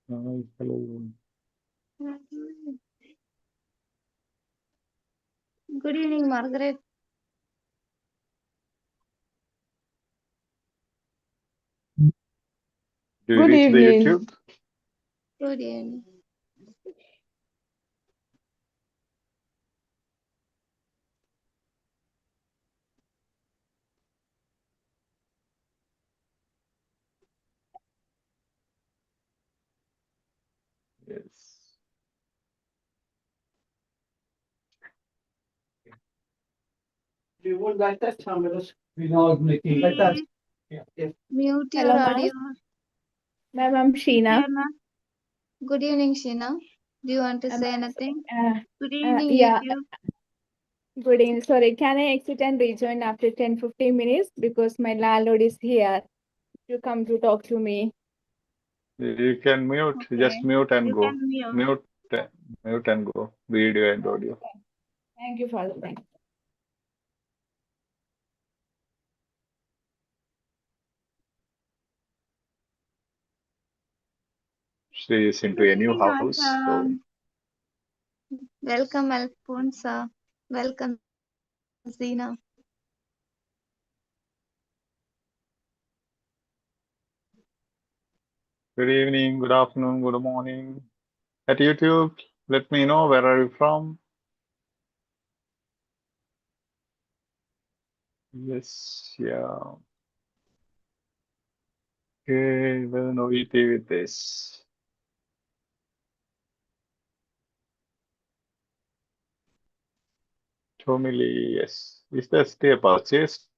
Hello. Good evening, Margaret. Do you Good reach the evening. YouTube? Good evening. Yes. You would like that, Thomas? We know making like that. Please mute your Hello, ma'am. audio. Ma'am, I'm Sheena. Good evening, Sheena. Do you want to say anything? Good evening, Yeah, YouTube. good evening. Sorry, can I exit and rejoin after 10-15 minutes? Because my landlord is here to come to talk to me. You can mute, Okay. just mute and You go. can mute. Mute and go. Video and audio. Thank you, Father. Thank you. She is into Good a new evening, house. So Asha. Welcome, Alfonso. Welcome, Zina. good evening, good afternoon, good morning. At YouTube, let me know where are you from. Yes, yeah. Okay, learn OET with this. Tomili, yes. Is that still a purchased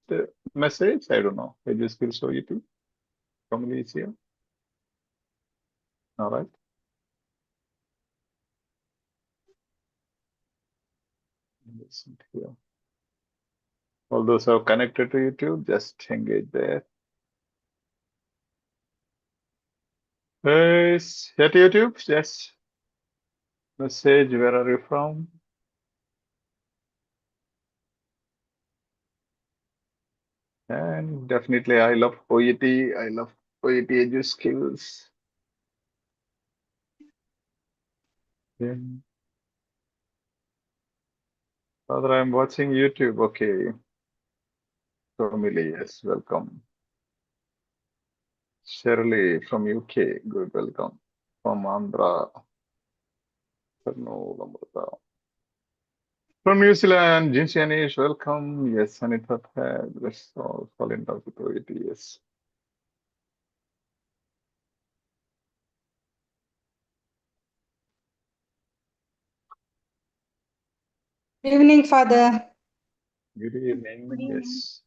message? I don't know. EduSkills OET. Tomili is here. All right. Listen here. All those who are connected to YouTube, just engage there. Yes, at YouTube, just message where are you from? And definitely, I love OET. I love OET EduSkills. Then, Father, I'm watching YouTube. Okay. Tomili, yes, welcome. Shirley from UK, good welcome. From Andhra, no, Amrita. From New Zealand, Jinsianish, welcome. Yes, Anita, let's all fall in love with OET, yes. Evening, Father. Good evening. Good evening. Yes.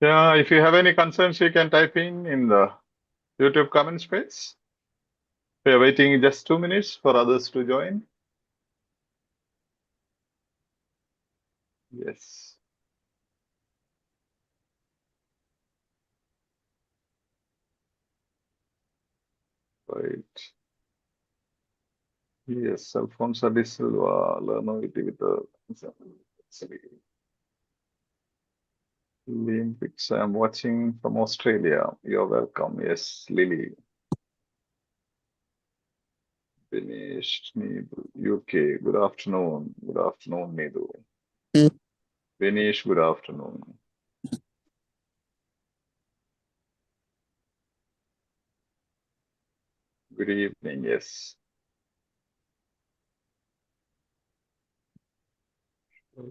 Yeah, if you have any concerns, you can type in the YouTube comment space. We are waiting just 2 minutes for others to join. Yes. Right. Yes, Alfonso de Silva, learn OET with the Olympics. I'm watching from Australia. You're welcome. Yes, Lily. Finished Needu, UK. Good afternoon. Good afternoon, Needu. Finish. Good afternoon. Good evening. Yes. Right.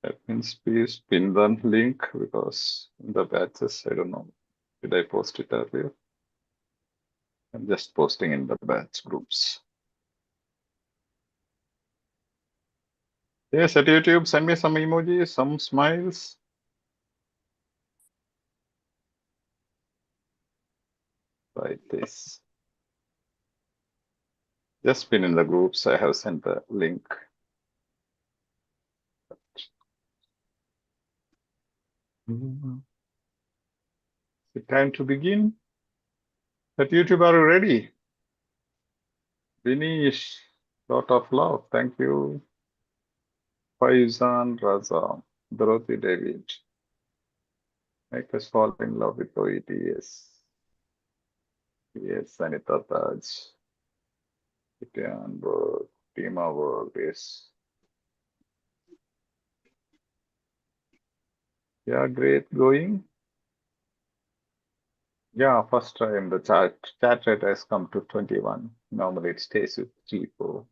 That means please pin the link because the batches, I don't know. Did I post it earlier? I'm just posting in the batch groups. Yes, at YouTube, send me some emojis, some smiles. Like this. Just pin in the groups. I have sent the link. It's time to begin. At YouTube, are you ready? Finish. Lot of love. Thank you. Faizan Raza. Dorothy David. Make us fall in love with OET. Yes. Yes, Anita Taj. Itian work. Tima work. Yes. Yeah, great going. Yeah, first time the chat rate has come to 21. Normally it stays with 3, 4.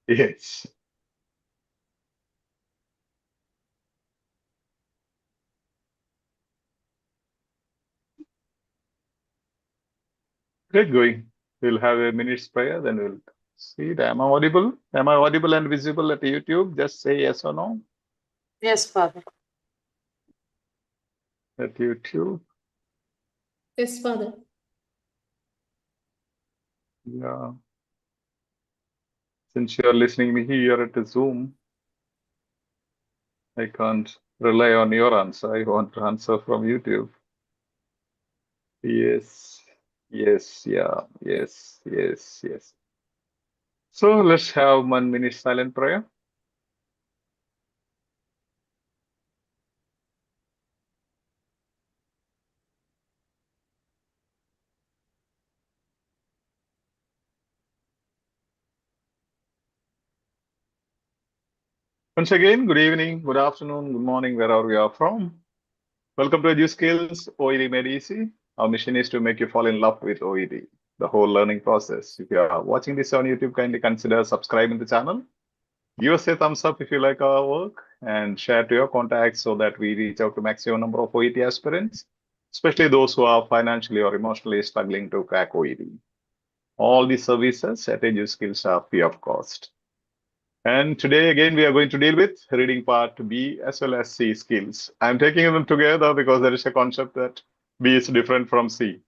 Yes. Great going. We'll have a minute's prayer, then we'll see. Am I audible? Am I audible and visible at YouTube? Just say yes or no. Yes, Father. At YouTube. Yes, Father. Yeah. Since you're listening me here at the Zoom, I can't rely on your answer. I want to answer from YouTube. Yes. Yes. Yeah. Yes. Yes. Yes. So let's have 1 minute silent prayer. Once again, good evening, good afternoon, good morning, wherever you are from. Welcome to EduSkills, OET Made Easy. Our mission is to make you fall in love with OET, the whole learning process. If you are watching this on YouTube, kindly consider subscribing to the channel. Give us a thumbs up if you like our work and share to your contacts so that we reach out to maximum number of OET aspirants, especially those who are financially or emotionally struggling to crack OET. All these services at EduSkills are free of cost. And today, again, we are going to deal with reading part B as well as C skills. I'm taking them together because there is a concept that B is different from C.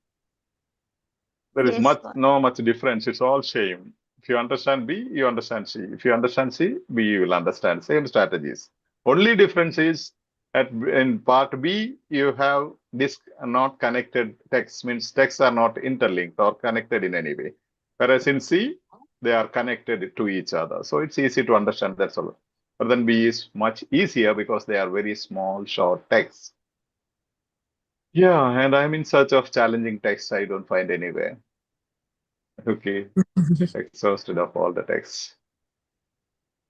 There is Yes, no much difference. It's all same. If you understand B, you understand C. If you understand C, B, you will understand. Same strategies. Only difference is in part B, you have this not connected text, means texts are not interlinked or connected in any way. Whereas in C, they are connected to each other. So it's easy to understand, that's all. But then B is much easier because they are very small, short texts. Yeah, and I'm in search of challenging texts I don't find anywhere. Okay, exhausted of all the texts.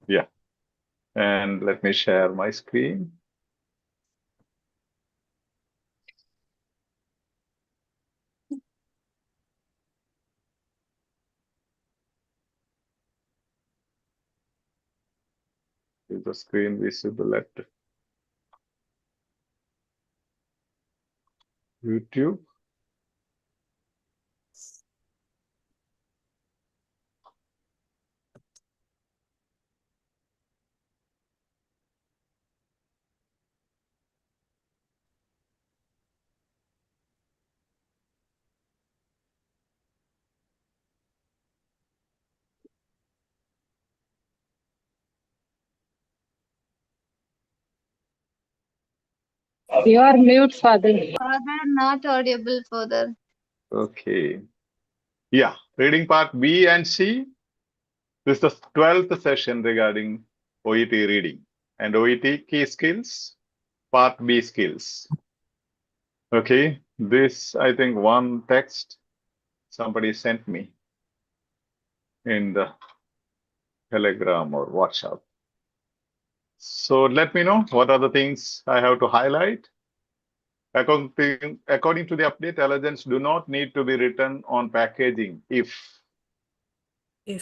Yeah, and let me share my screen. Is the screen visible at YouTube? You are mute, Father. Father, not audible further. Okay. Yeah, reading part B and C. This is the 12th session regarding OET reading and OET key skills, part B skills. Okay, this, I think, one text somebody sent me in the Telegram or WhatsApp. So let me know what are the things I have to highlight. According to the update, allergens do not need to be written on packaging if.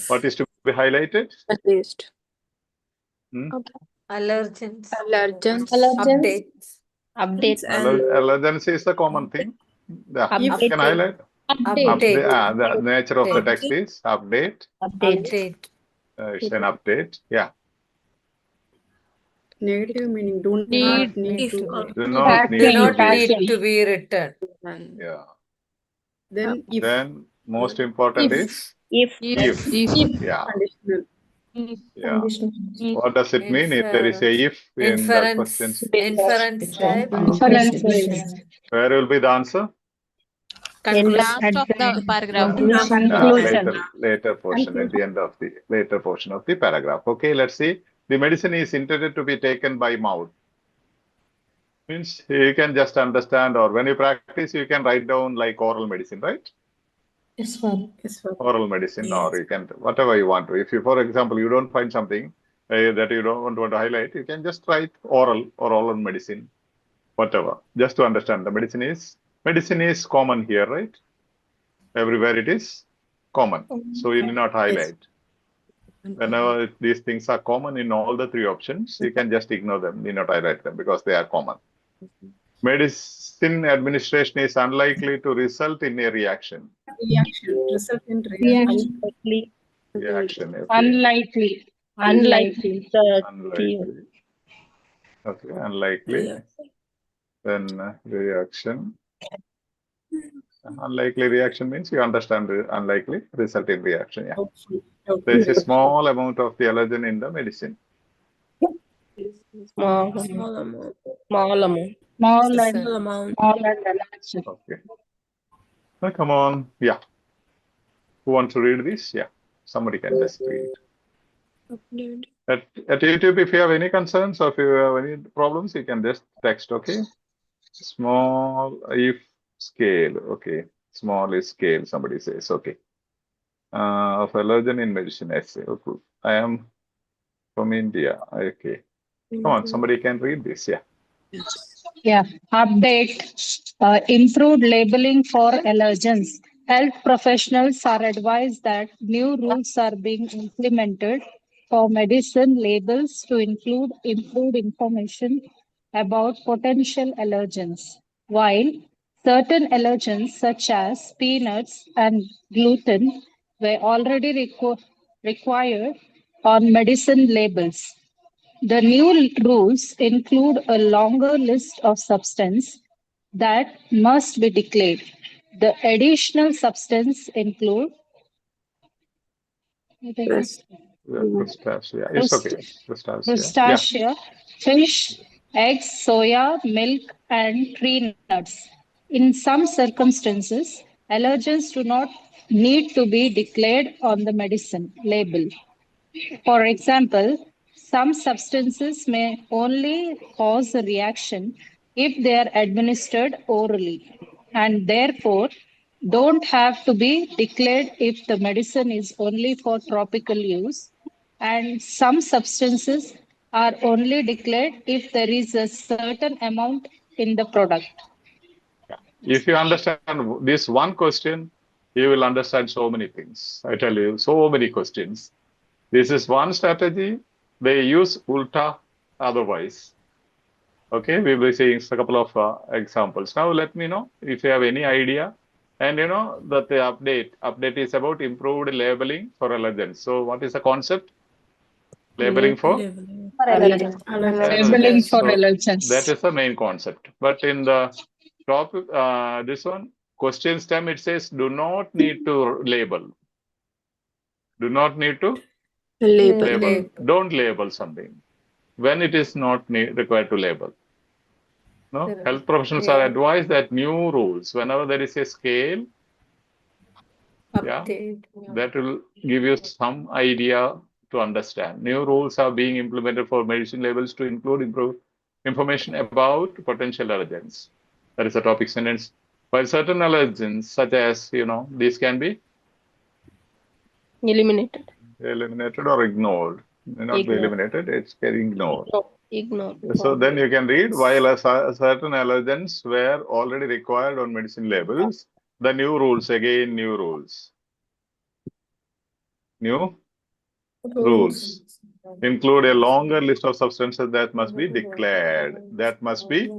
What is to be highlighted? At least. Allergens. Allergens. Updates. Updates Allergens is the common thing. Yeah, If- you can highlight. Update. The nature of the text is update. Update. It's an update. Yeah. Negative meaning do not Need need to. Do not need to be. be written. Yeah. Then if Then most important is If. If. Yeah. Conditional. Yeah. Conditional. What does it mean if there is a if in the question? Inference type. Inference. Where will be the answer? Conclusion. Last of the paragraph. Later portion, at the end of the later portion of the paragraph. Okay, let's see. The medicine is intended to be taken by mouth. Means you can just understand, or when you practice, you can write down like oral medicine, right? Yes, sir. Yes, sir. Oral medicine, Yes. or you can whatever you want to. If you, for example, you don't find something that you don't want to highlight, you can just write oral or oral medicine, whatever, just to understand. The medicine is common here, right? Everywhere it is common, so you need not highlight. Whenever these things are common in all the three options, you can just ignore them, need not highlight them because they are common. Medicine administration is unlikely to result in a reaction. Result in reaction. Reaction. Okay. Unlikely. Unlikely. Okay, unlikely. Yeah. Then reaction. Unlikely reaction means you understand the unlikely result in reaction. Yeah. There is a small amount of the allergen in the medicine. Small amount. Okay. Now, come on. Yeah. Who wants to read this? Yeah. Somebody can just read. At YouTube, if you have any concerns or if you have any problems, you can just text, okay? Small if scale, okay. Small is scale, somebody says, okay. Of allergen in medicine essay. Okay. I am from India. Okay. Come on, somebody can read this, yeah. Yeah, update, improved labeling for allergens. Health professionals are advised that new rules are being implemented for medicine labels to include improved information about potential allergens. While certain allergens such as peanuts and gluten were already required on medicine labels. The new rules include a longer list of substances that must be declared. The additional substances include Crustacea. It's okay. crustacea, fish, eggs, soya, milk, and tree nuts. In some circumstances, allergens do not need to be declared on the medicine label. For example, some substances may only cause a reaction if they are administered orally and therefore don't have to be declared if the medicine is only for topical use, and some substances are only declared if there is a certain amount in the product. If you understand this one question, you will understand so many things. I tell you, so many questions. This is one strategy. They use ulta otherwise. Okay, we will be seeing a couple of examples. Now, let me know if you have any idea. And you know that the update is about improved labeling for allergens. So, what is the concept? Labeling for Labeling for allergens. That is the main concept. But in the topic, this one, question stem, it says do not need to label. Do not need to label. Don't label something when it is not required to label. No, health professionals are advised that new rules, whenever there is a scale, that will give you some idea to understand. New rules are being implemented for medicine labels to include improved information about potential allergens. That is a topic sentence. While certain allergens, such as, these can be eliminated or ignored. May not be eliminated, it's getting ignored. Ignored. So then you can read, while certain allergens were already required on medicine labels, the new rules, again, new rules. New rules include a longer list of substances that must be declared. That must be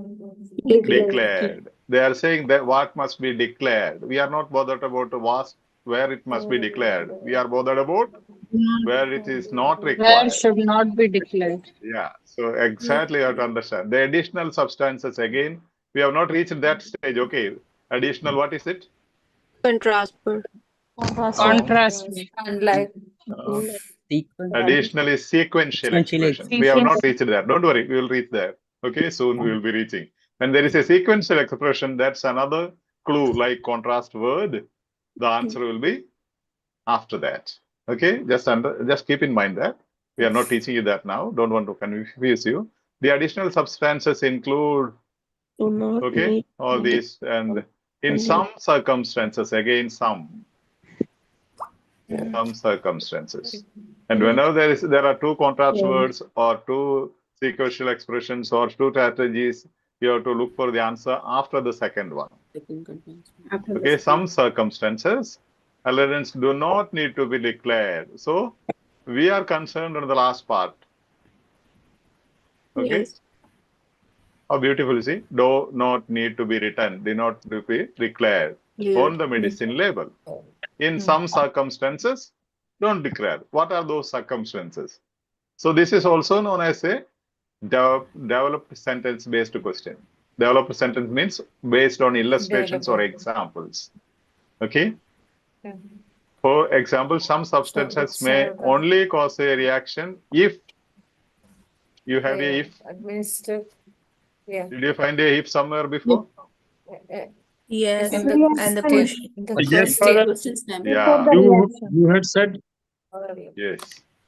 declared. They are saying that what must be declared. We are not bothered about where it must be declared. We are bothered about where it is not required. Where should not be declared. Yeah, so exactly you have to understand. The additional substances, again, we have not reached that stage. Okay, additional, what is it? Contrast. Contrast. Unlike. Uh, Additionally, sequential expression. We have not reached there. Don't worry, we will reach there. Okay, soon we will be reaching. When there is a sequential expression, that's another clue like contrast word. The answer will be after that. Okay, just keep in mind that we are not teaching you that now. Don't want to confuse you. The additional substances include Do not okay need all these, and in some circumstances, again some circumstances. And whenever there are two contrast words or two sequential expressions or two strategies, you have to look for the answer after the second one. Okay, some circumstances, allergens do not need to be declared. So we are concerned on the last part. Okay. Yes. How beautiful is it? Do not need to be written, do not to be declared on the medicine label. In some circumstances, don't declare. What are those circumstances? So this is also known as a developed sentence-based question. Developed sentence means based on illustrations or examples. Okay. For example, some substances may only cause a reaction if you have a if. Administered. Yeah. Did you find a if somewhere before? Yes. And the question. Yes, Father. Yeah. You had said Yes.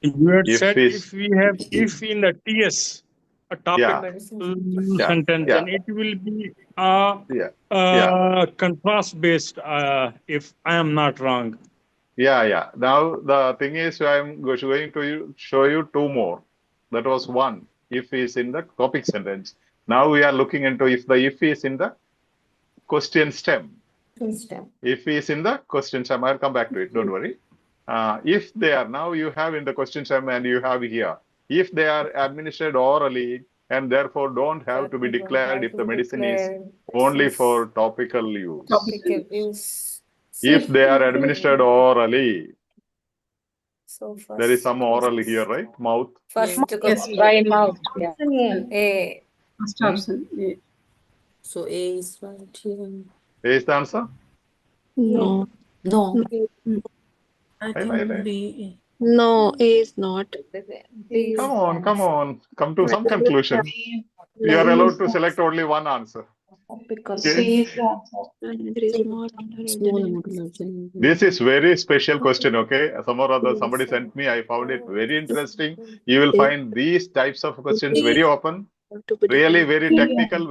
you had If said is- if we have if in the TS a topic Yeah. sentence, Yeah. then it will be a Yeah. contrast based. If I am not wrong. Yeah. Now the thing is, I'm going to show you two more. That was one. If is in the topic sentence. Now we are looking into if the if is in the question stem. If is in the question stem, I'll come back to it. Don't worry. If they are, now you have in the question stem and you have here. If they are administered orally and therefore don't have to be declared if the medicine is only for topical use. Topical use. If they are administered orally, So first, there is some oral here, right? Mouth. First Yes. By mouth. Yeah. A. First option. Yeah. So A is right here. Is the answer? No. No. I Right. think B. No, A is not. Please. Come on. Come to some conclusion. You are allowed to select only one answer. Because Okay. There is more. This is very special question, okay? Somebody sent me. I found it very interesting. You will find these types of questions very often. Really very technical,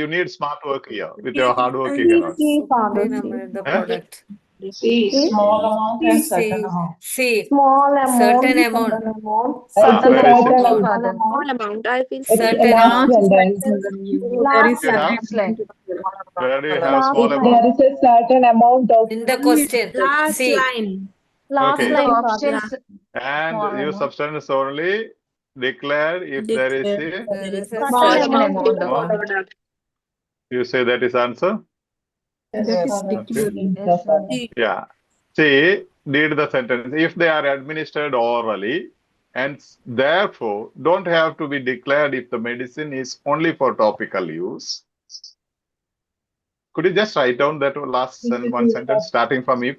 you need smart work here. With your hard work, you cannot. the product. C, small amount and certain amount. C. Small amount. Certain amount. Very simple. Small amount. I feel Certain Last amount. sentence. There is You have? Where do you have small If amount? there is a certain amount of In the question. last C. line. last Okay. line Options. Father. And Small you amount. substance only declare if there is a There is a Small certain amount of Product. you say that is answer? That is Yes, Father. Yeah. See, read the sentence. If they are administered orally and therefore don't have to be declared if the medicine is only for topical use. Could you just write down that last one sentence starting from if?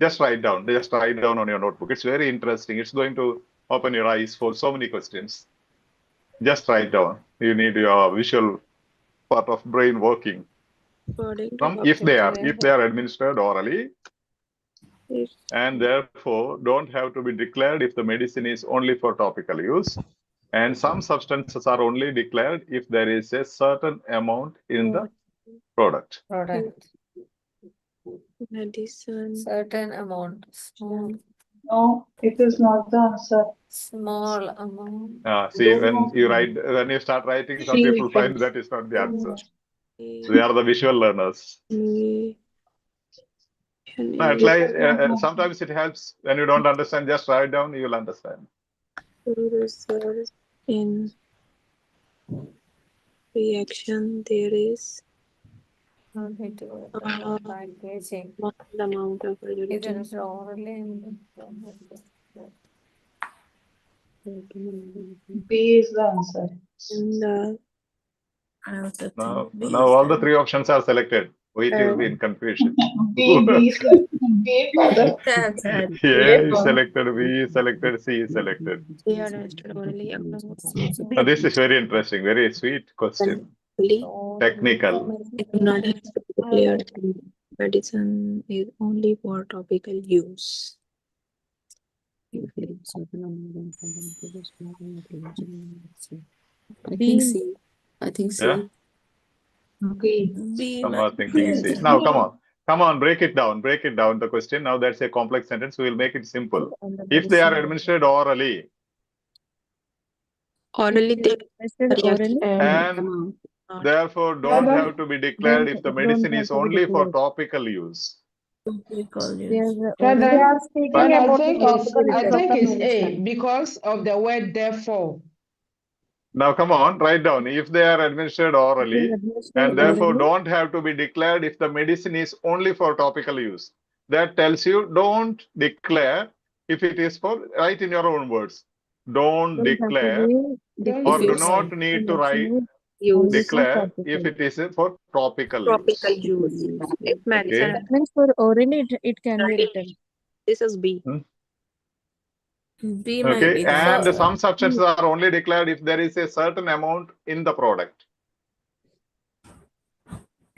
Just write down on your notebook. It's very interesting. It's going to open your eyes for so many questions. Just write down. You need your visual part of brain working. If they are administered orally and therefore don't have to be declared if the medicine is only for topical use, and some substances are only declared if there is a certain amount in the product. Medicine. Certain amount. No, it is not the answer. Small amount. See, when you start writing, some people find that is not the answer. They are the visual learners. Sometimes it helps when you don't understand, just write down, you will understand. Result in reaction there is Amount of B is the answer. in the Now all the three options are selected. OET will be in confusion. B, Father. Answer. A is selected, B is selected, C is selected. They are administered orally across This is very interesting, very sweet question. Technical. It do not have to be declared medicine is only for topical use. I think C. I think C. Yeah? Okay. B. Some are thinking C. Now, come on, break it down, the question. Now that's a complex sentence. We will make it simple. If they are administered orally, Orally, they and therefore don't have to be declared if the medicine is only for topical use. Father, I think it's A because of the word therefore. Now, come on, write down. If they are administered orally, and therefore don't have to be declared if the medicine is only for topical use. That tells you don't declare if it is for, write in your own words. Don't declare or do not need to write declare if it is for topical use. If medicine Okay. Means for orally it can be written. this is B. B might Okay, be and the some substances are only declared if there is a certain amount in the product.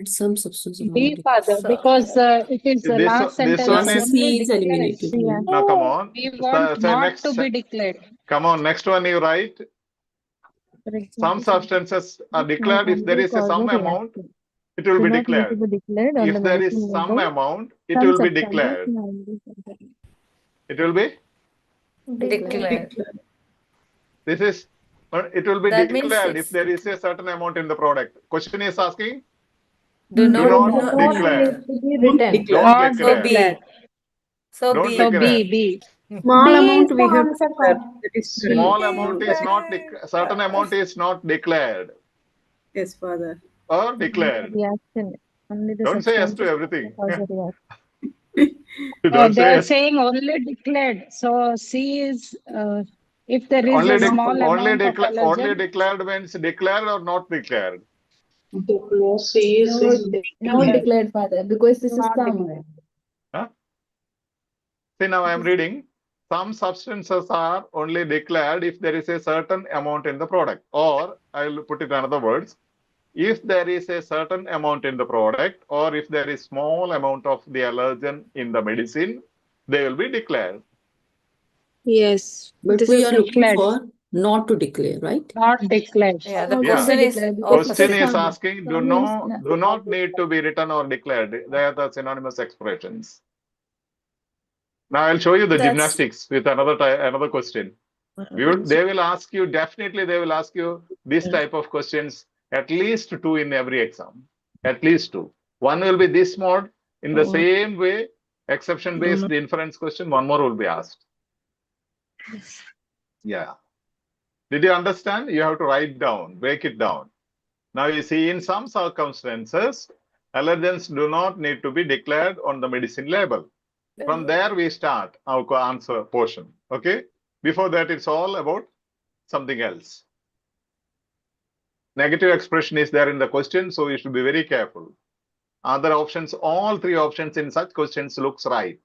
some substance. B, Father, because it is the This- last this sentence one only is- C is declared. eliminated. Now, come on. We want Say not next. to be declared. Come on, next one you write. Some substances are declared if there is some amount, it will be declared. If there is some amount, it will be declared. It will be? Declared. This is, it will be That means declared it's- if there is a certain amount in the product. Question is asking? Do not declare. Declare. Don't So declare. B. So Don't B. So declare. B. Small amount we have to declare. That is Small amount is not, certain amount is not declared yes, Father. or declared. Reaction. Only the Don't say yes to substances everything. cause a reaction. Don't They say are yes. saying only declared. So C is if there is Only, a small amount of only allergen. declared means declared or not declared. C is Not declared, Father, because this is some. Huh? See, now I am reading. Some substances are only declared if there is a certain amount in the product. Or I will put it in other words. If there is a certain amount in the product, or if there is small amount of the allergen in the medicine, they will be declared. Yes. But This we is are looking declared. for not to declare, right? Not declared. Yeah, the Not question is declared because Question it's is some. asking, do Some means not need to be written or declared. They are the synonymous expressions. Now I'll show you the That's- gymnastics with another question. They will ask you, definitely they will ask you this type of questions, at least 2 in every exam. At least 2. One will be this mode, in the same way, exception based inference question, one more will be asked. Yeah. Did you understand? You have to write down, break it down. Now you see, in some circumstances, allergens do not need to be declared on the medicine label. From there we start our answer portion. Okay? Before that, it's all about something else. Negative expression is there in the question, so you should be very careful. Other options, all 3 options in such questions looks right,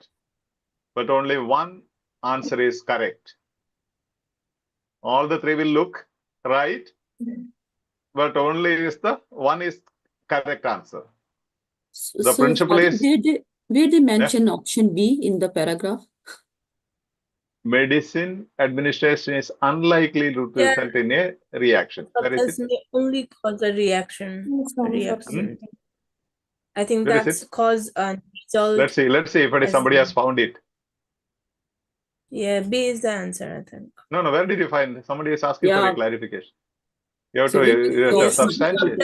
but only one answer is correct. All the 3 will look right, but only is the one is correct answer. The principle is, where they mention option B in the paragraph? medicine administration is unlikely to result in a reaction. Where is it? Only cause a reaction. I think Where is that's it? cause a result. Let's see if it is somebody has found it. Yeah, B is the answer, I think. No, where did you find? Somebody is asking for a clarification. You have So to substantiate.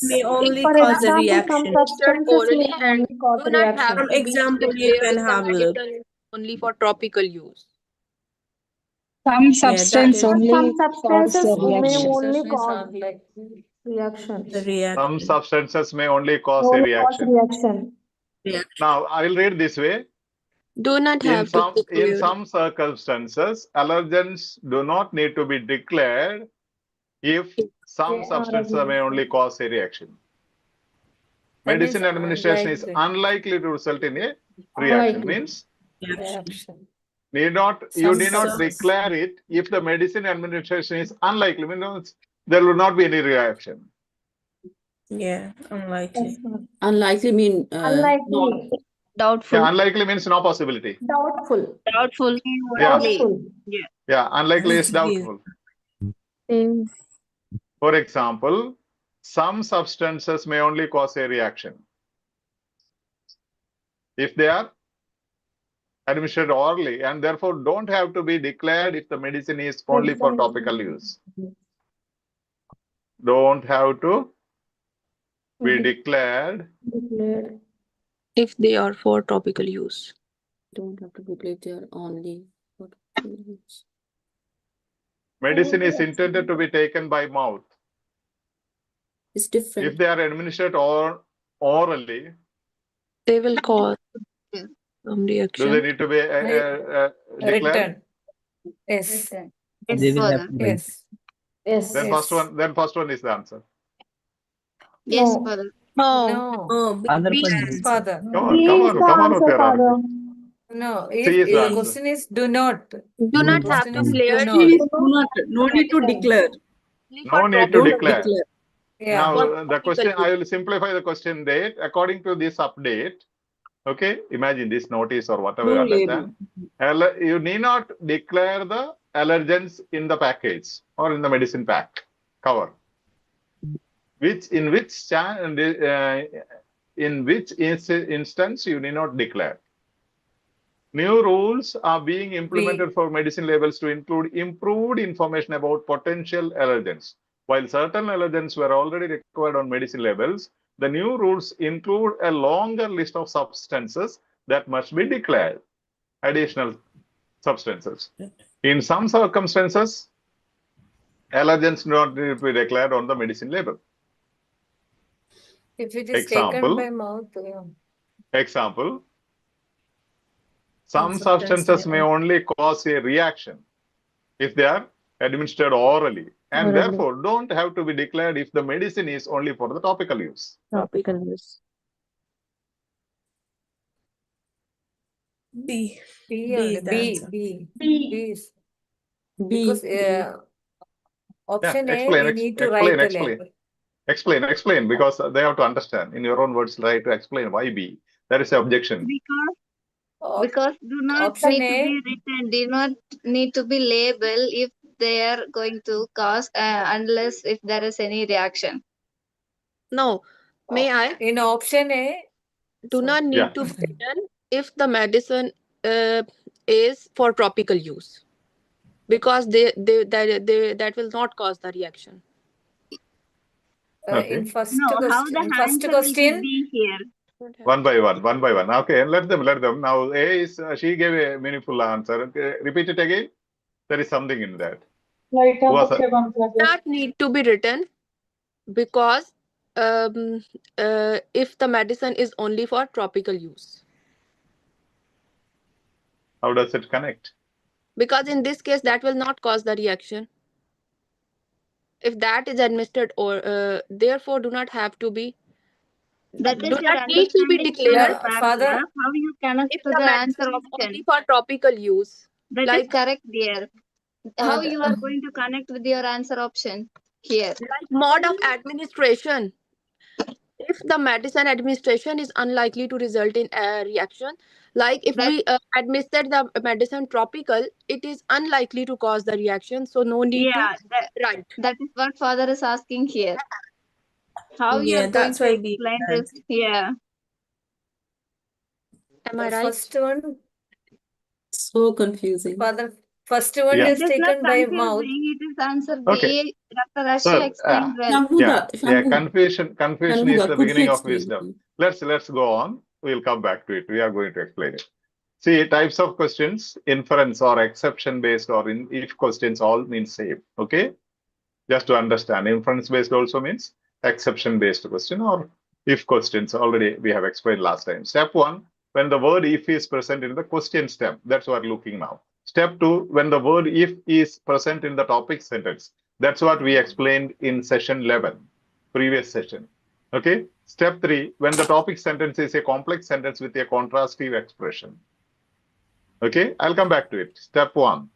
May only For cause a example, reaction. some substances may only cause Do not have reaction. to From be example, you declared can if the have a look. medicine is only for topical use. Some that substance is- only Some cause substances a may reaction. only cause reaction. The reaction. Some substances may only cause a Only cause reaction. reaction. Now, I will read this way. Do not have to In declare. some circumstances, allergens do not need to be declared if some substances may only cause a reaction. medicine administration is unlikely to result in a reaction. Unlikely. Means Reaction. you need not Some- declare it if the medicine administration is unlikely. Means there will not be any reaction. Yeah, unlikely. Unlikely mean not. Unlikely. Doubtful. Yeah, unlikely means no possibility. Doubtful. Doubtful. Yeah. Doubtful. Yeah, unlikely is Yes, it is. doubtful. For example, some substances may only cause a reaction if they are administered orally, and therefore don't have to be declared if the medicine is only for topical use. Don't have to be declared Declared. if they are for topical use. Don't have to declare they are only for use. medicine is intended to be taken by mouth. It's different. If they are administered orally, They will cause some do reaction. they need to be declared? Written. Yes. Yes, father. Yes. Yes. Then first one is the answer. Yes, No. father. No. Oh, B is father. Come on with your answer. No. C is If the the answer. question is do not. Do not have Question to is declare. do not. No need to declare. No need to declare. Yeah. Now the question, I will simplify the question date according to this update. Okay, imagine this notice or whatever you understand. You need not declare the allergens in the package or in the medicine pack cover. In which instance you need not declare. New rules are being implemented for medicine labels to include improved information about potential allergens. While certain allergens were already required on medicine labels, the new rules include a longer list of substances that must be declared, additional substances. In some circumstances, allergens do not need to be declared on the medicine label. If it is taken by mouth. Example, some substances may only cause a reaction if they are administered orally, and therefore don't have to be declared if the medicine is only for the topical use. Topical use. B. B is the answer. B. B. Because option A, we need to write the label. Explain, because they have to understand. In your own words, try to explain why B. That is the objection. Because do not Option need A. to be written, do not need to be labeled if they are going to cause unless if there is any reaction. No, may I? In option A, Do not need to be written if the medicine is for topical use, because that will not cause the reaction. In first No, how question, the answer will be here. One by one. Okay, let them. Now A is, she gave a meaningful answer. Okay, repeat it again. There is something in that. Not need to be written because if the medicine is only for topical use. How does it connect? Because in this case, that will not cause the reaction. If that is administered, or therefore do not have to be. That is Do your not need to be understanding, declared. Father, how you connect If to the the answer medicine is option. only for topical use. That is Like correct, dear. How you are going to connect with your answer option here? like mode of administration. If the medicine administration is unlikely to result in a reaction, like if we administer the medicine topical, it is unlikely to cause the reaction, so no need to write. That is what father is asking here. How you Yeah, are going that's to why B. explain this here? Am I right? First one, So confusing. Father, first one Yeah. is It is not taken by mouth. confusing. It is answer Okay. B. Dr. Rasha Sir, explained well. confusion is the could beginning you of explain wisdom. Let's go on. We'll come back to it. We are going to explain it. See, types of questions, inference or exception based or if questions all mean same. Okay, just to understand, inference based also means exception based question, or if questions already we have explained last time. Step 1, when the word if is present in the question step, that's what we're looking now. Step 2, when the word if is present in the topic sentence, that's what we explained in session 11, previous session. Okay, Step 3, when the topic sentence is a complex sentence with a contrastive expression. Okay, I'll come back to it. Step 1.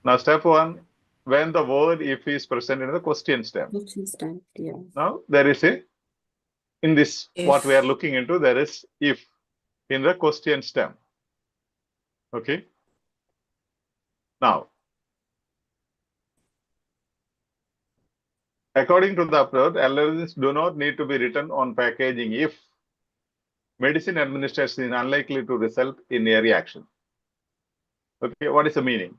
Now, step 1, when the word if is present in the question stem. Question stem, yeah. Now, there is a, in this, what we are looking into, there is if in the question stem. Okay. Now, according to the upload, allergens do not need to be written on packaging if medicine administration is unlikely to result in a reaction. Okay, what is the meaning?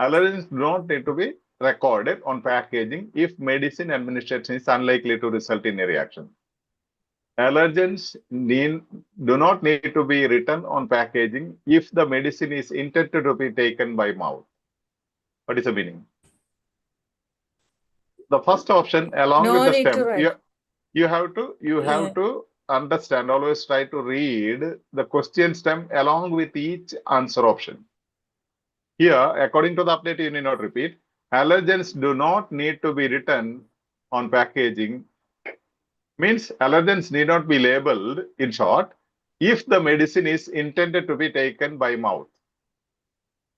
Allergens do not need to be recorded on packaging if medicine administration is unlikely to result in a reaction. Allergens do not need to be written on packaging if the medicine is intended to be taken by mouth. What is the meaning? The first option, along with the stem, you have to understand. Always try to read the question stem along with each answer option. Here, according to the update, you need not repeat. Allergens do not need to be written on packaging. Means allergens need not be labeled, in short, if the medicine is intended to be taken by mouth.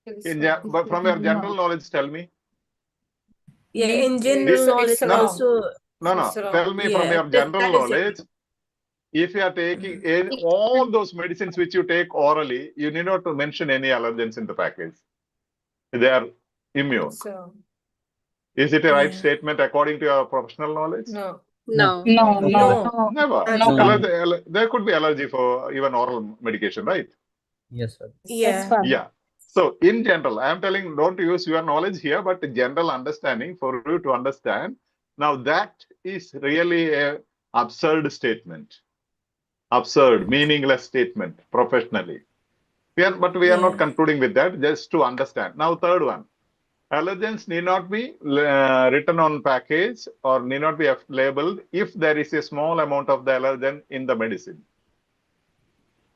But from your general knowledge, tell me. Yeah, in general knowledge also. Tell me from your general knowledge, if you are taking all those medicines which you take orally, you need not to mention any allergens in the package. They are immune. Is it a right statement according to your professional knowledge? No. Never. No. There could be allergy for even oral medication, right? Yes, sir. Yeah. So in general, I am telling, don't use your knowledge here, but general understanding for you to understand. Now that is really a absurd statement. Absurd, meaningless statement professionally. But we are not concluding with that, just to understand. Now, third one. Allergens need not be written on package or need not be labeled if there is a small amount of the allergen in the medicine.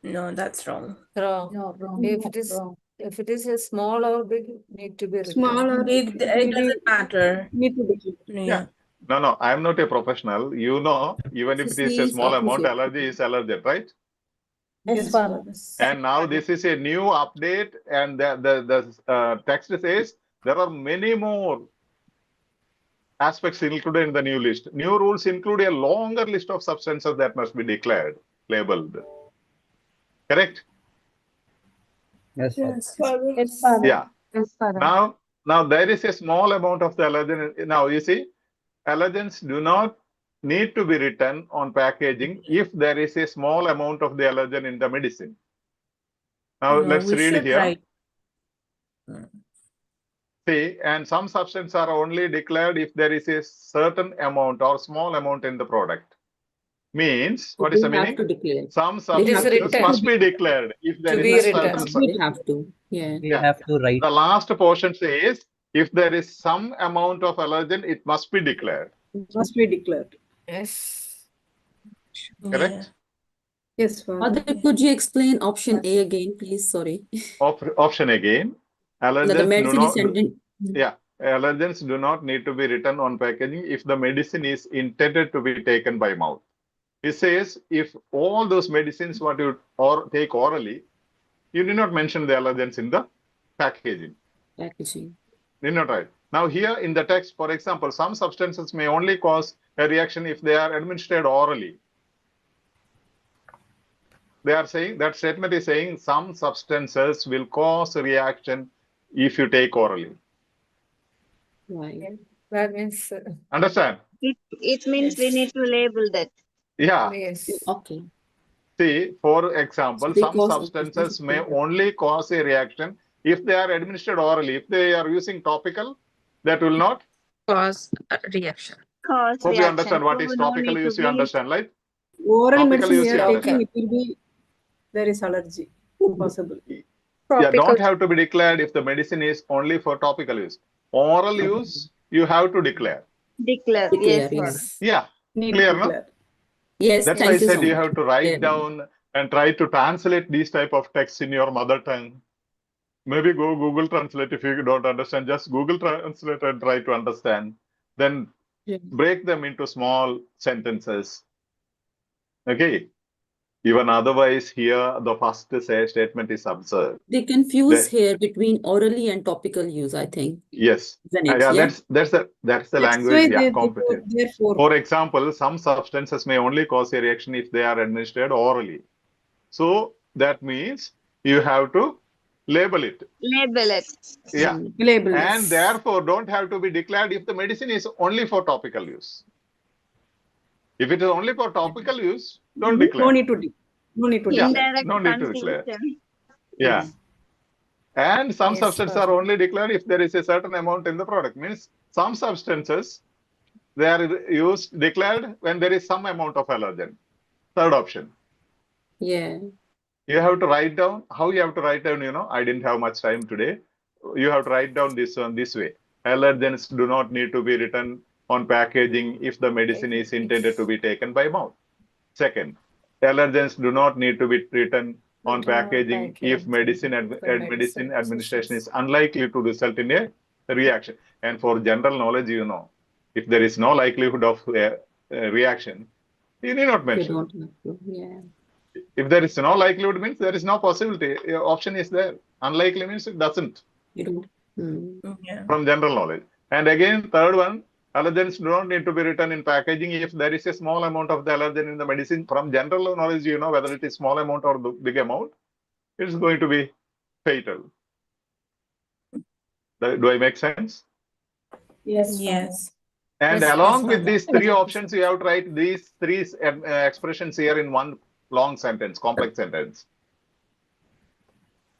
No, that's wrong. Wrong. If it is a small or big, need to be written. Small or big, it doesn't matter. Need to be. Yeah. No, I am not a professional. You know, even if it is a small amount, allergy is allergen, right? Yes, Father. And now this is a new update, and the text says there are many more aspects included in the new list. New rules include a longer list of substances that must be declared, labeled. Correct? Yes, Father. Yes, Father. Yeah. Yes, Father. Now there is a small amount of the allergen. Now you see, allergens do not need to be written on packaging if there is a small amount of the allergen in the medicine. Now let's read here. See, and some substances are only declared if there is a certain amount or small amount in the product. Means, what is the meaning? Some substances must be declared if there is a certain. We have to. Yeah. We have to write. The last portion says if there is some amount of allergen, it must be declared. It must be declared. Yes. Correct? Yes, Father. Could you explain option A again, please? Sorry. Option again. Allergens The medicine is intended. Yeah. Allergens do not need to be written on packaging if the medicine is intended to be taken by mouth. It says if all those medicines what you take orally, you need not mention the allergens in the packaging. Need not write. Now here in the text, for example, some substances may only cause a reaction if they are administered orally. They are saying, that statement is saying some substances will cause a reaction if you take orally. Right. That means. Understand? It means we need to label that. Yeah. Yes. Okay. See, for example, some substances may only cause a reaction if they are administered orally. If they are using topical, that will not cause a reaction. Hope you understand what is topical use, you understand, right? Oral Topical medicine use, you you are taking, understand. it will be, there is allergy, possible. Yeah, don't have to be declared if the medicine is only for topical use. Oral use, you have to declare. Declare, yes. Yeah, Need clear, to no? declare. Yes, That's why I said you have to write down and try to translate these type of texts in your mother tongue. Maybe go Google Translate if you don't understand. Just Google Translate and try to understand. Then break them into small sentences. Okay. Even otherwise, here the first statement is absurd. They confuse here between orally and topical use, I think. Yes. Isn't it? Yeah, Yeah. that's the language. why Yeah, they put competent. therefore. For example, some substances may only cause a reaction if they are administered orally. So that means you have to label it. Label it. Yeah. Label. And therefore don't have to be declared if the medicine is only for topical use. If it is only for topical use, don't declare. No need to Yeah, Indirect no need to declare. confusion. Yeah. And some Yes, substances are only declared if there is a certain amount in the product. Means some substances, they are used, declared when there is some amount of allergen. Third option. Yeah. You have to write down, how you have to write down, I didn't have much time today. You have to write down this one this way. Allergens do not need to be written on packaging if the medicine is intended to be taken by mouth. Second, allergens do not need to be written on packaging if medicine administration is unlikely to result in a reaction. And for general knowledge, if there is no likelihood of a reaction, you need not You mention. don't have to. Yeah. If there is no likelihood, means there is no possibility. Your option is there. Unlikely means it doesn't. You don't. Yeah. From general knowledge. And again, third one, allergens do not need to be written in packaging if there is a small amount of the allergen in the medicine. From general knowledge, whether it is small amount or big amount, it is going to be fatal. Do I make sense? Yes. Yes. And Yes, along yes, with these three options, you have to write these three expressions here in one long sentence, complex sentence.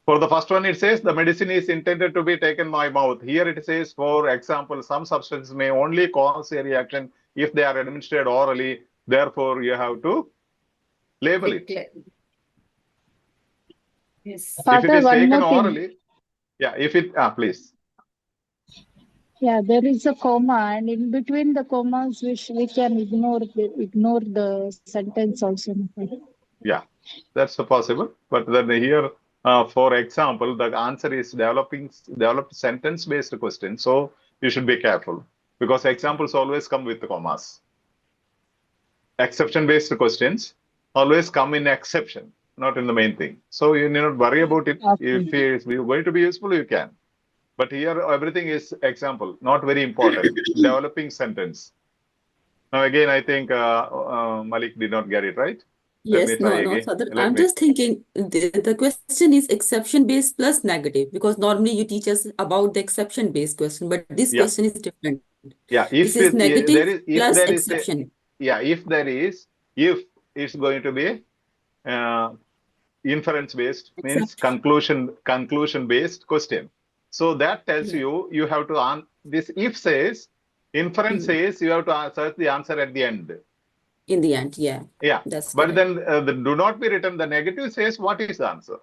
For the first one, it says the medicine is intended to be taken by mouth. Here it says, for example, some substances may only cause a reaction if they are administered orally. Therefore, you have to label it. Yes. If it is taken orally, please. Yeah, there is a comma, and in between the commas, we can ignore the sentence also. Yeah, that's possible. But then here, for example, the answer is developed sentence-based question. So you should be careful because examples always come with commas. Exception-based questions always come in exception, not in the main thing. So you need not worry about it. Okay. If it is going to be useful, you can. But here, everything is example, not very important. Developing sentence. Now, again, I think Malik did not get it, right? Yes, no, Sadar. I'm just thinking the question is exception-based plus negative because normally you teach us about the exception-based question, but this question is different. Yeah, this is negative plus exception. If it's going to be inference-based, means conclusion-based question. So that tells you have to answer this. If says inference says you have to search the answer at the end. In the end, yeah. Yeah. That's but correct. then do not be written. The negative says what is the answer.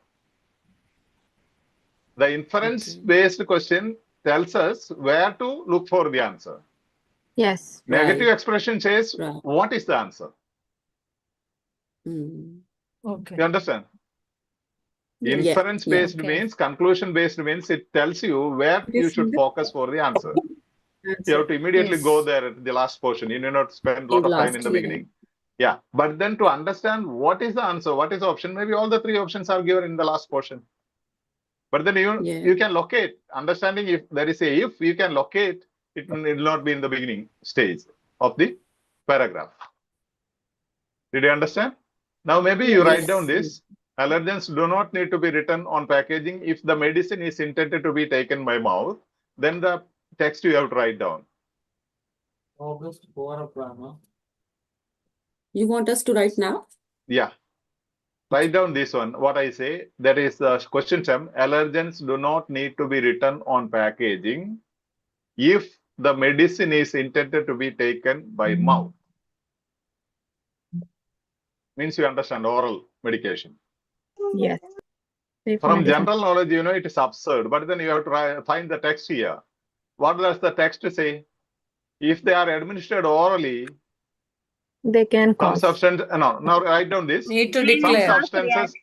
The inference-based question tells us where to look for the answer. Yes. Negative expression says what is the answer. Okay. You understand? Inference-based means, conclusion-based means it tells you where you should focus for the answer. You have to immediately go there at the last portion. You need not spend a lot of time in the beginning. Yeah. But then to understand what is the answer, what is the option, maybe all the three options are given in the last portion. But then you can locate. Understanding if there is a if, you can locate, it will not be in the beginning stage of the paragraph. Did you understand? Now maybe you write down this. Allergens do not need to be written on packaging if the medicine is intended to be taken by mouth. Then the text you have to write down. You want us to write now? Yeah. Write down this one. What I say, that is the question term. Allergens do not need to be written on packaging if the medicine is intended to be taken by mouth. Means you understand oral medication. Yes. From general knowledge, it is absurd. But then you have to find the text here. What does the text say? If they are administered orally, they can cause. Some substance. Now write down this. Need to declare. Some substances.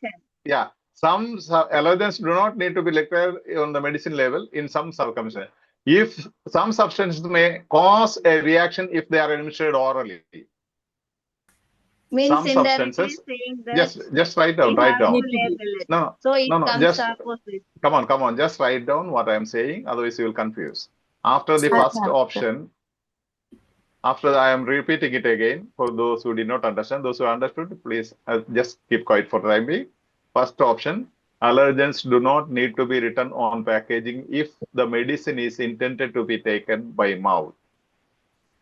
Some allergens do not need to be declared on the medicine level in some circumstances. If some substances may cause a reaction if they are administered orally. Means Some indirectly substances, saying that just write down, we write have down. to label it. No, So it no, comes just opposite. come on, just write down what I am saying, otherwise you will confuse. After the first option, after I am repeating it again, for those who did not understand, those who understood, please just keep quiet for the time being. First option, allergens do not need to be written on packaging if the medicine is intended to be taken by mouth.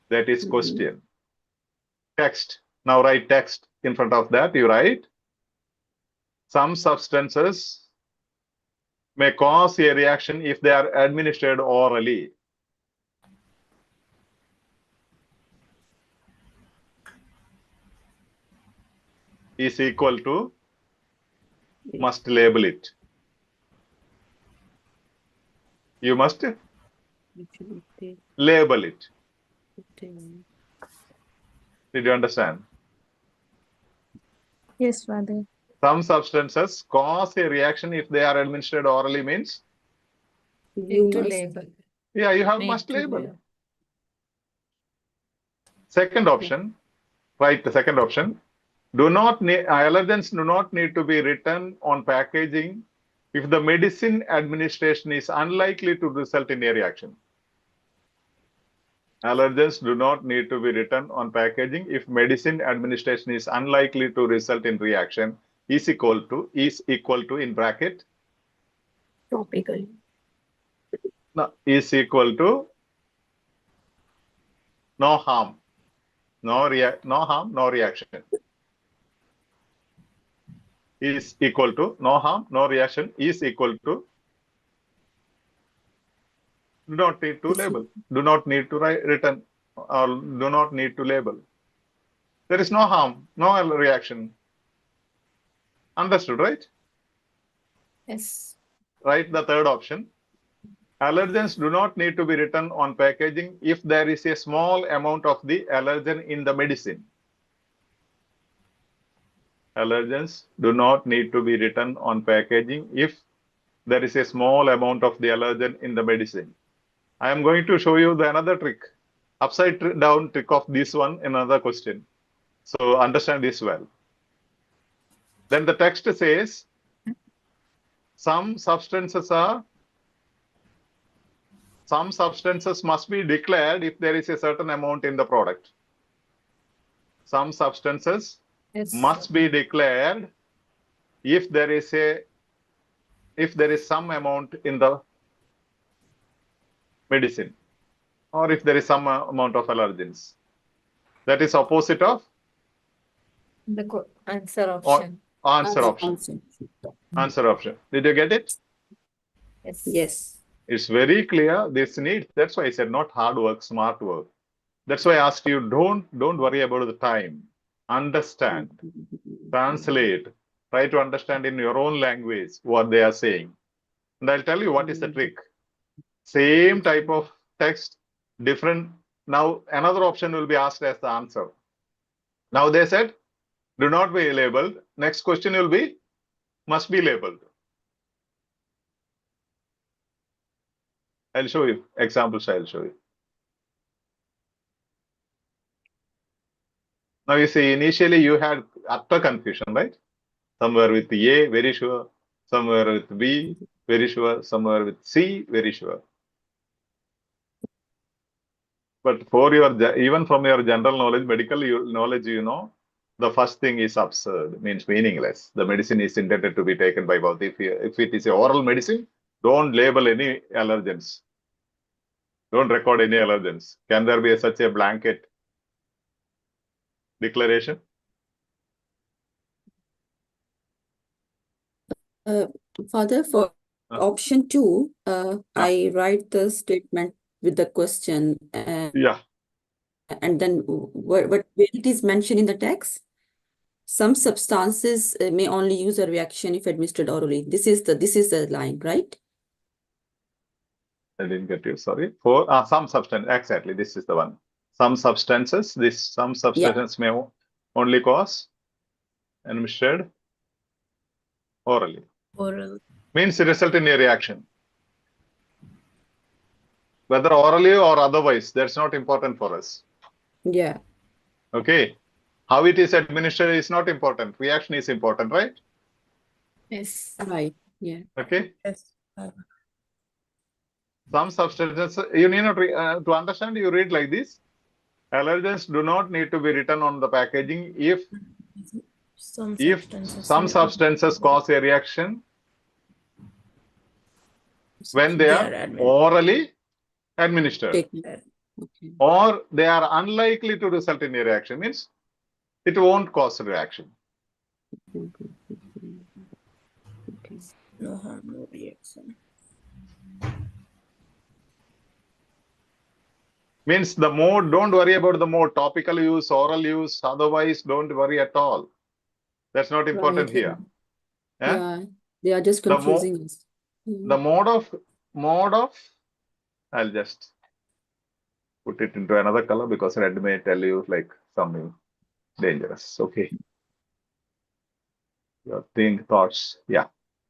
That is question. Text. Now write text in front of that. You write, some substances may cause a reaction if they are administered orally. Is equal to, must label it. You must label it. Did you understand? Yes, Father. Some substances cause a reaction if they are administered orally means? Need to label. Yeah, you have Need must to label. label. Second option, write the second option. Allergens do not need to be written on packaging if the medicine administration is unlikely to result in a reaction. Allergens do not need to be written on packaging if medicine administration is unlikely to result in reaction. Is equal to in bracket. Topical. No, is equal to no harm, no harm, no reaction. Is equal to no harm, no reaction is equal to do not need to label, do not need to write written, or do not need to label. There is no harm, no reaction. Understood, right? Yes. Write the third option. Allergens do not need to be written on packaging if there is a small amount of the allergen in the medicine. Allergens do not need to be written on packaging if there is a small amount of the allergen in the medicine. I am going to show you another trick, upside down trick of this one in another question. So understand this well. Then the text says, some substances must be declared if there is a certain amount in the product. Some substances must be declared if there is some amount in the medicine, or if there is some amount of allergens. That is opposite of The answer option. Answer option. Answer option. Did you get it? Yes. Yes. It's very clear. This needs. That's why I said not hard work, smart work. That's why I asked you, don't worry about the time. Understand, translate, try to understand in your own language what they are saying. And I'll tell you what is the trick. Same type of text, different. Now another option will be asked as the answer. Now they said, do not be labeled. Next question will be, must be labeled. I'll show you. Examples I'll show you. Now you see, initially you had utter confusion, right? Somewhere with A, very sure. Somewhere with B, very sure. Somewhere with C, very sure. But for your, even from your general knowledge, medical knowledge, you know, the first thing is absurd, means meaningless. The medicine is intended to be taken by mouth. If it is a oral medicine, don't label any allergens. Don't record any allergens. Can there be such a blanket declaration? Father, for option 2, I write the statement with the question. Yeah. And then where it is mentioned in the text, some substances may only use a reaction if administered orally. This is the line, right? I didn't get you. Sorry. For some substance, exactly. This is the one. Some substances. May only cause administered orally. Oral. Means result in a reaction. whether orally or otherwise, that's not important for us. Yeah. Okay. How it is administered is not important. Reaction is important, right? Yes. Right. Yeah. Okay. Yes. Some substances, you need not to understand, you read like this. Allergens do not need to be written on the packaging if Some some substances cause a reaction when they are orally administered, Okay. or they are unlikely to result in a reaction, means it won't cause a reaction. No harm, no reaction. Means the mode, don't worry about the mode, topical use, oral use, otherwise don't worry at all. That's not important Right, here. Yeah, they are just confusing us. The mode of, I'll just put it into another color because red may tell you like something dangerous. Okay. Your thoughts. Yeah.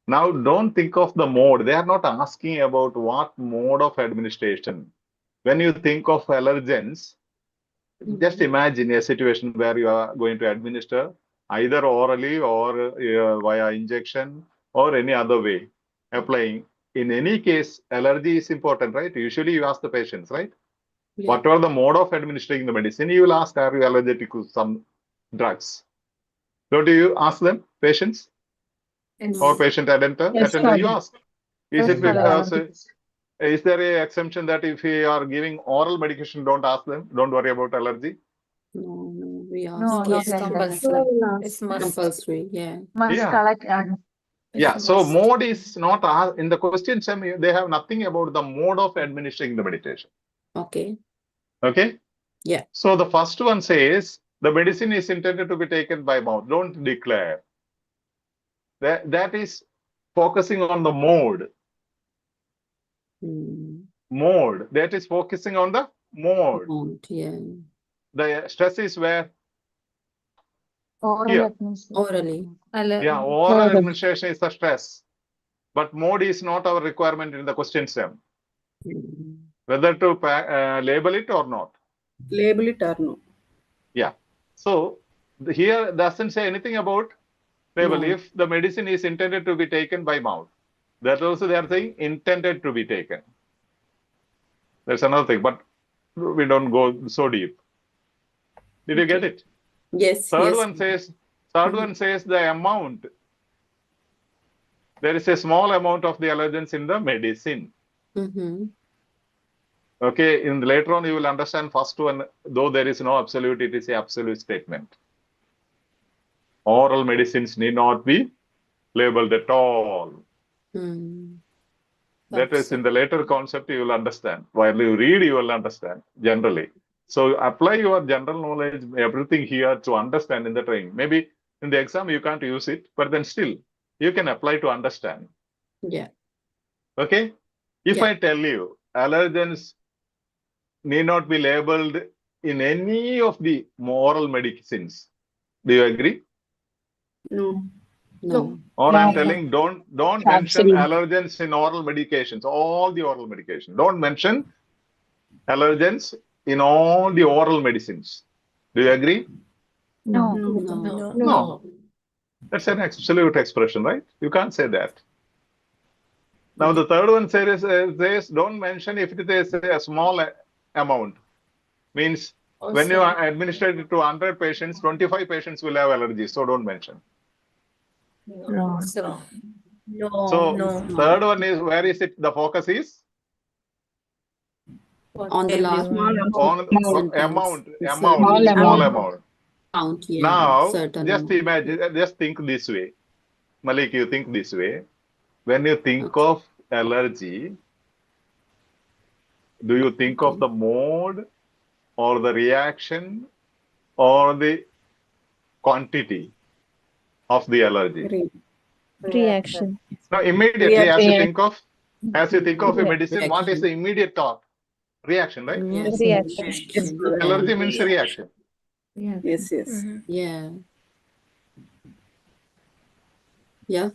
Now don't think of the mode. They are not asking about what mode of administration. When you think of allergens, just imagine a situation where you are going to administer either orally or via injection or any other way applying. In any case, allergy is important, right? Usually you ask the patients, right? Yeah. Whatever the mode of administering the medicine, you will ask, are you allergic to some drugs? Don't you ask them, patients? Or patient attender, you ask. Is it because, is there a exemption that if you are giving oral medication, don't ask them, don't worry about allergy? No, we ask. No, not It's like compulsory. that. It's compulsory. Yeah. Must collect. Yeah, so mode is not in the question, they have nothing about the mode of administering the medication. Okay. Okay? Yeah. So the first one says the medicine is intended to be taken by mouth. Don't declare. That is focusing on the mode. Mode. That is focusing on the mode. Yeah. The stress is where? Orally. Orally. Yeah, oral administration is the stress. But mode is not our requirement in the question stem. Whether to label it or not. Label it or no. Yeah. So here doesn't say anything about label. No. If the medicine is intended to be taken by mouth, that also they are saying intended to be taken. That's another thing, but we don't go so deep. Did you get it? Yes. Third yes. one says the amount. There is a small amount of the allergens in the medicine. Okay, later on you will understand first one, though there is no absolute, it is an absolute statement. Oral medicines need not be labeled at all. That is in the later concept you will understand. While you read, you will understand generally. So apply your general knowledge, everything here to understand in the training. Maybe in the exam you can't use it, but then still you can apply to understand. Yeah. Okay? If I tell you allergens need not be labeled in any of the oral medicines, do you agree? No. Or I'm telling don't mention allergens in oral medications, all the oral medication. Don't mention allergens in all the oral medicines. Do you agree? No. That's an absolute expression, right? You can't say that. Now the third one says don't mention if it is a small amount. Means when you administer it to 100 patients, 25 patients will have allergies, so don't mention. No. Third one is, where is it? The focus is on the last on amount, Small amount. Yeah, Now, certain just amount. imagine, just think this way. Malik, you think this way. When you think of allergy, do you think of the mode or the reaction or the quantity of the allergy? Reaction. Now, immediately, as you think of a medicine, what is the immediate thought? Reaction, right? Reaction. Allergy means reaction. Yes. Yeah.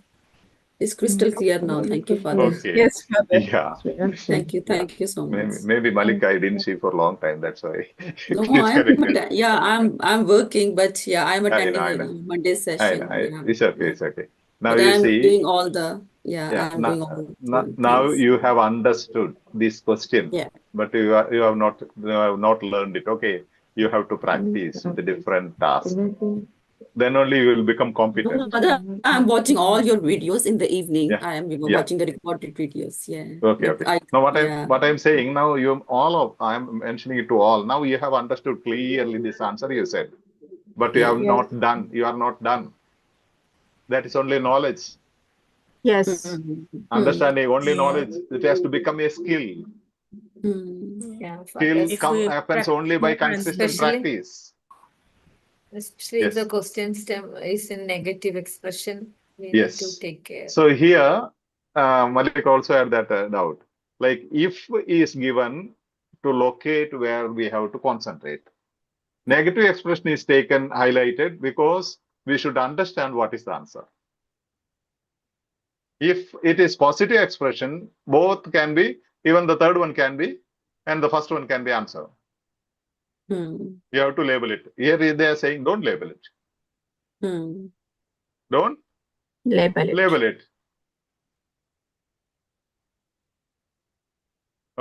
It's crystal clear now. Thank you, Father. Okay. Yes, Father. Yeah. Thank you so much. Maybe Malika, I didn't see for a long time. That's why No, it's connected. yeah, I'm working, but yeah, I'm I know, attending, I know. Monday I session. know. Yeah, It's okay. yeah. It's okay. Now But you I'm see, doing all the, yeah. I'm doing all the Now things. you have understood this question, Yeah. but you have not learned it. Okay, you have to practice with the different tasks. Then only you will become No, competent. Mother, I'm watching all your videos in the evening. Yeah. I am Yeah. watching the recorded videos. Yeah. Okay. Like Okay. Now yeah. what I'm saying now, I'm mentioning it to all. Now you have understood clearly this answer you said, but you Yeah. have not done. You are not done. That is only knowledge. Yes. Understanding only Yeah. knowledge. It has to become a skill. Yeah, Skill If we happens only by consistent especially practice. if the Yes. question stem is in negative expression, we need to Yes. take care. So here, Malik also had that doubt. Like if is given to locate where we have to concentrate. Negative expression is taken, highlighted because we should understand what is the answer. If it is positive expression, both can be, even the third one can be, and the first one can be answer. You have to label it. Here they are saying don't label it. Don't label it.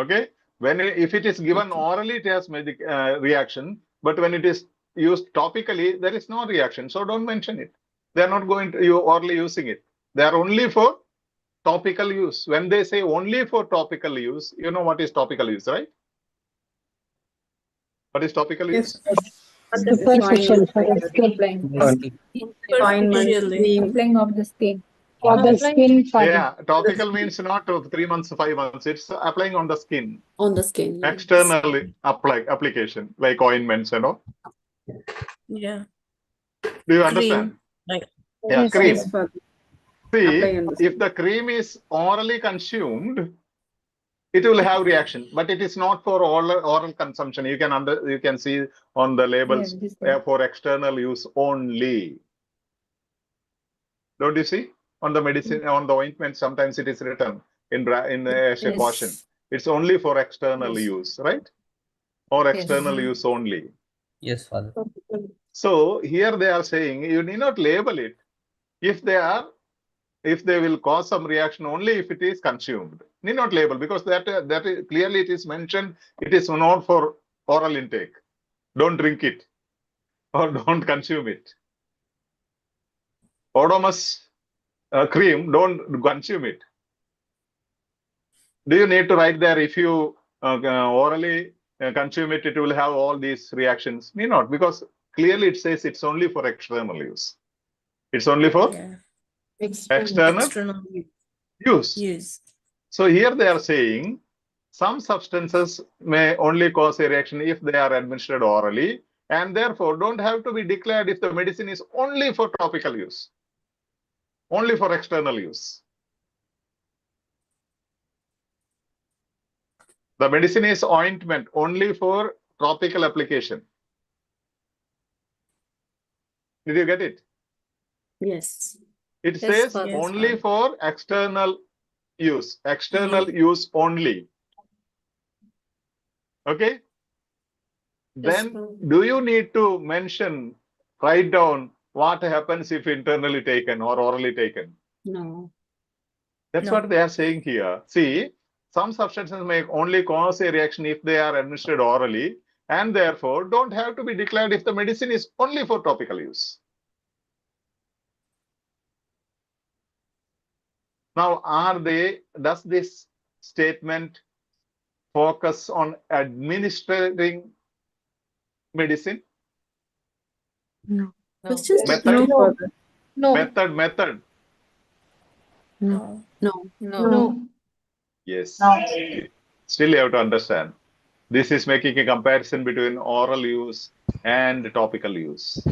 Okay. If it is given orally, it has reaction. But when it is used topically, there is no reaction. So don't mention it. They are not going to you orally using it. They are only for topical use. When they say only for topical use, you know what is topical use, right? What is topical use? Superficial for the skin. Applying of the skin. For the skin, Father. Yeah, topical means not of 3 months, 5 months. It's applying on the skin. On the skin. Yes. External application, like ointments, you know. Yeah. Do you understand? Like, Yeah, cream. yes, Father. See, if the cream is orally consumed, it will have reaction, but it is not for oral consumption. You can see on the labels for external use only. Don't you see on the medicine, on the ointment? Sometimes it is written as a caution. It's only for external use, right? Or external use only. Yes, Father. So here they are saying you need not label it if they will cause some reaction only if it is consumed. Need not label because that is, clearly it is mentioned. It is not for oral intake. Don't drink it or don't consume it. Odomos cream, don't consume it. Do you need to write there if you orally consume it, it will have all these reactions? Need not, because clearly it says it's only for external use. It's only for external use. So here they are saying some substances may only cause a reaction if they are administered orally, and therefore don't have to be declared if the medicine is only for topical use, only for external use. The medicine is ointment only for topical application. Did you get it? Yes. It says only for external use. External use only. Okay? Then do you need to write down what happens if internally taken or orally taken? No. That's what they are saying here. See, some substances may only cause a reaction if they are administered orally, and therefore don't have to be declared if the medicine is only for topical use. Now, does this statement focus on administering medicine? No. Method? No. Method. No. Yes. Still you have to understand. This is making a comparison between oral use and topical use.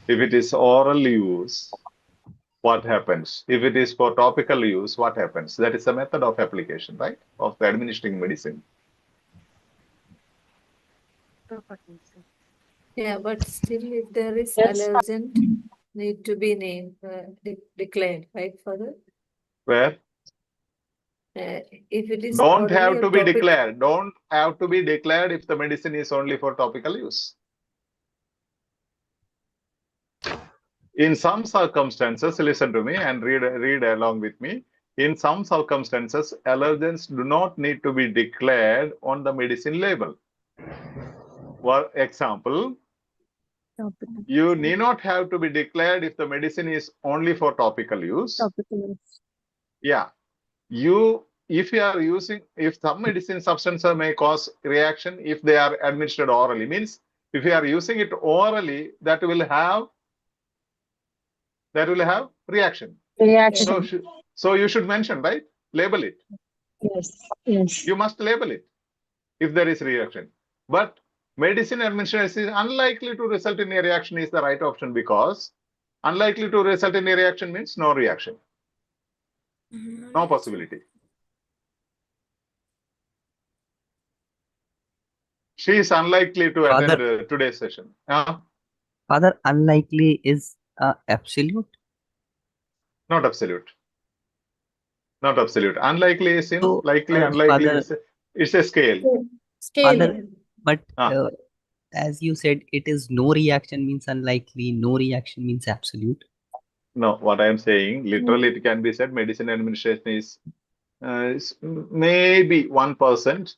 If it is oral use, what happens? If it is for topical use, what happens? That is a method of application, right? Of administering medicine. Yeah, but still if there is allergen, need to be named, declared, right, Father? Where? If it is Don't only have a to be topic, declared. Don't have to be declared if the medicine is only for topical use. In some circumstances, listen to me and read along with me. In some circumstances, allergens do not need to be declared on the medicine label. For example, you need not have to be declared if the medicine is only for topical use. Yeah. If you are using, if some medicine substances may cause reaction if they are administered orally, means if you are using it orally, that will have reaction. So you should mention, right? Label it. Yes. Yes. You must label it if there is reaction. But medicine administration is unlikely to result in a reaction is the right option, because unlikely to result in a reaction means no reaction. No possibility. She is unlikely to attend today's session. Father, unlikely is absolute? Not absolute. Not absolute. Unlikely is in likely, unlikely Father, is it's a scale. Father, but as you said, it is no reaction means unlikely, no reaction means absolute. No, what I am saying, literally it can be said medicine administration is maybe 1%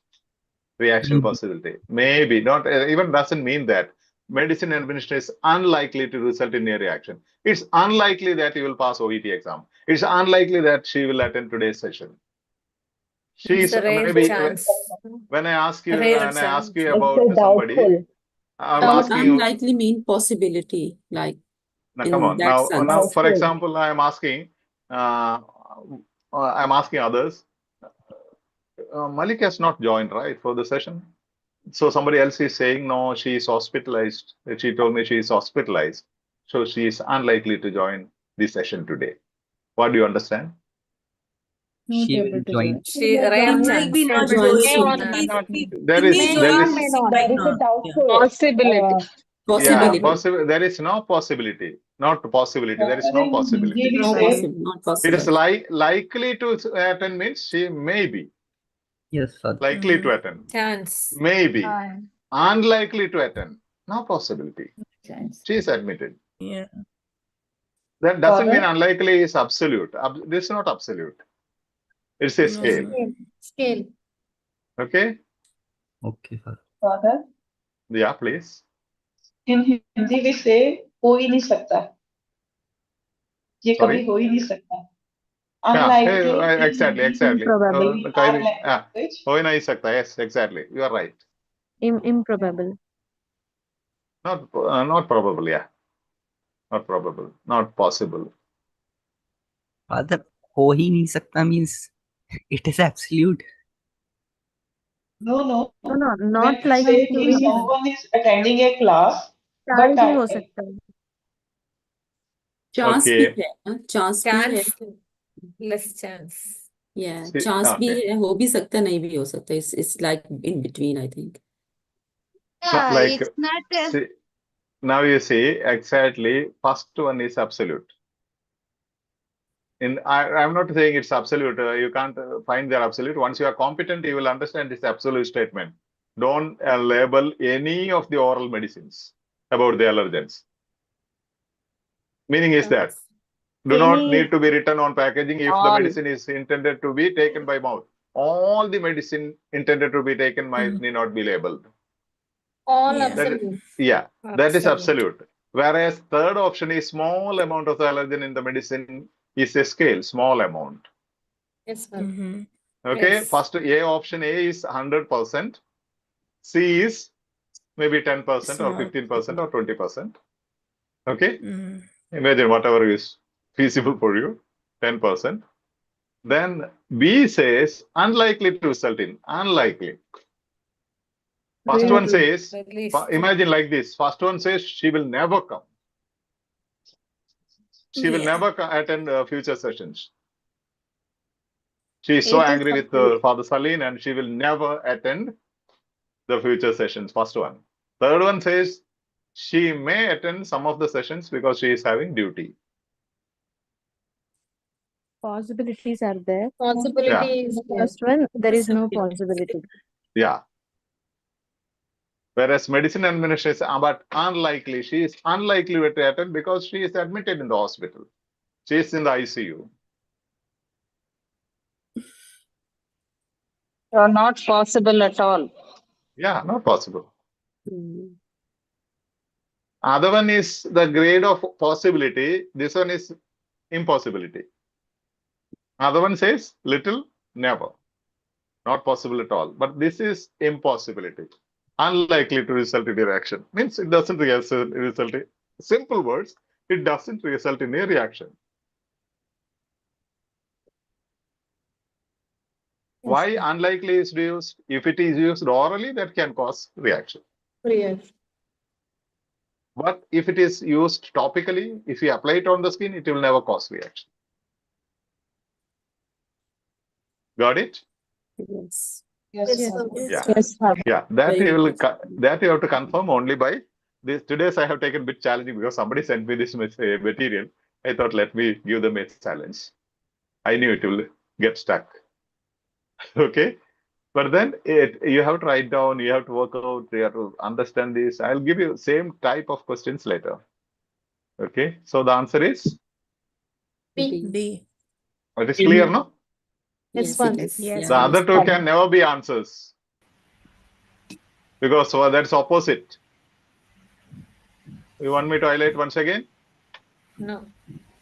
reaction possibility. Maybe, not even doesn't mean that. Medicine administration is unlikely to result in a reaction. It's unlikely that you will pass OET exam. It's unlikely that she will attend today's session. She is maybe when I ask you about somebody, I'm asking you. Unlikely mean possibility, like. Now, come on. Now, for example, I'm asking others. Malik has not joined, right, for the session. So somebody else is saying, no, she is hospitalized. She told me she is hospitalized. So she is unlikely to join this session today. What do you understand? She will join. Rare chance. There is a doubtful Possibility. Yeah, possible. There is no possibility. Not possibility. There is no possibility. It is likely to attend means she may be. Yes, sir. Likely to attend. Chance. Maybe. Unlikely to attend. No possibility. She is admitted. Yeah. That doesn't mean unlikely is absolute. This is not absolute. It's a scale. Scale. Okay? Okay, sir. Father, Yeah, please. in Hindi we say हो ही नहीं सकता, ये कभी हो ही नहीं सकता. Yeah, exactly. Improbable. Yes, exactly. You are right. Improbable. Not probable. Yeah. Not probable. Not possible. Father, हो ही नहीं सकता means it is absolute. No, not when likely say to if someone is attending a class, but भी हो सकता है. Chance भी है, chance भी है. Less chance. Yeah, chance भी है, हो भी सकता है, नहीं भी हो सकता. It's like in between, I think. Yeah, Like, it's not. Now you see exactly. First one is absolute. I'm not saying it's absolute. You can't find the absolute. Once you are competent, you will understand this absolute statement. Don't label any of the oral medicines about the allergens. Meaning is that do not need to be written on packaging if the medicine is intended to be taken by mouth. All the medicine intended to be taken need not be labeled. All absolute. That is absolute. Whereas third option is small amount of the allergen in the medicine is a scale, small amount. Yes, ma'am. Okay, Yes. first option A is 100%. C is maybe 10% or 15% or 20%. Okay, imagine whatever is feasible for you, 10%. Then B says unlikely to result in, unlikely. First one says, imagine like this. First one says she will never come. She will never attend future sessions. She is so angry with Father Saleen and she will never attend the future sessions. First one. Third one says She may attend some of the sessions because she is having duty. Possibilities are there. Possibility is there. First one, there is no possibility. Yeah. Whereas medicine administration, but unlikely. She is unlikely to attend because she is admitted in the hospital. She is in the ICU. Not possible at all. Yeah, not possible. Other one is the grade of possibility. This one is impossibility. Other one says little, never. Not possible at all. But this is impossibility. Unlikely to result in a reaction. Means it doesn't result in, simple words, it doesn't result in a reaction. Why unlikely is used? If it is used orally, that can cause reaction. Yes. But if it is used topically, if you apply it on the skin, it will never cause reaction. Got it? Yes. Yes. Yeah. Yes, sir. Yeah. That Very you will good. that you have to confirm only by this. Today's I have taken a bit challenging because somebody sent me this material. I thought let me give them a challenge. I knew it will get stuck. Okay. But then you have to write down, you have to work out, you have to understand this. I'll give you same type of questions later. Okay. So the answer is B. it is clear, no? Yes, It is. Yes. The other two can never be answers because that's opposite. You want me to highlight once again? No.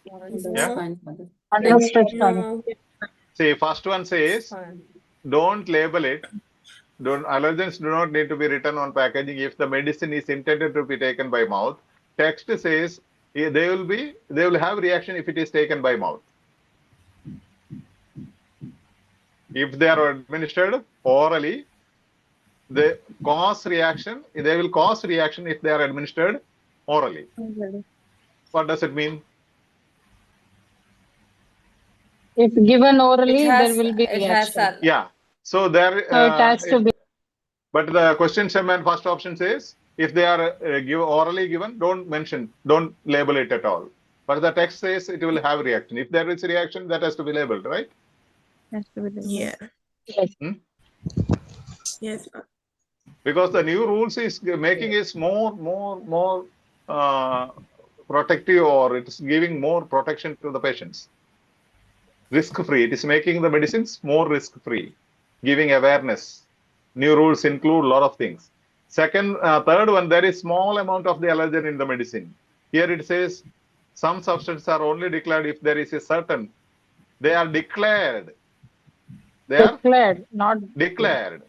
Yeah. Fine. Understood, sir. No. See, first one says don't label it. Allergens do not need to be written on packaging if the medicine is intended to be taken by mouth. Text says they will have reaction if it is taken by mouth. If they are administered orally, they cause reaction. They will cause reaction if they are administered orally. What does it mean? If given orally, there will be reaction. Yeah. So there. So it has to be. But the question statement first option says if they are orally given, don't label it at all. But the text says it will have reaction. If there is a reaction, that has to be labeled, right? Yeah. Yes. Yes. Because the new rules is making it more protective, or it is giving more protection to the patients. Risk-free. It is making the medicines more risk-free, giving awareness. New rules include a lot of things. Third one, there is small amount of the allergen in the medicine. Here it says some substances are only declared if there is a certain. They are declared. They are not declared.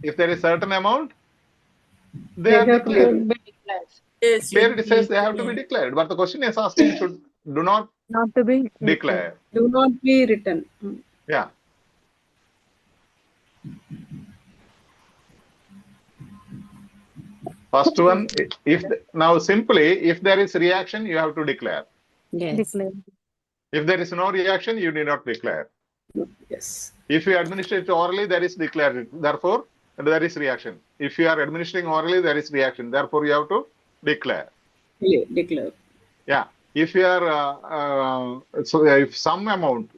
If there is certain amount, they are declared. be declared. Yes. Here it says they have to be declared. But the question is asking do not Not to be declare. Do not be written. Yeah. First one, now simply, if there is reaction, you have to declare. Yes. Declare. If there is no reaction, you need not declare. Yes. If you administer it orally, there is declared. Therefore, there is reaction. If you are administering orally, there is reaction. Therefore, you have to declare. Declare. Yeah. If you are, if some amount,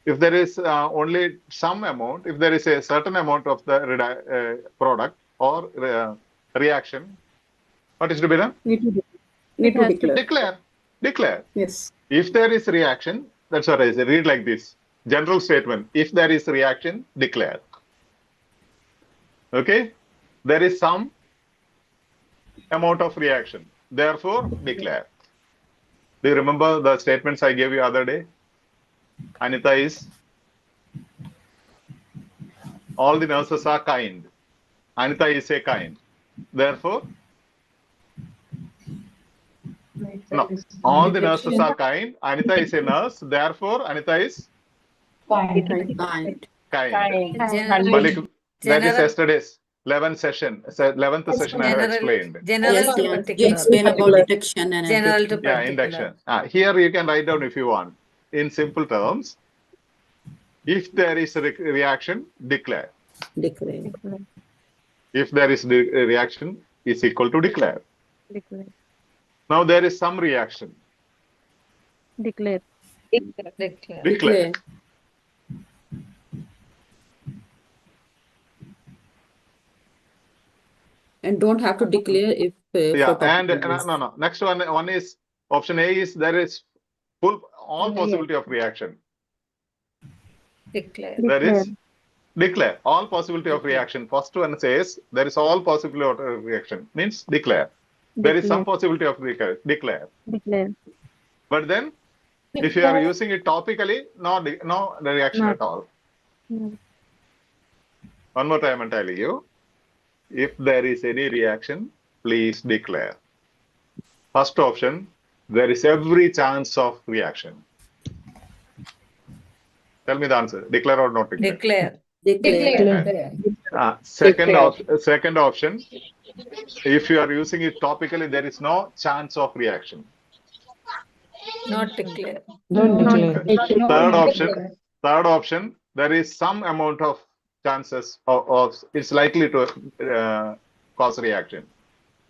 if there is only some amount, if there is a certain amount of the product or reaction, what is to be done? Need to declare. Declare. Yes. If there is reaction, that's what I say. Read like this. General statement. If there is reaction, declare. Okay? There is some amount of reaction. Therefore, declare. Do you remember the statements I gave you other day? Anita is, all the nurses are kind. Anita is a kind. Therefore, no, all the nurses are kind. Anita is a nurse. Therefore, Anita is Kind. Malik, that is yesterday's 11th session. 11th session I have explained. Yes, you explain about detection and everything. Yeah, induction. Here you can write down if you want. In simple terms, if there is a reaction, declare. Declare. If there is reaction, is equal to declare. Declare. Now there is some reaction. Declare. Declare. And don't have to declare if Yeah, for and topical no. Next one is option A is there is all possibility of reaction. Declare. There is declare all possibility of reaction. First one says there is all possibility of reaction, means declare. There is some possibility of declare. Declare. But then if you are using it topically, no reaction at all. No. One more time I'm telling you. If there is any reaction, please declare. First option, there is every chance of reaction. Tell me the answer. Declare or not declare? Declare. Second option, if you are using it topically, there is no chance of reaction. Not declare. Don't declare. Third option, there is some amount of chances of it's likely to cause reaction.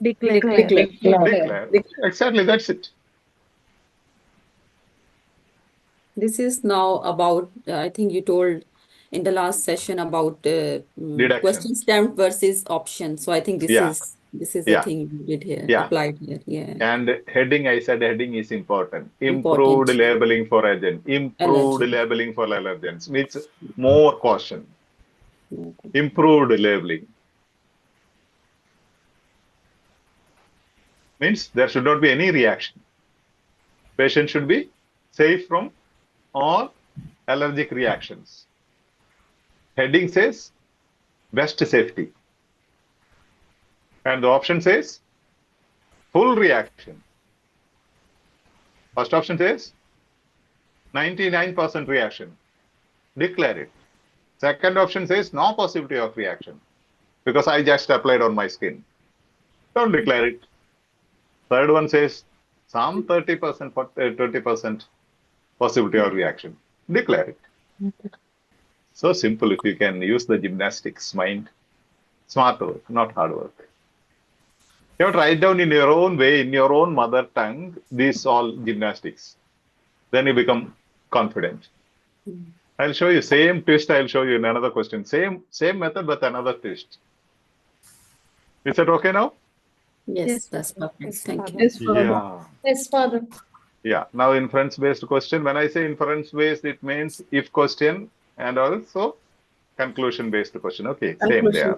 Declare. Exactly, that's it. This is now about, I think you told in the last session about question stamp versus option. So I think this is the thing you did here, applied here. Yeah. And heading, I said heading is important. Improved labeling for agent. Improved labeling for allergens, which more caution. Improved labeling. Means there should not be any reaction. Patient should be safe from all allergic reactions. Heading says best safety. And the option says full reaction. First option says 99% reaction. Declare it. Second option says no possibility of reaction because I just applied on my skin. Don't declare it. Third one says some 30%, 20% possibility of reaction. Declare it. So simple if you can use the gymnastics mind. Smart work, not hard work. You have to write down in your own way, in your own mother tongue, these all gymnastics. Then you become confident. I'll show you same twist. I'll show you in another question. Same method, but another twist. Is that okay now? Yes, that's perfect. Thank you. Yes, Father. Yeah. Now inference-based question. When I say inference-based, it means if question and also conclusion-based question. Okay, same there.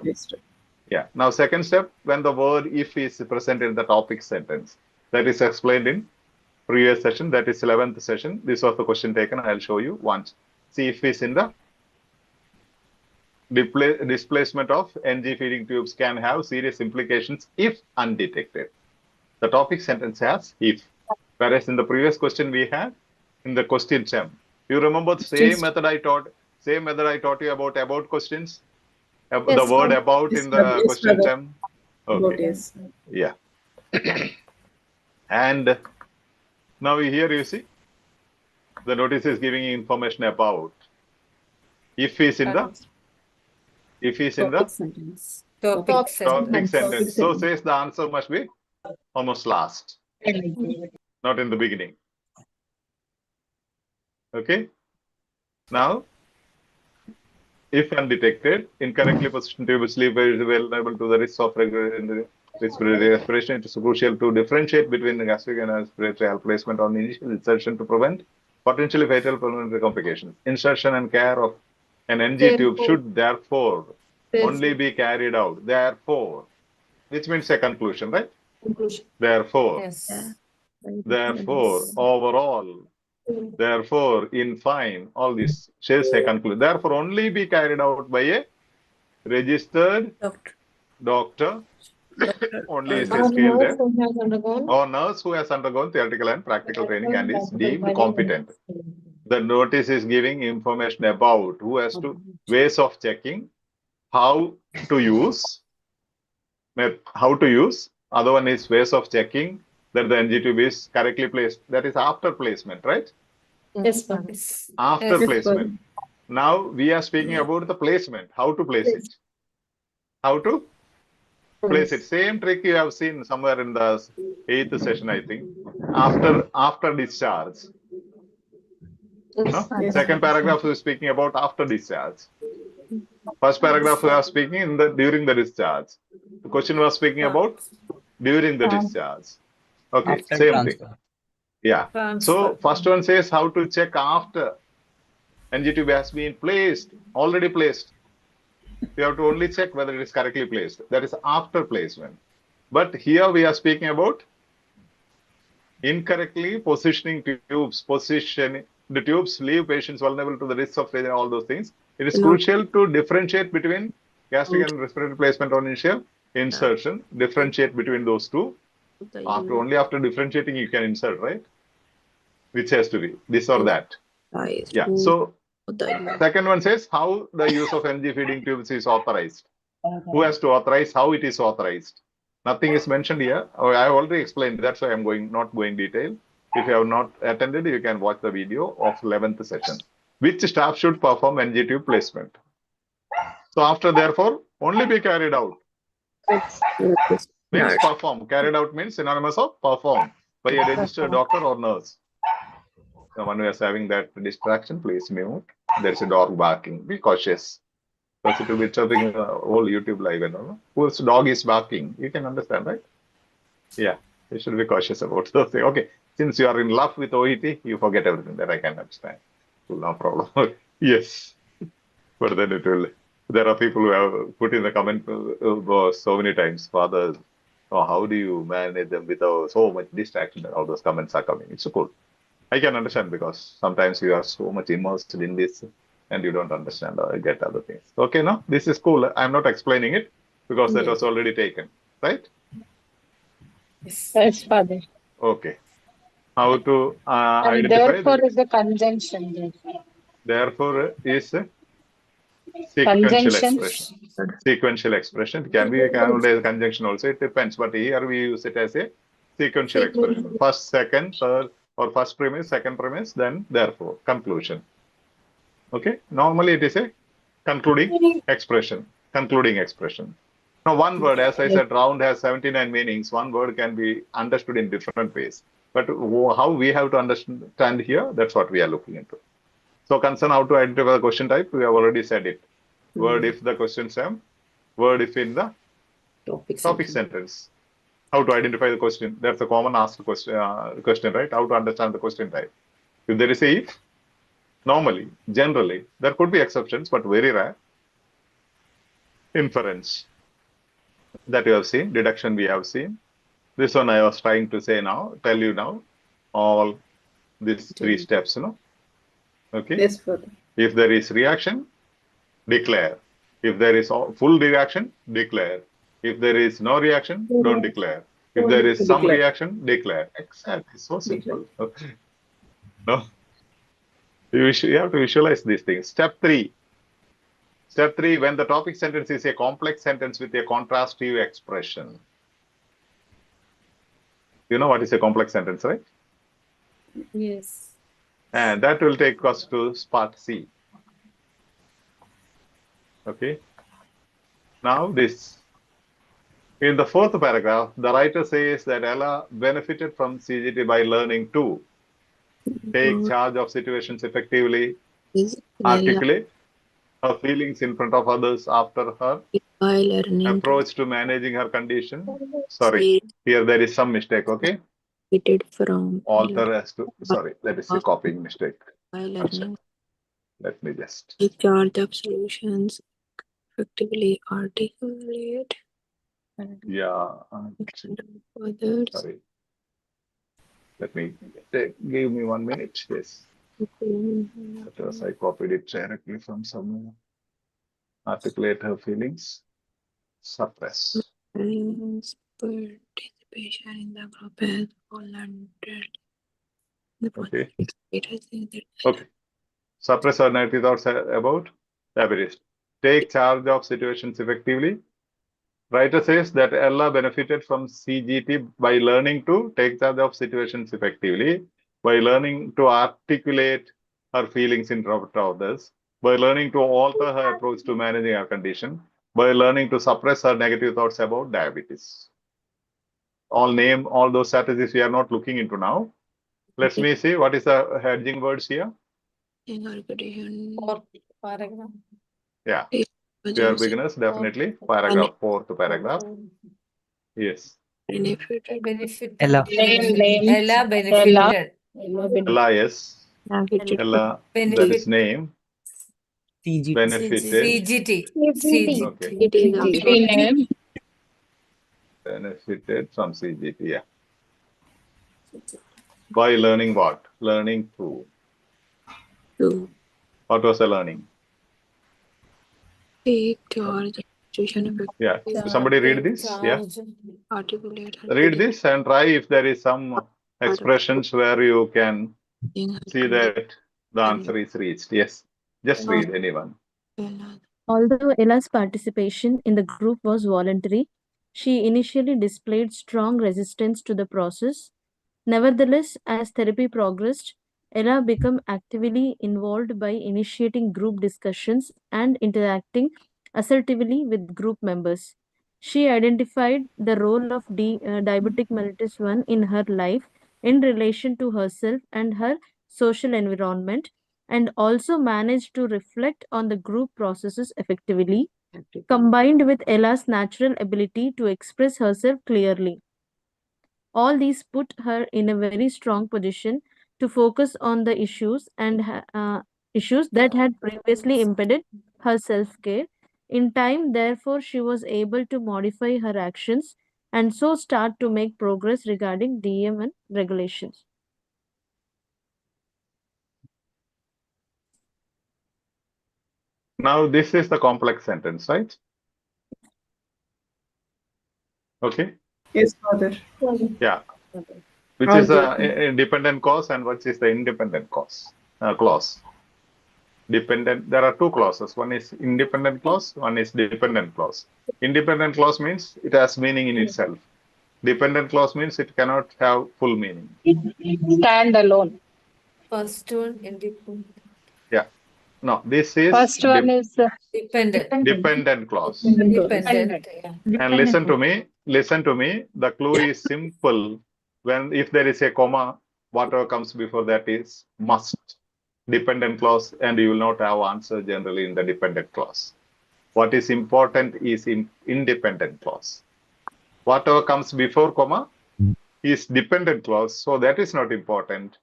Yeah. Now second step, when the word if is present in the topic sentence, that is explained in previous session. That is 11th session. This was the question taken. I'll show you once. See if is in the displacement of NG feeding tubes can have serious implications if undetected. The topic sentence has if. Whereas in the previous question we had in the question term. You remember the same method I taught you about questions? The word about in the question term. Okay. Yeah. And now here you see the notice is giving information about. If is in the Topic sentence. So says the answer must be almost last, not in the beginning. Okay. Now, if undetected, incorrectly positioned tube sleep is vulnerable to the risk of respiratory respiration. It is crucial to differentiate between the gastric and respiratory health placement on initial insertion to prevent potentially fatal pulmonary complications. Insertion and care of an NG tube should therefore only be carried out. Therefore, which means a conclusion, right? Conclusion. Therefore, overall, therefore, in fine, all this says a conclusion. Therefore, only be carried out by a registered doctor. Only is a skill there. Or nurse who has undergone theoretical and practical training and is deemed competent. The notice is giving information about who has to ways of checking, how to use. Other one is ways of checking that the NG tube is correctly placed. That is after placement, right? Yes, After placement. Now we are speaking about the placement. How to place it? How to Place it. Same trick you have seen somewhere in the 8th session, I think. After discharge. No? Second paragraph is speaking about after discharge. First paragraph we are speaking in the during the discharge. The question was speaking about during the discharge. Okay, After same transfer. thing. Yeah. So first one says how to check after NG tube has been placed, already placed. You have to only check whether it is correctly placed. That is after placement. But here we are speaking about incorrectly positioning tubes, the tubes leave patients vulnerable to the risks of failure, all those things. It is crucial to differentiate between gastric and respiratory placement on initial insertion, differentiate between those two. Only after differentiating you can insert, right? Which has to be this or that. Yeah. So second one says how the use of NG feeding tubes is authorized. Who has to authorize, how it is authorized. Nothing is mentioned here. I have already explained. That's why I'm not going detail. If you have not attended, you can watch the video of 11th session. Which staff should perform NG tube placement? So after therefore only be carried out. Means perform. Carried out means synonymous of perform by a registered doctor or nurse. Someone who is having that distraction, please mute. There's a dog barking. Be cautious. Because it will be disturbing the whole YouTube live and all. Whose dog is barking? You can understand, right? Yeah. You should be cautious about those things. Okay. Since you are in love with OET, you forget everything that I can understand. No problem. Yes. But then it will. There are people who have put in the comment so many times, Father, oh, how do you manage them without so much distraction? And all those comments are coming. It's so cool. I can understand because sometimes you are so much immersed in this and you don't understand or get other things. Okay, no, this is cool. I'm not explaining it because that was already taken, right? Yes, Father. Okay. How to And identify? therefore is the conjunction. Therefore is a sequential expression. Sequential expression. It can be a conjunction also. It depends. But here we use it as a sequential expression. First, second, third, or first premise, second premise, then therefore, conclusion. Okay. Normally it is a concluding expression. Concluding expression. Now, one word, as I said, round has 79 meanings. One word can be understood in different ways. But how we have to understand here, that's what we are looking into. So, concern how to identify the question type, we have already said it. Word if the question stem, word if in the topic sentence. How to identify the question. That's a common asked question, right? How to understand the question type. If there is a if, normally, generally, there could be exceptions, but very rare. Inference. That you have seen. Deduction we have seen. This one I was trying to say now, tell you now, all these three steps, you know. Okay. Yes, Father. If there is reaction, declare. If there is full reaction, declare. If there is no reaction, don't declare. If there is some reaction, declare. Exactly. So simple. No. You have to visualize these things. Step 3. Step 3, when the topic sentence is a complex sentence with a contrastive expression. You know what is a complex sentence, right? Yes. And that will take us to part C. Okay. Now this. In the 4th paragraph, the writer says that Ella benefited from CGT by learning to take charge of situations effectively, articulate her feelings in front of others after her approach to managing her condition. Sorry, here there is some mistake, okay? From Alter as to, sorry, that is a copying mistake. learning. Let me just. Take charge of solutions, effectively articulate. Yeah. Others. Sorry. Let me give me 1 minute. Yes. Because I copied it directly from somewhere. Articulate her feelings. Suppress. Participation in the group has volunteered. Okay. Okay. Suppress her negative thoughts about diabetes. Take charge of situations effectively. Writer says that Ella benefited from CGT by learning to take charge of situations effectively, by learning to articulate her feelings in front of others, by learning to alter her approach to managing her condition, by learning to suppress her negative thoughts about diabetes. Name all those strategies we are not looking into now. Let me see what is the heading words here. Paragraph. Yeah, we are beginners, definitely. Paragraph, fourth paragraph. Yes. Benefit. Ella. Ella benefited. Ella, yes. Ella, that is name. CGT. Benefited. CGT. Okay. Benefited from CGT, yeah. By learning what? Learning through. What was the learning? Yeah. Somebody read this? Yeah. Read this and try if there is some expressions where you can see that the answer is reached. Yes. Just read, anyone. Although Ella's participation in the group was voluntary, she initially displayed strong resistance to the process. Nevertheless, as therapy progressed, Ella became actively involved by initiating group discussions and interacting assertively with group members. She identified the role of diabetic mellitus 1 in her life in relation to herself and her social environment, and also managed to reflect on the group processes effectively, combined with Ella's natural ability to express herself clearly. All these put her in a very strong position to focus on the issues that had previously impeded her self-care. In time, therefore, she was able to modify her actions and so start to make progress regarding DM and regulations. Now, this is the complex sentence, right? Okay. Yes, Father. Yeah. Which is a dependent clause and what is the independent clause? Dependent. There are two clauses. One is independent clause. One is dependent clause. Independent clause means it has meaning in itself. Dependent clause means it cannot have full meaning. Stand alone. First one independent. Yeah. No, this is First one is dependent clause. Dependent. Yeah. And listen to me. Listen to me. The clue is simple. If there is a comma, whatever comes before that is must. Dependent clause, and you will not have answer generally in the dependent clause. What is important is in independent clause. Whatever comes before comma is dependent clause, so that is not important.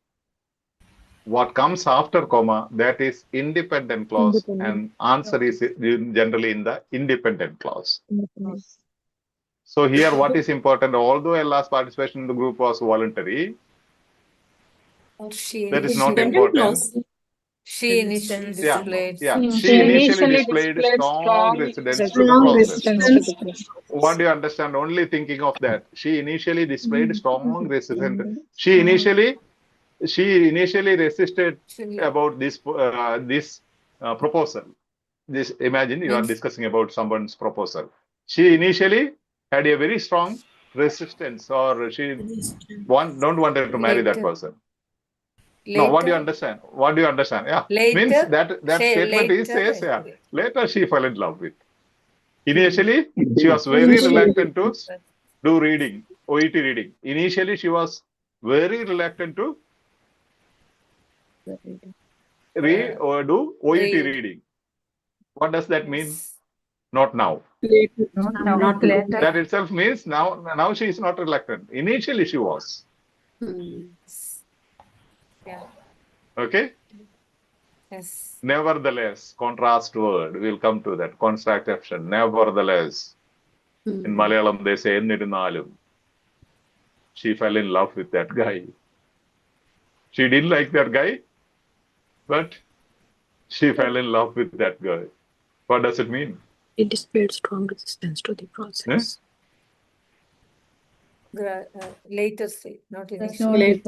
What comes after comma, that is independent clause, and answer is generally in the independent clause. So here what is important, although Ella's participation in the group was voluntary, that is not important. She initially displayed. She initially displayed strong resistance to the process. What do you understand? Only thinking of that. She initially displayed strong resistance. She initially resisted about this proposal. Imagine you are discussing about someone's proposal. She initially had a very strong resistance, or she don't want to marry that person. No, what do you understand? What do you understand? Yeah, means that statement says later she fell in love with. Initially, she was very reluctant to do reading, OET reading. Initially, she was very reluctant to read or do OET reading. What does that mean? Not now. Not later. That itself means now she is not reluctant. Initially, she was. Yeah. Okay. Yes. Nevertheless, contrast word. We'll come to that. Contraction. Nevertheless. In Malayalam, they say Ennirunalum. She fell in love with that guy. She didn't like that guy, but she fell in love with that guy. What does it mean? It displayed strong resistance to the process. Later stage, not initially.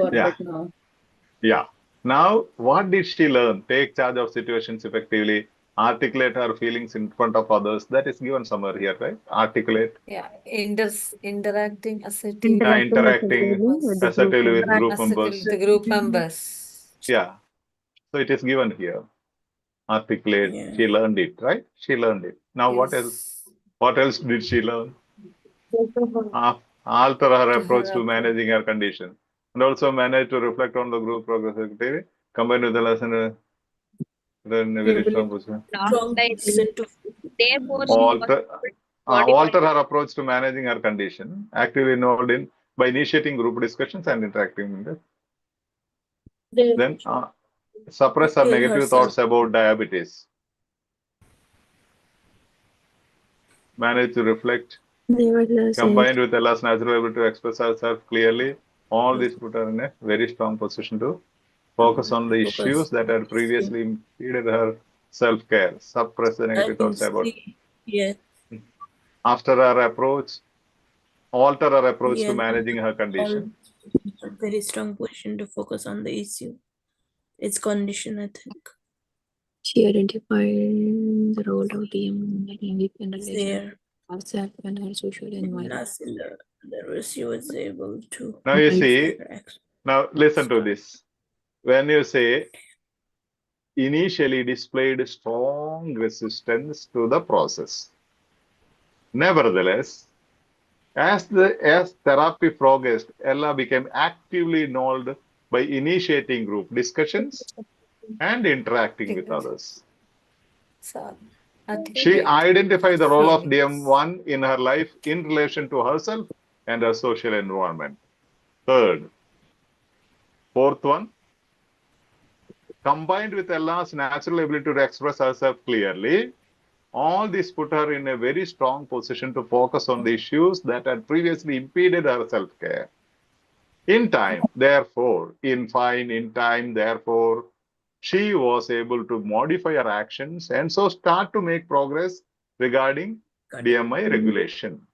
Yeah. Now, what did she learn? Take charge of situations effectively. Articulate her feelings in front of others. That is given somewhere here, right? Articulate. Yeah. Interacting assertively. Interacting assertively with group members. The group members. Yeah. So it is given here. Articulate. Yeah. She learned it, right? She learned it. Now, what else? What else did she learn? Alter her approach to managing her condition, and also manage to reflect on the group progress activity, combined with the lesson. Then a very strong position. Alter her approach to managing her condition, actively involved in by initiating group discussions and interacting with them. Then suppress her negative thoughts about diabetes. Manage to reflect. Combined with Ella's natural ability to express herself clearly, all these put her in a very strong position to focus on the issues that had previously impeded her self-care. Suppress the negative thoughts about. Yes. After her approach, alter her approach to managing her condition. A very strong position to focus on the issue. Its condition, I think. She identified the role of DM in relation herself and her social environment. She was able to. Now you see, now listen to this. When you say initially displayed strong resistance to the process. Nevertheless, as therapy progressed, Ella became actively involved by initiating group discussions and interacting with others. She identified the role of DM1 in her life in relation to herself and her social environment. Fourth one, combined with Ella's natural ability to express herself clearly, all this put her in a very strong position to focus on the issues that had previously impeded her self-care. In time, therefore, she was able to modify her actions and so start to make progress regarding BMI regulation.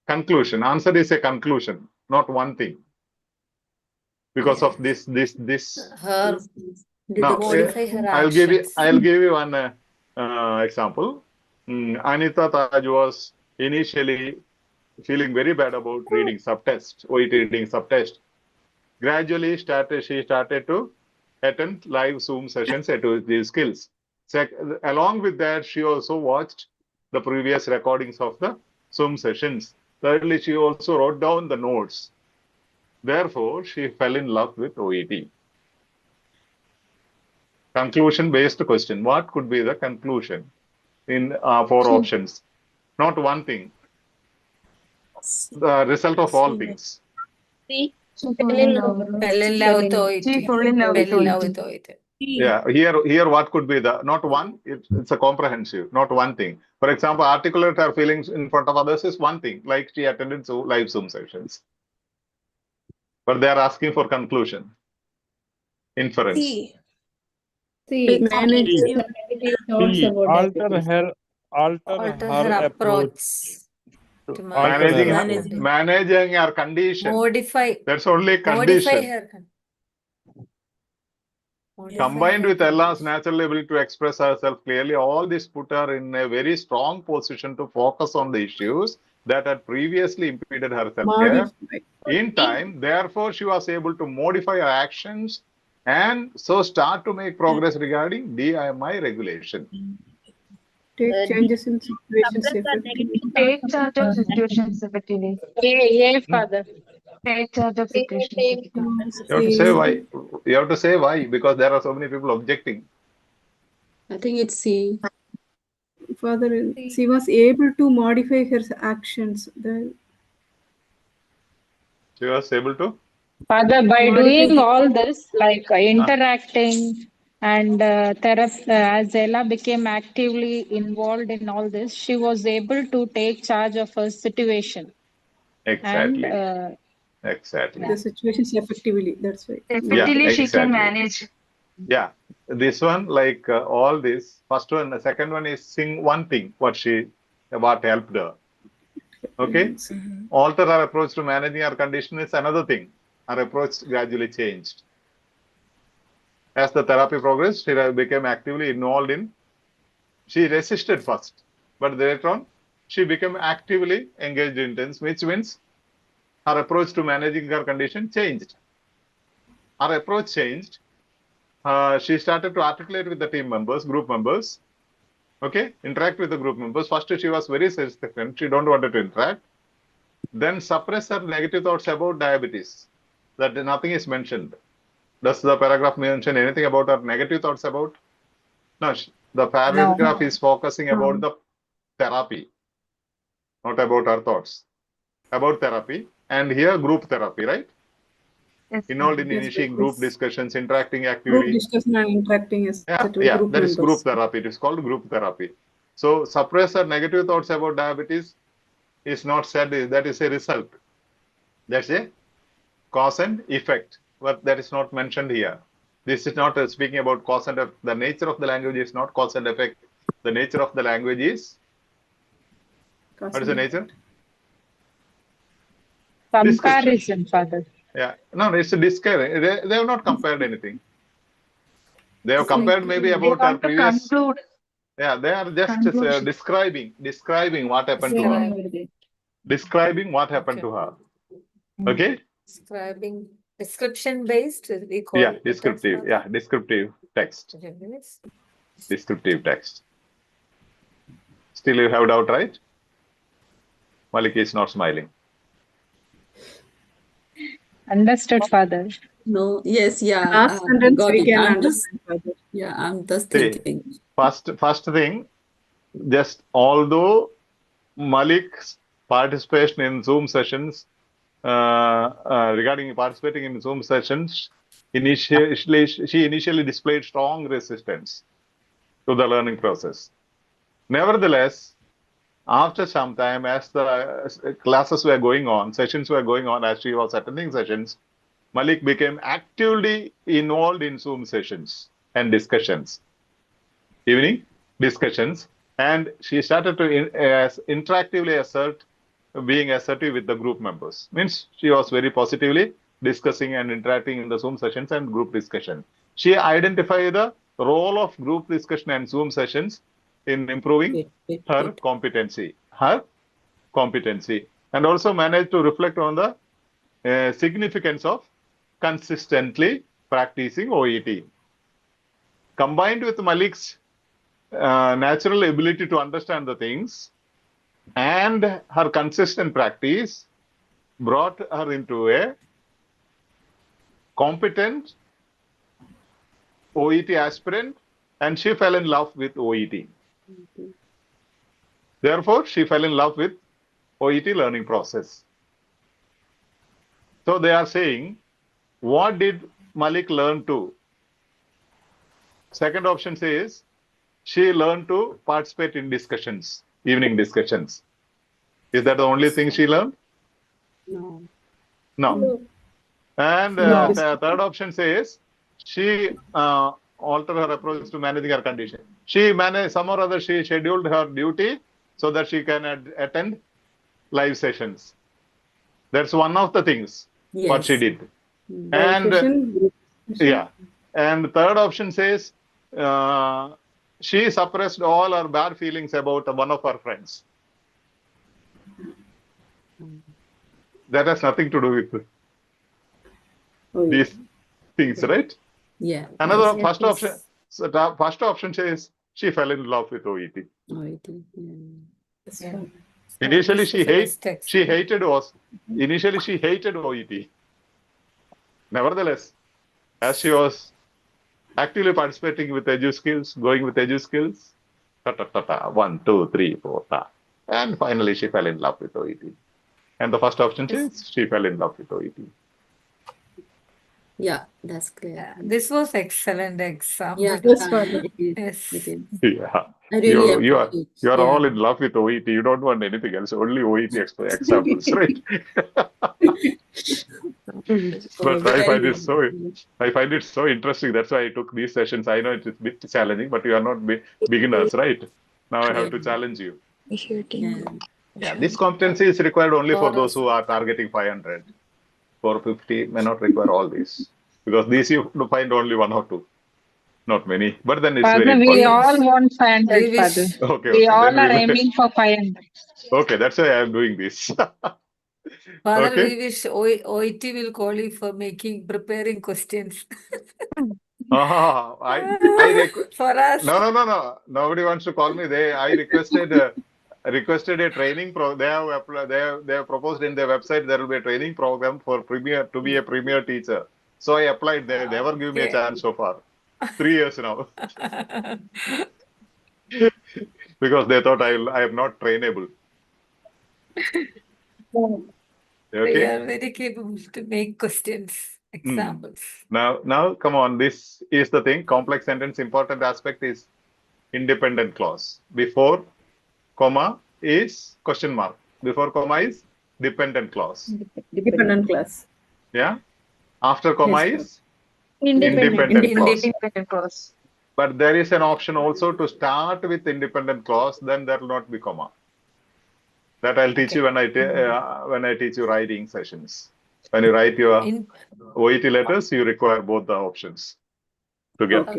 Conclusion. Answer is a conclusion, not one thing. Because of this. Her Now, modify her I'll give actions. you one example. Anita Taj was initially feeling very bad about reading subtest, OET reading subtest. Gradually, she started to attend live Zoom sessions at Edu Skills. Along with that, she also watched the previous recordings of the Zoom sessions. Thirdly, she also wrote down the notes. Therefore, she fell in love with OET. Conclusion-based question. What could be the conclusion in 4 options? Not one thing. The result of all things. Fell in love with OET. Yeah, here what could be the, not one, it's a comprehensive, not one thing. For example, articulate her feelings in front of others is one thing, like she attended live Zoom sessions. But they are asking for conclusion. Inference. Manage negative thoughts about diabetes. Alter her approach. Managing her condition. Modify. That's only condition. Combined with Ella's natural ability to express herself clearly, all this put her in a very strong position to focus on the issues that had previously impeded her self-care. In time, therefore, she was able to modify her actions and so start to make progress regarding DMI regulation. Take changes in situations effectively. Take charge of situations effectively. Yeah, Father. Take charge of situations effectively. You have to say why. You have to say why, because there are so many people objecting. I think it's C. Father, she was able to modify her actions. She was able to? Father, by doing all this, like interacting and therapy, as Ella became actively involved in all this, she was able to take charge of her situation. Exactly. And, exactly. The situations effectively. That's right. Effectively, she can manage. Yeah. This one, like all this, first one, the second one is sing one thing, what helped her. Okay. Alter her approach to managing her condition is another thing. Her approach gradually changed. As the therapy progressed, she became actively involved in, she resisted first, but later on, she became actively engaged in this, which means her approach to managing her condition changed. Her approach changed. She started to articulate with the team members, group members, Okay, interact with the group members. First, she was very hesitant. She don't wanted to interact. Then suppress her negative thoughts about diabetes. That nothing is mentioned. Does the paragraph mention anything about her negative thoughts about? No, the paragraph is focusing about the therapy, not about her thoughts. About therapy. And here group therapy, right? Yes, Involved in initiating group discussions, interacting Group actively. discussion and interacting, etc. with Yeah, group that is members. group therapy. It is called group therapy. So suppress her negative thoughts about diabetes is not said. That is a result. That's a cause and effect. But that is not mentioned here. This is not speaking about cause and effect. The nature of the language is not cause and effect. The nature of the language is, what is the nature? Comparison, Father. Yeah, no, it's a discovery. They have not compared anything. They have compared maybe about our previous. Conclude. Yeah, they are just describing what happened to her. Describing what happened to her. Okay. Describing description based. We call Yeah, descriptive. Yeah, descriptive text. Descriptive text. Still, you have doubt, right? Malik is not smiling. Understood, Father. No, yes, yeah, Last I sentence got we it. can I'm just, understand. yeah, I'm just See, thinking. first thing, just although Malik's participation in Zoom sessions, regarding participating in Zoom sessions, she initially displayed strong resistance to the learning process. Nevertheless, after some time, as the classes were going on, sessions were going on, as she was attending sessions, Malik became actively involved in Zoom sessions and discussions, evening discussions, and she started to interactively being assertive with the group members. Means she was very positively discussing and interacting in the Zoom sessions and group discussion. She identified the role of group discussion and Zoom sessions in improving her competency, and also managed to reflect on the significance of consistently practicing OET. Combined with Malik's natural ability to understand the things and her consistent practice brought her into a competent OET aspirant, and she fell in love with OET. Therefore, she fell in love with OET learning process. So they are saying, what did Malik learn to? Second option says, she learned to participate in discussions, evening discussions. Is that the only thing she learned? No. No. And the third option says, she altered her approach to managing her condition. She managed, some or other, she scheduled her duty so that she can attend live sessions. That's one of the things what she did. And yeah, and third option says she suppressed all her bad feelings about one of her friends. That has nothing to do with these things, right? Yeah. Another first option. So the first option says she fell in love with OET. OET. Yeah. Initially, she hated OET. Nevertheless, as she was actively participating with EduSkills, going with EduSkills, 1, 2, 3, 4, and finally she fell in love with OET. And the first option is she fell in love with OET. Yeah, that's clear. This was excellent example. Yeah, Yes. Yeah. I really you are all in love with OET. You don't want anything else. Only OET examples, right? But I find it so interesting. That's why I took these sessions. I know it's a bit challenging, but you are not beginners, right? Now I have to challenge you. Yeah, this competency is required only for those who are targeting 500. 450 may not require all these, because these you find only 1 or 2, not many. But then it's Father, very important. we all want 500, Father. Okay, we all then are will- aiming for 500. Okay, that's why I am doing this. Father, Okay. we wish OET will call you for preparing questions. For us. No. Nobody wants to call me. I requested a training they have proposed in their website there will be a training program for to be a premier teacher. So I applied. They never give me a chance so far. 3 years now. Because they thought I am not trainable. Okay. They are very capable to make questions, examples. Now, come on. This is the thing. Complex sentence important aspect is independent clause. Before comma is question mark. Before comma is dependent clause. Dependent clause. Yeah. After comma is Independent clause. But there is an option also to start with independent clause. Then there will not be comma. That I'll teach you when I teach you writing sessions. When you write your OET letters, you require both the options to get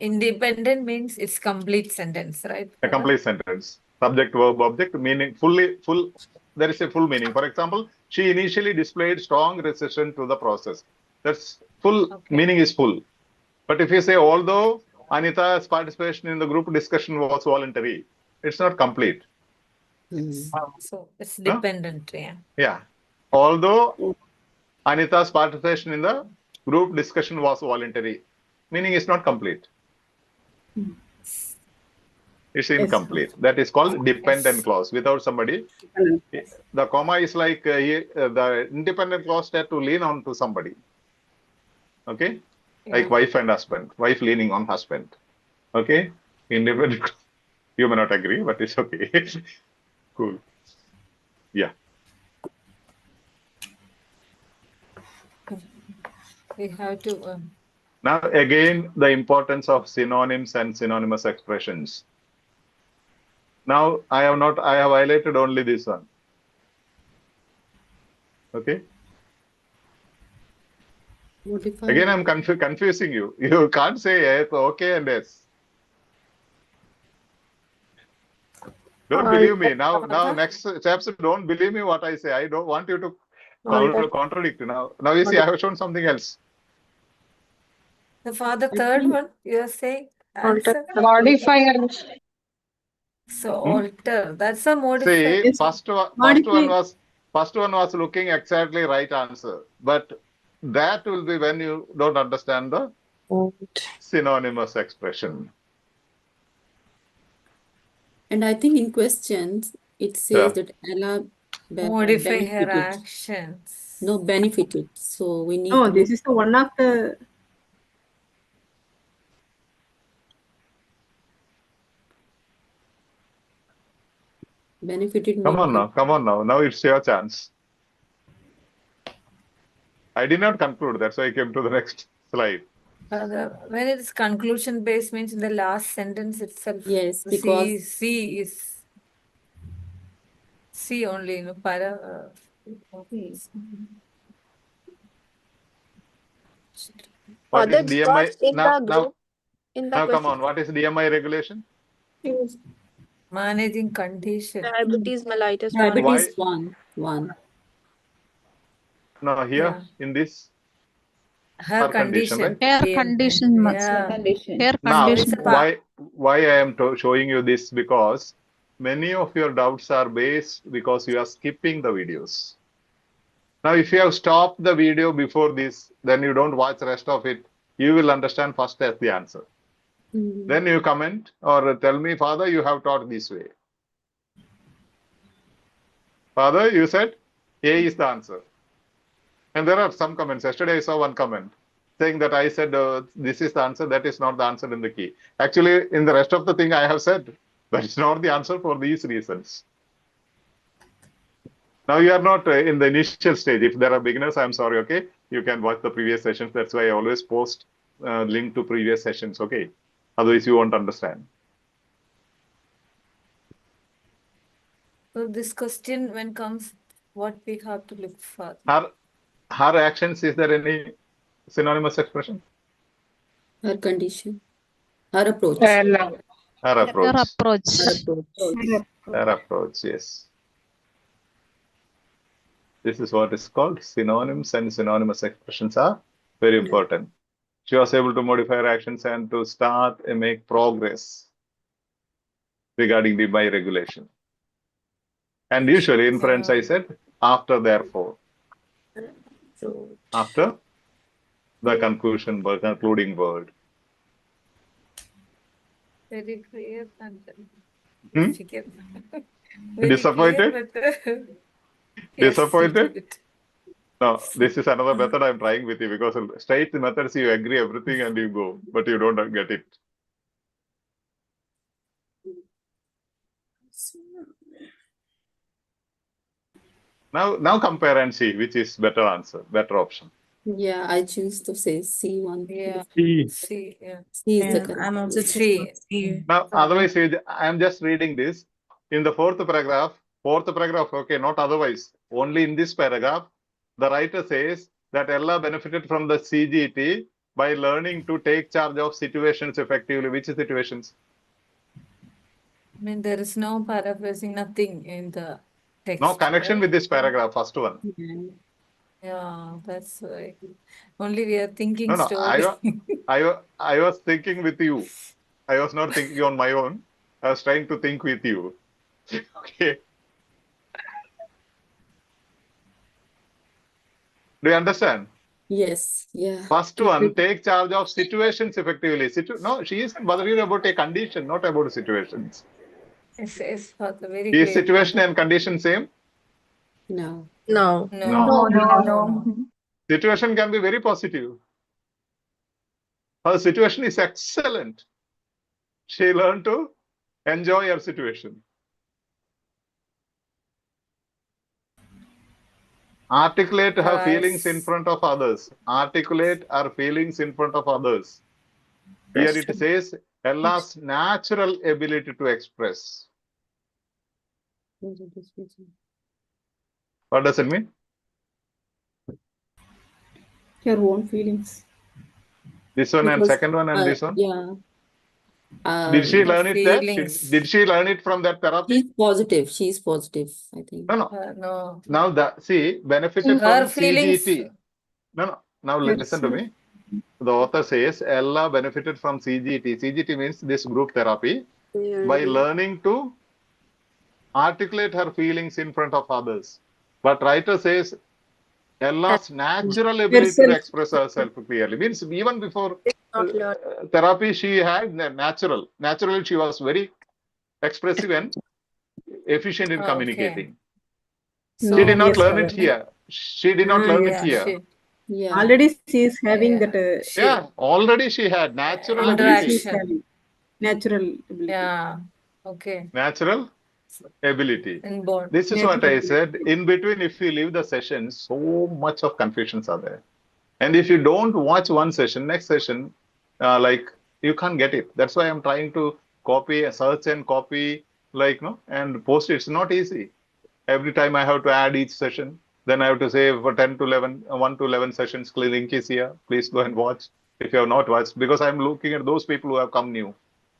Independent means it's complete sentence, right? A complete sentence. Subject, verb, object, meaning full. There is a full meaning. For example, she initially displayed strong resistance to the process. That's full meaning is full. But if you say although Anita's participation in the group discussion was voluntary, it's not complete. So it's dependent, Yeah. Although Anita's participation in the group discussion was voluntary, meaning is not complete. It's incomplete. That is called dependent clause. Without somebody, the comma is like the independent clause had to lean on to somebody. Okay, like wife and husband. Wife leaning on husband. Okay, independent. You may not agree, but it's okay. Cool. Yeah. We have to. Now again, the importance of synonyms and synonymous expressions. Now I have highlighted only this one. Okay. Again, I'm confusing you. You can't say yes, okay, and yes. Don't believe me. Now next steps, don't believe me what I say. I don't want you to contradict. Now you see, I have shown something else. For the third one, you are saying answer? Modifier. So alter. That's a modifier. See, first one was looking exactly right answer, but that will be when you don't understand the synonymous expression. And I think in questions it says that Ella modify her actions. No, benefited. So we need. Oh, this is the one of the. Benefited. Come on now. Now it's your chance. I did not conclude. That's why I came to the next slide. When it is conclusion based means in the last sentence itself. Yes, because C is C only. Para. What is DMI? Now come on. What is DMI regulation? Managing condition. Diabetes mellitus. Diabetes one. No, here in this. Her condition. Right? Hair condition. Hair condition. Now, why I am showing you this? Because many of your doubts are based because you are skipping the videos. Now, if you have stopped the video before this, then you don't watch the rest of it, you will understand first as the answer. Then you comment or tell me, Father, you have taught this way. Father, you said A is the answer. And there are some comments. Yesterday I saw one comment saying that I said this is the answer, that is not the answer in the key. Actually, in the rest of the thing I have said, that is not the answer for these reasons. Now you are not in the initial stage. If there are beginners, I'm sorry, okay? You can watch the previous sessions. That's why I always post link to previous sessions, okay? Otherwise you won't understand. So this question when comes, what we have to look for? Her actions, is there any synonymous expression? Her condition. Her approach. Her approach, yes. This is what is called synonyms, and synonymous expressions are very important. She was able to modify her actions and to start and make progress regarding the by regulation. And usually in French, I said after therefore. After the conclusion word, concluding word. Very clear and Hmm? difficult. Very Disappointed? clear, but yes, Disappointed? bit. No, this is another method I'm trying with you because straight methods you agree everything and you go, but you don't get it. Now compare and see which is better answer, better option. Yeah, I choose to say C1. Yeah. C. C, yeah. C is the And correct I'm also answer. choosing C. Now, otherwise, I'm just reading this. In the fourth paragraph, okay, not otherwise. Only in this paragraph, the writer says that Ella benefited from the CGT by learning to take charge of situations effectively. Which situations? I mean, there is no paraphrasing, nothing in the text. No connection Right? with this paragraph, first one. Yeah, that's why. Only we are thinking No, story. I was thinking with you. I was not thinking on my own. I was trying to think with you. Okay. Do you understand? Yes, yeah. First one, take charge of situations effectively. No, she is bothering about a condition, not about situations. Yes, Father, very Is clear. situation and condition same? No. No. No. Situation can be very positive. Her situation is excellent. She learned to enjoy her situation. Articulate her feelings in front of others. Articulate her feelings in front of others. Here it says Ella's natural ability to express. What does it mean? Her own feelings. This one and second one and this one? Yeah. Did she learn it there? Did she learn it from that therapy? She's positive. She's positive, I think. No. Now see, benefited Her from feelings. CGT. No. Now listen to me. The author says Ella benefited from CGT. CGT means this group therapy by learning to articulate her feelings in front of others. But writer says Ella's natural ability to express herself clearly. Means even before therapy, she had natural. Naturally, she was very expressive and efficient in communicating. So, she did not learn it here. She did not learn it here. Yeah. Already she is having that. Yeah, already she had natural ability. Natural ability. Yeah. Okay. Natural ability. Inborn. This is what I said. In between, if you leave the session, so much of confusions are there. And if you don't watch one session, next session, you can't get it. That's why I'm trying to copy, search and copy, and post it. It's not easy. Every time I have to add each session. Then I have to say for 1 to 11 sessions, link is here. Please go and watch if you have not watched. Because I'm looking at those people who have come new.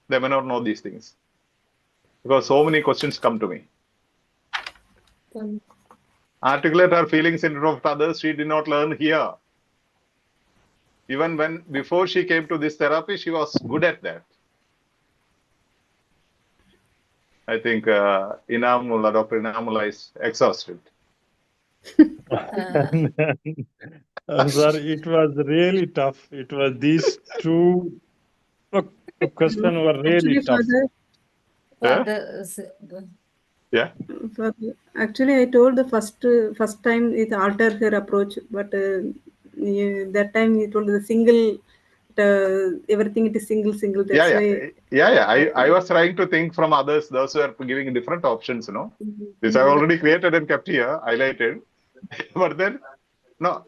They may not know these things. Because so many questions come to me. Articulate her feelings in front of others, she did not learn here. Even before she came to this therapy, she was good at that. I think Dr. Inamula is exhausted. Sir, it was really tough. It was these two questions were really tough. Yeah. Actually, I told the first time it altered her approach, but that time he told the single. Everything it is single. That's why. I was trying to think from others, those who are giving different options, This I already created and kept here, highlighted. But then, no.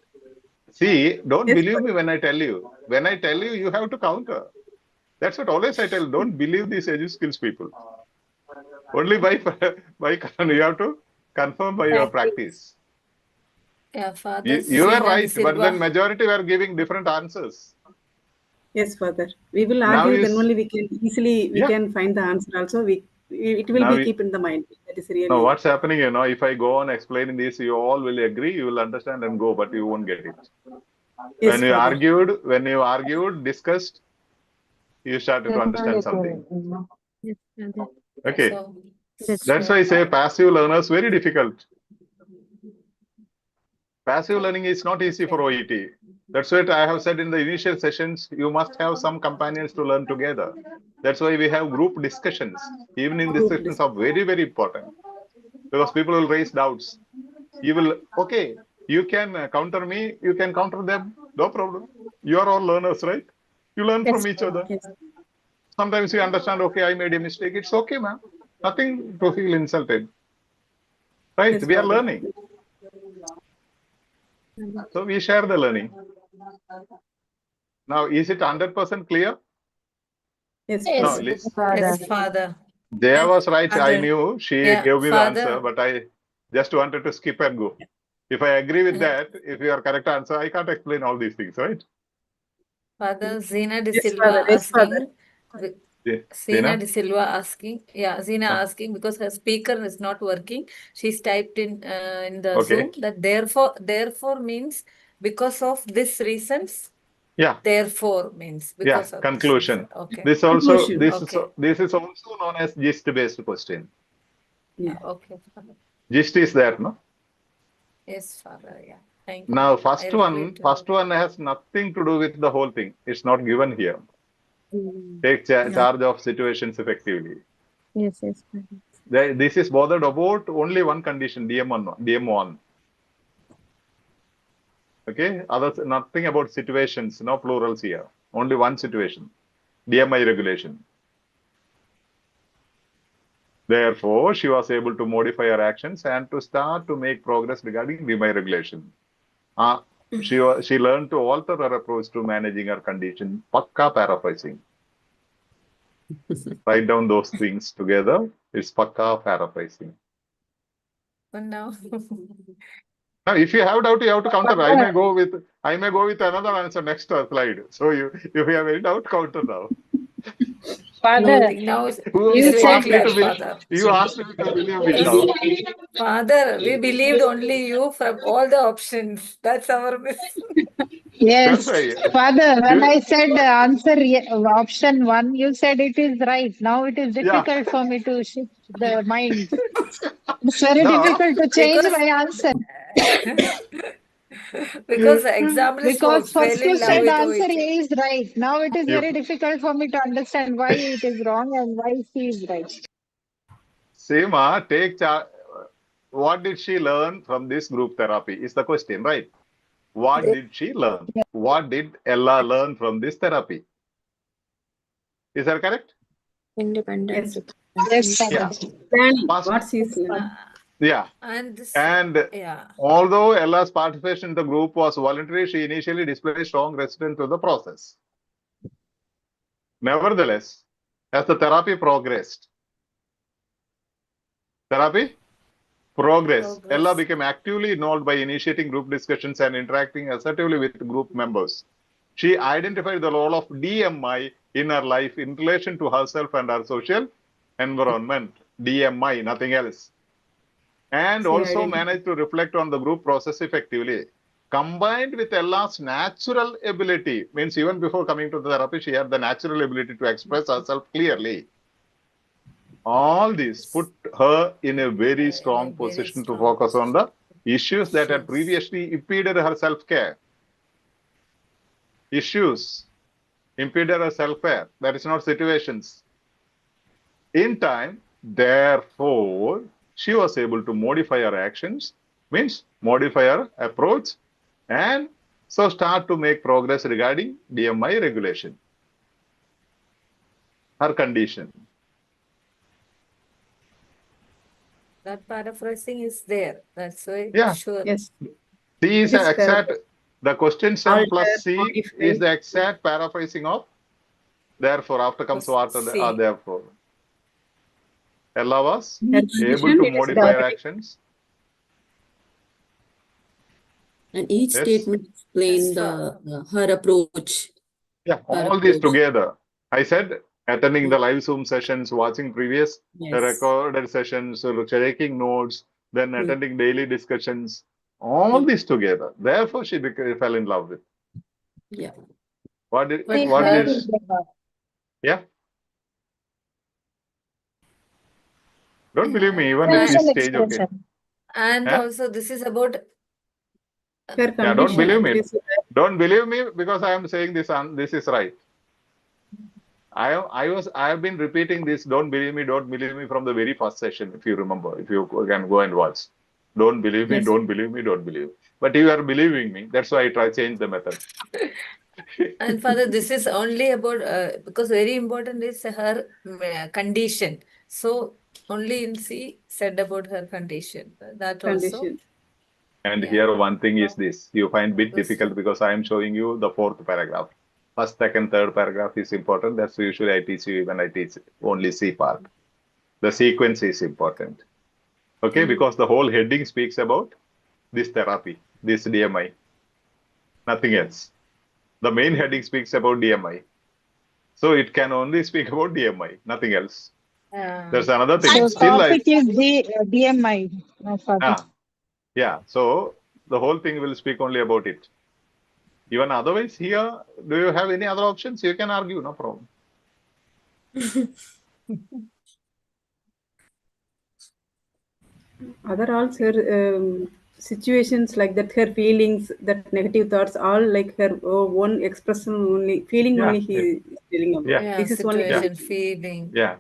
See, don't believe me when I tell you. When I tell you, you have to counter. That's what always I tell. Don't believe these EduSkills people. Only by you have to confirm by your practice. Yeah, Father. You are right, but then majority were giving different answers. Yes, Father. We will argue, then only we can easily can find the answer. Also, it will be keep in the mind. That is really. No, what's happening? If I go on explaining this, you all will agree, you will understand and go, but you won't get it. Yes, when you argued, discussed, you started to understand something. Yes, Father. Okay. So, That's why I say passive learners very difficult. Passive learning is not easy for OET. That's what I have said in the initial sessions. You must have some companions to learn together. That's why we have group discussions. Evening discussions are very, very important because people will raise doubts. You will, okay, you can counter me, you can counter them, no problem. You are all learners, right? You learn from each other. Sometimes you understand, okay, I made a mistake. It's okay, man. Nothing to feel insulted. Right? Yes, We are Father. learning. So we share the learning. Now, is it 100% clear? Yes, No, Father. Yes, Father. Jaya was right. I Father. knew she Yeah, gave me the answer, Father. but I just wanted to skip and go. If I agree with that, if you are correct answer, I can't explain all these things, right? Father, Zina De Yes, Silva Father. Yes, Father. asking. Zina Zina? De Silva asking. Yeah, Zina asking because her speaker is not working. She's typed in the Okay. Zoom that therefore means because of this reasons. Yeah. Therefore means Yeah. because of Conclusion. this reason. Okay. This also Okay. this is also known as gist-based question. Okay, Father. Gist is there, no? Yes, Father. Yeah. Thank you. Now, I first repeat. one has nothing to do with the whole thing. It's not given here. Take charge of situations effectively. Yes, Father. This is bothered about only one condition, DM1. Okay, others nothing about situations, no plurals here. Only one situation, DMI regulation. Therefore, she was able to modify her actions and to start to make progress regarding DMI regulation. She learned to alter her approach to managing her condition. Pakka paraphrasing. Write down those things together. It's pakka paraphrasing. But now. Now, if you have doubt, you have to counter. I may go with another answer next slide. So if you have any doubt, counter now. Father, Now it's you very said clear, that. Father. You asked me to believe it now. Father, we believed only you from all the options. That's our miss. Yes, That's why. Father, when I said answer option 1, you said it is right. Now it is difficult for me to shift the mind. It's very difficult to change my answer. Because the examiners Because fell first in you love said with answer OET. A is right. Now it is very difficult for me to understand why it is wrong and why C is right. Seema, what did she learn from this group therapy is the question, right? What did she learn? What did Ella learn from this therapy? Is that correct? Independence. Yes, Yeah. What she said. Yeah. And although Ella's participation in the group was voluntary, she initially displayed strong resistance to the process. Nevertheless, as the therapy progressed, Ella became actively involved by initiating group discussions and interacting assertively with group members. She identified the role of DMI in her life in relation to herself and her social environment. DMI, nothing else. And also managed to reflect on the group process effectively. Combined with Ella's natural ability, means even before coming to the therapy, she had the natural ability to express herself clearly. All this put her in a very strong position to focus on the issues that had previously impeded her self-care. Issues impeded her self-care. That is not situations. In time, therefore, she was able to modify her actions, means modify her approach, and so start to make progress regarding DMI regulation. Her condition. That paraphrasing is there. That's why. Yeah. Sure. Yes. C is exact. The question stem plus C modify. is the exact paraphrasing of therefore. After comes what therefore. Ella was able to modify her actions. And each statement explained her approach. Yeah, all these together. I said attending the live Zoom sessions, watching previous recorded sessions, taking notes, then attending daily discussions, all this together. Therefore, she fell in love with. Yeah. What did But what her- is? Yeah. Don't believe me, even at this stage, okay. And Huh? also this is about Yeah, don't believe me. Don't believe me because I am saying this. This is right. I have been repeating this. Don't believe me from the very first session. If you remember, if you can go and watch. Don't believe me. Yes. Don't believe me. Don't believe. But you are believing me. That's why I try change the method. And Father, this is only about because very important is her condition. So only in C said about her condition. That also. Condition. And Yeah. here one thing is this. You find bit This- difficult because I am showing you the fourth paragraph. First, second, third paragraph is important. That's usually I teach you when I teach only C part. The sequence is important. Okay, because the whole heading speaks about this therapy, this DMI, nothing else. The main heading speaks about DMI. So it can only speak about DMI, nothing else. There's another thing. So Still, topic is the DMI. yeah. So the whole thing will speak only about it. Even otherwise, here, do you have any other options? You can argue, no problem. Other also her situations like that, her feelings, that negative thoughts, all like her one expression only, feeling Yeah. only he is telling about. Yeah. This is only Situation, feeling, Yeah.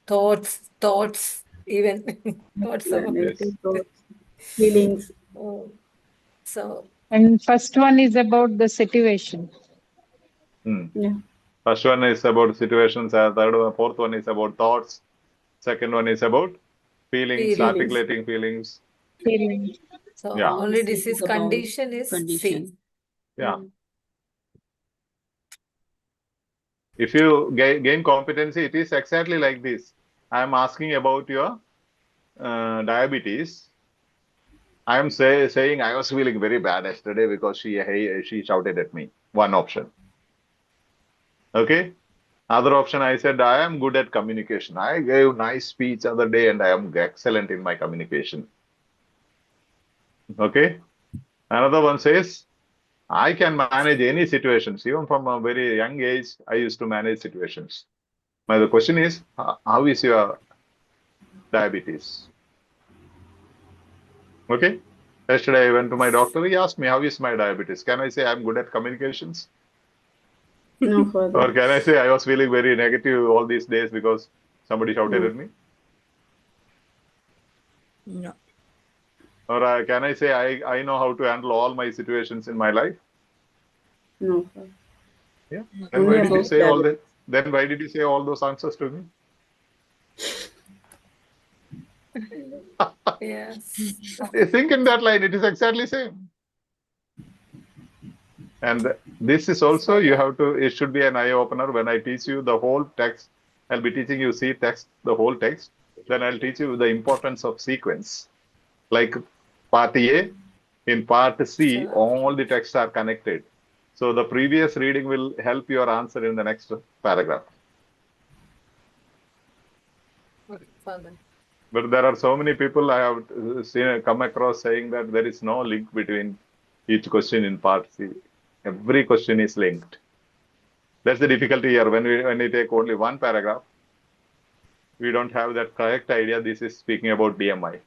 thoughts, even thoughts about negative thoughts, feelings. Oh. So And first one is about the situation. Yeah. First one is about situations. Fourth one is about thoughts. Second one is about feelings, Feelings. articulating feelings. So Yeah. only this is About condition is C. condition. Yeah. If you gain competency, it is exactly like this. I am asking about your diabetes. I am saying I was feeling very bad yesterday because she shouted at me. One option. Okay. Other option, I said I am good at communication. I gave nice speech other day and I am excellent in my communication. Okay. Another one says I can manage any situations. Even from a very young age, I used to manage situations. Now the question is, how is your diabetes? Okay. Yesterday I went to my doctor. He asked me, how is my diabetes? Can I say I'm good at communications? No further. Or can I say I was feeling very negative all these days because somebody shouted at me? No. Or can I say I know how to handle all my situations in my life? No further. Yeah. Then Only why did you about say all that. that? Then why did you say all those answers to me? Yes. Think in that line. It is exactly same. And this is also you have to. It should be an eye opener when I teach you the whole text. I'll be teaching you C text, the whole text. Then I'll teach you the importance of sequence. Like part A, in part C, all the texts are connected. So the previous reading will help your answer in the next paragraph. Father. But there are so many people I have come across saying that there is no link between each question in part C. Every question is linked. That's the difficulty here. When we take only one paragraph, we don't have that correct idea. This is speaking about DMI.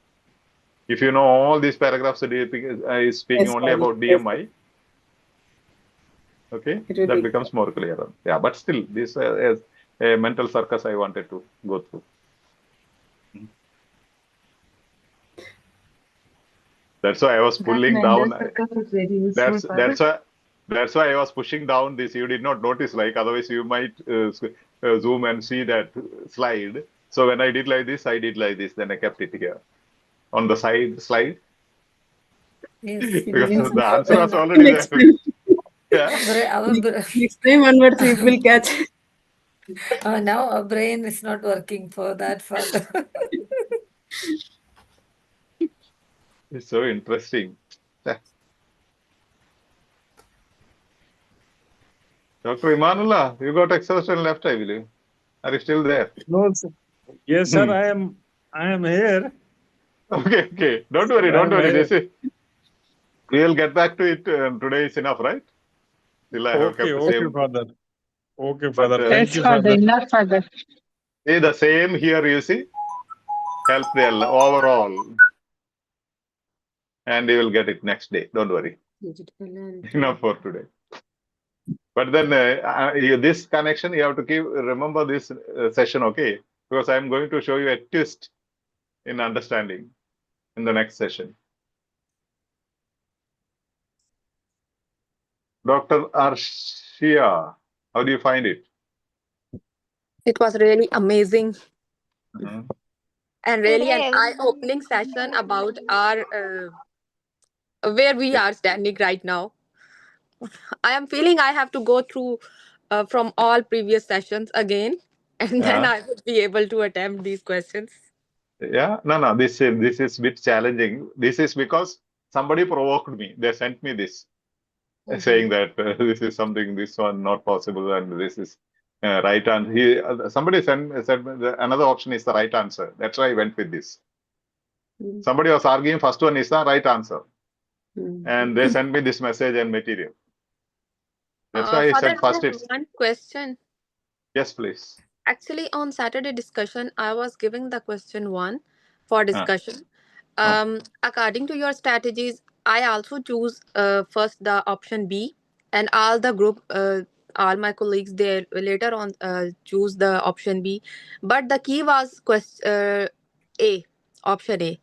If you know all these paragraphs is speaking Yes, only Father. about DMI, okay, It will that be becomes more clearer. Yeah, but still, this is a mental circus I wanted to go through. That's why I was pulling down. That's why I was pushing down this. You did not notice, like otherwise you might zoom and see that slide. So when I did like this, then I kept it here on the slide. Yes. Because the answer was already there. Yeah. Next time onwards we will catch. Now our brain is not working for that further. It's so interesting. Dr. Imanullah, you got exhaustion left, I believe. Are you still there? No, sir. Yes, sir. I am here. Okay. Don't worry. This is. We'll get back to it. Today is enough, right? Still, I have kept the Okay, same. Father. Okay, But, Father. Thank Yes, you, Father. Father. Enough, Father. See, the same here, you see, help the overall, and you will get it next day. Don't worry. Enough for today. But then this connection, you have to remember this session, okay? Because I'm going to show you a twist in understanding in the next session. Dr. Arshia, how do you find it? It was really amazing Mhm. and really an Today, eye-opening session about our where we are standing right now. I am feeling I have to go through from all previous sessions again, and then I would be able to attempt these questions. Yeah, no. This is a bit challenging. This is because somebody provoked me. They sent me this, saying that this is something, this one not possible, and this is right answer. Somebody said another option is the right answer. That's why I went with this. Somebody was arguing first one is the right answer, and they sent me this message and material. That's why I Father, said first I have it's. one question. Yes, please. Actually, on Saturday discussion, I was giving the question 1 for discussion. According to your strategies, I also choose first the option B, and all the group, all my colleagues, they later on choose the option B. But the key was A, option A.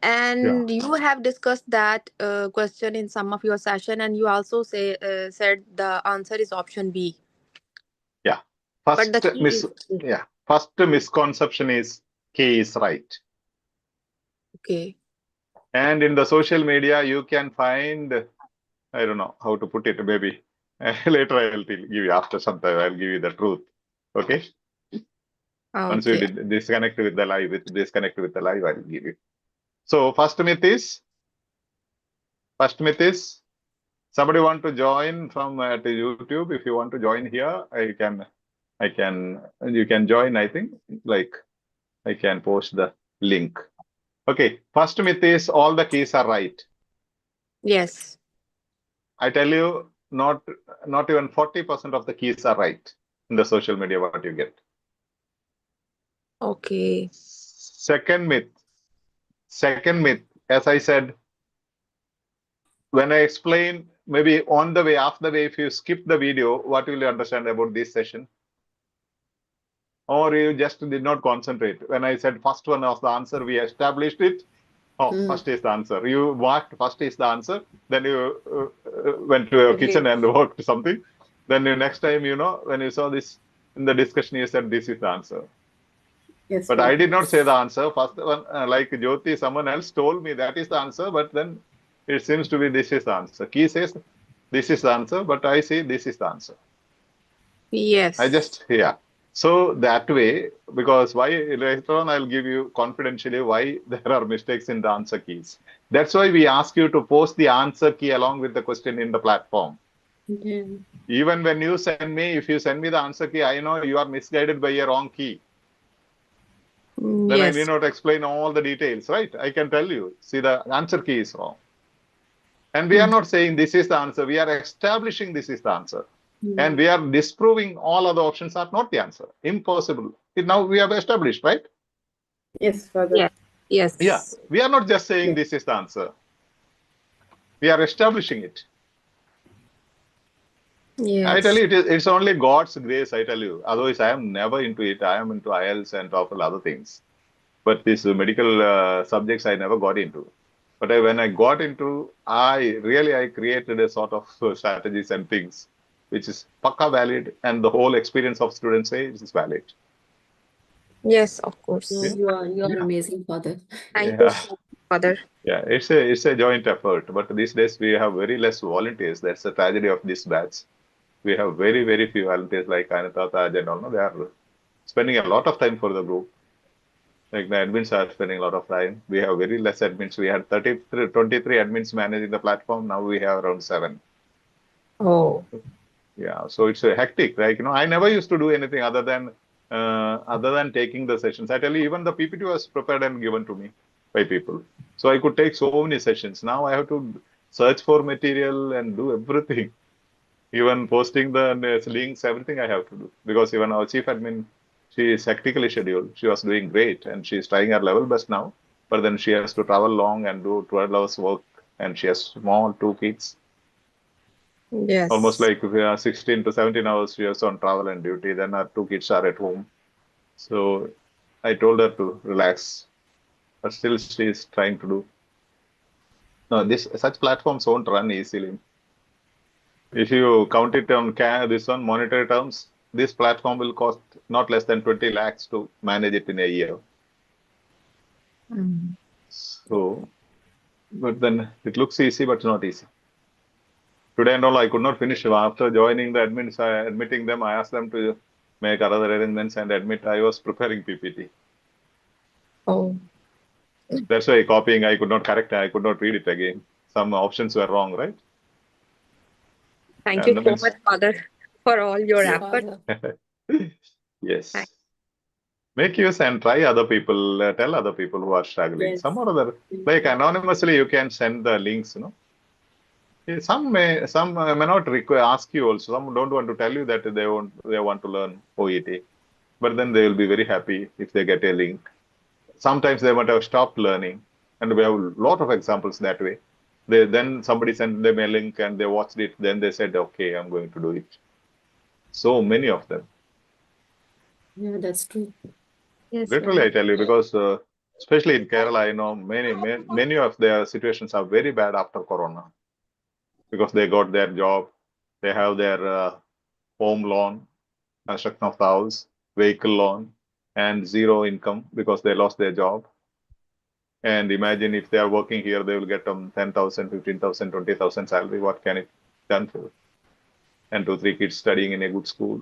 And you have discussed that question in some of your session, and you also said the answer is option B. Yeah. But the key is A. First misconception is K is right. Okay. And in the social media, you can find, I don't know how to put it, maybe later I will give you, after some time, I'll give you the truth. Okay? Once you disconnect with the live, I'll give you. So first myth is, somebody want to join from at YouTube. If you want to join here, you can join, I think, like I can post the link. Okay, first myth is all the keys are right. Yes. I tell you, not even 40% of the keys are right in the social media what you get. Okay. Second myth, as I said, when I explain, maybe on the way, off the way, if you skip the video, what will you understand about this session? Or you just did not concentrate. When I said first one was the answer, we established it. First is the answer. You marked first is the answer. Then you went to your kitchen and worked something. Then next time, when you saw this in the discussion, you said this is the answer. Yes. But I did not say the answer. First one, like Jyoti, someone else told me that is the answer. But then it seems to be this is the answer. Key says this is the answer, but I say this is the answer. Yes. So that way, because why later on I'll give you confidentially why there are mistakes in the answer keys. That's why we ask you to post the answer key along with the question in the platform. Even when you send me, if you send me the answer key, I know you are misguided by a wrong key. Then I need not explain all the details, right? I can tell you, see, the answer key is wrong. And we are not saying this is the answer. We are establishing this is the answer. And we are disproving all other options are not the answer. Impossible. Now we have established, right? Yes, Father. Yes. Yeah. We are not just saying this is the answer. We are establishing it. Yes. I tell you, it's only God's grace, I tell you. Otherwise, I am never into it. I am into IELTS and TOEFL, other things. But these medical subjects, I never got into. But when I got into, I created a sort of strategies and things, which is pakka valid, and the whole experience of students say it is valid. Yes, of course. You are amazing, Father. Thank you so much, Father. Yeah, it's a joint effort. But these days we have very less volunteers. That's the tragedy of this batch. We have very, very few volunteers like Anita, Taj and all. They are spending a lot of time for the group. Like the admins are spending a lot of time. We have very less admins. We had 23 admins managing the platform. Now we have around 7. Oh. Yeah, so it's a hectic, right? I never used to do anything other than taking the sessions. I tell you, even the PPT was prepared and given to me by people. So I could take so many sessions. Now I have to search for material and do everything. Even posting the links, everything I have to do. Because even our chief admin, she is hectically scheduled. She was doing great and she's trying her level best now. But then she has to travel long and do 12 hours work. And she has small 2 kids. Yes. Almost like 16 to 17 hours she has on travel and duty. Then her 2 kids are at home. So I told her to relax. But still she is trying to do. No, such platforms won't run easily. If you count it on this one monetary terms, this platform will cost not less than 20 lakhs to manage it in a year. So, but then it looks easy, but it's not easy. Today and all, I could not finish. After joining the admins, admitting them, I asked them to make other arrangements and admit I was preparing PPT. Oh. That's why copying, I could not correct it. I could not read it again. Some options were wrong, right? Thank you so much, Father, for all your Yes, effort. Father. Yes. Make use and try other people, tell other people who are struggling. Yes. Some or other, like anonymously, you can send the links, you know. Some may not ask you also. Some don't want to tell you that they want to learn OET, but then they will be very happy if they get a link. Sometimes they might have stopped learning, and we have a lot of examples that way. Then somebody sent them a link and they watched it. Then they said, "Okay, I'm going to do it." So many of them. Yeah, that's true. Yes, Literally, I right. tell you, because especially in Kerala, I know many of their situations are very bad after Corona, because they got their job, they have their home loan, construction of the house, vehicle loan, and zero income because they lost their job. And imagine if they are working here, they will get 10,000, 15,000, 20,000 salary. What can it done for? And 2, 3 kids studying in a good school.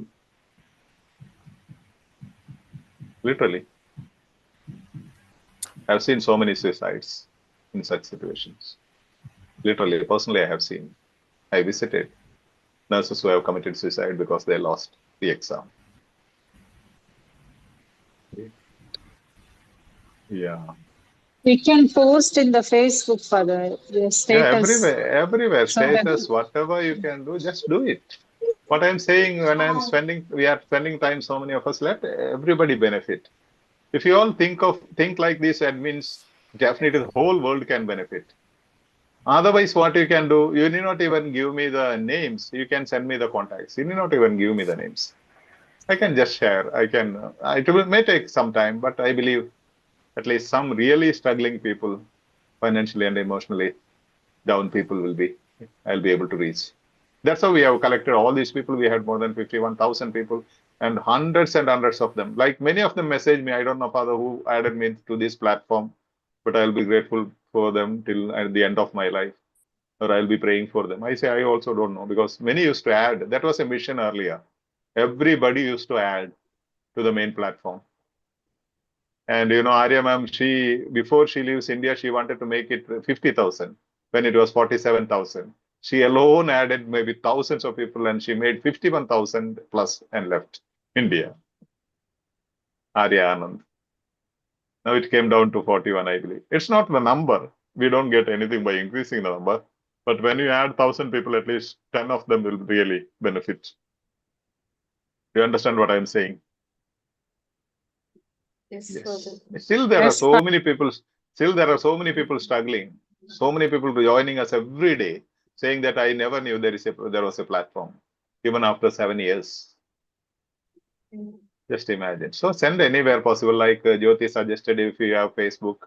Literally. I've seen so many suicides in such situations. Literally, personally, I have seen. I visited nurses who have committed suicide because they lost the exam. Yeah. We can post in the Facebook, Father, your Yeah, status. everywhere, Sometimes. status, whatever you can do, just do it. What I'm saying, when we are spending time, so many of us, let everybody benefit. If you all think like these admins, definitely the whole world can benefit. Otherwise, what you can do, you need not even give me the names. You can send me the contacts. You need not even give me the names. I can just share. It may take some time, but I believe at least some really struggling people, financially and emotionally down people I'll be able to reach. That's how we have collected all these people. We had more than 51,000 people and hundreds of them. Like many of them messaged me. I don't know, Father, who added me to this platform, but I'll be grateful for them till at the end of my life, or I'll be praying for them. I say, I also don't know, because many used to add. That was a mission earlier. Everybody used to add to the main platform. And Arya ma'am, before she leaves India, she wanted to make it 50,000 when it was 47,000. She alone added maybe thousands of people and she made 51,000 plus and left India. Arya Anand. Now it came down to 41, I believe. It's not the number. We don't get anything by increasing the number. But when you add 1,000 people, at least 10 of them will really benefit. Do you understand what I'm saying? Yes, Yes. Father. Still there are so many people. Still there are so many people struggling. So many people joining us every day, saying that I never knew there was a platform, even after 7 years. Just imagine. So send anywhere possible, like Jyoti suggested. If you have Facebook,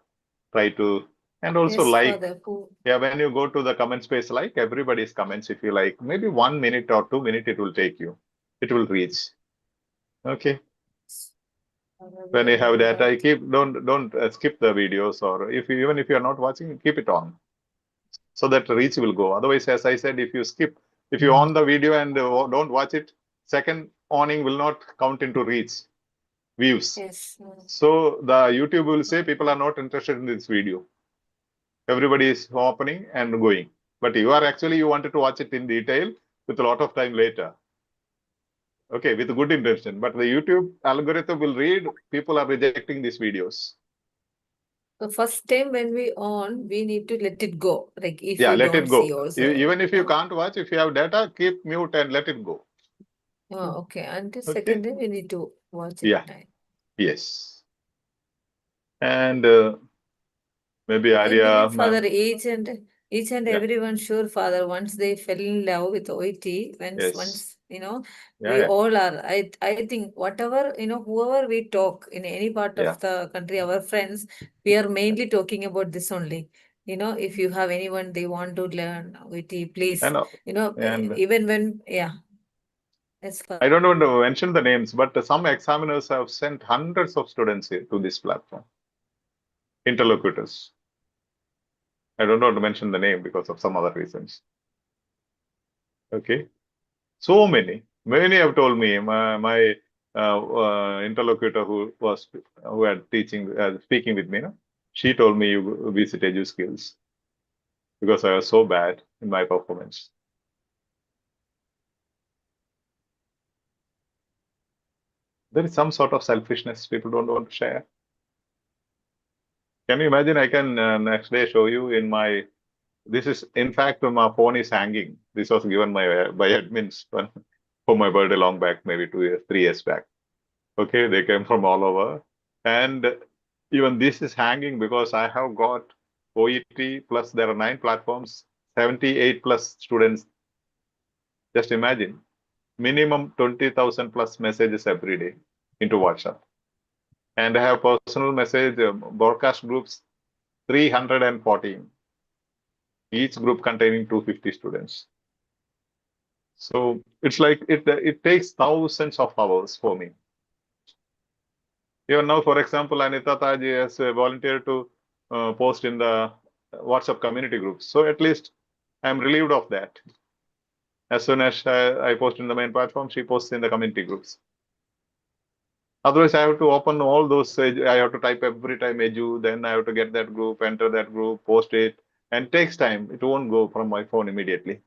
try to, and also Yes, like. Father. Yeah, when you go to the comment space, like everybody's comments, if you like, maybe 1 minute or 2 minutes, it will take you. It will reach. Okay. When you have data, don't skip the videos, or even if you are not watching, keep it on, so that reach will go. Otherwise, as I said, if you on the video and don't watch it, second awning will not count into reach views. Yes. So the YouTube will say people are not interested in this video. Everybody is opening and going, but you wanted to watch it in detail with a lot of time later. Okay, with good intention, but the YouTube algorithm will read people are rejecting these videos. The first time when we on, we need to let it go. Like if Yeah, you let it don't go. see also. Even if you can't watch, if you have data, keep mute and let it go. Oh, okay. Until Okay. second day, we need to watch it. Yeah. Yes. And maybe I Arya, believe, Father, ma'am. each and Yeah. everyone, sure, Father, once they fell in love with OET, Yes. once you know, Yeah, we yeah. all are. I think whatever, whoever we talk in any part Yeah. of the country, our friends, we are mainly talking about this only. If you have anyone they want to learn OET, please, And even when, Yes, I don't want to mention the names, but some examiners have sent hundreds of students here to this platform. Interlocutors. I don't want to mention the name because of some other reasons. Okay. So many have told me. My interlocutor who had speaking with me, she told me you visit EduSkills because I was so bad in my performance. There is some sort of selfishness people don't want to share. Can you imagine? I can next day show you in my. This is, in fact, my phone is hanging. This was given by admins for my birthday long back, maybe 3 years back. Okay, they came from all over. And even this is hanging because I have got OET plus there are 9 platforms, 78 plus students. Just imagine, minimum 20,000 plus messages every day into WhatsApp. And I have personal message broadcast groups, 314. Each group containing 250 students. So it's like it takes thousands of hours for me. Even now, for example, Anita Taji has volunteered to post in the WhatsApp community groups. So at least I'm relieved of that. As soon as I post in the main platform, she posts in the community groups. Otherwise, I have to open all those. I have to type every time Edu, then I have to get that group, enter that group, post it, and it takes time. It won't go from my phone immediately.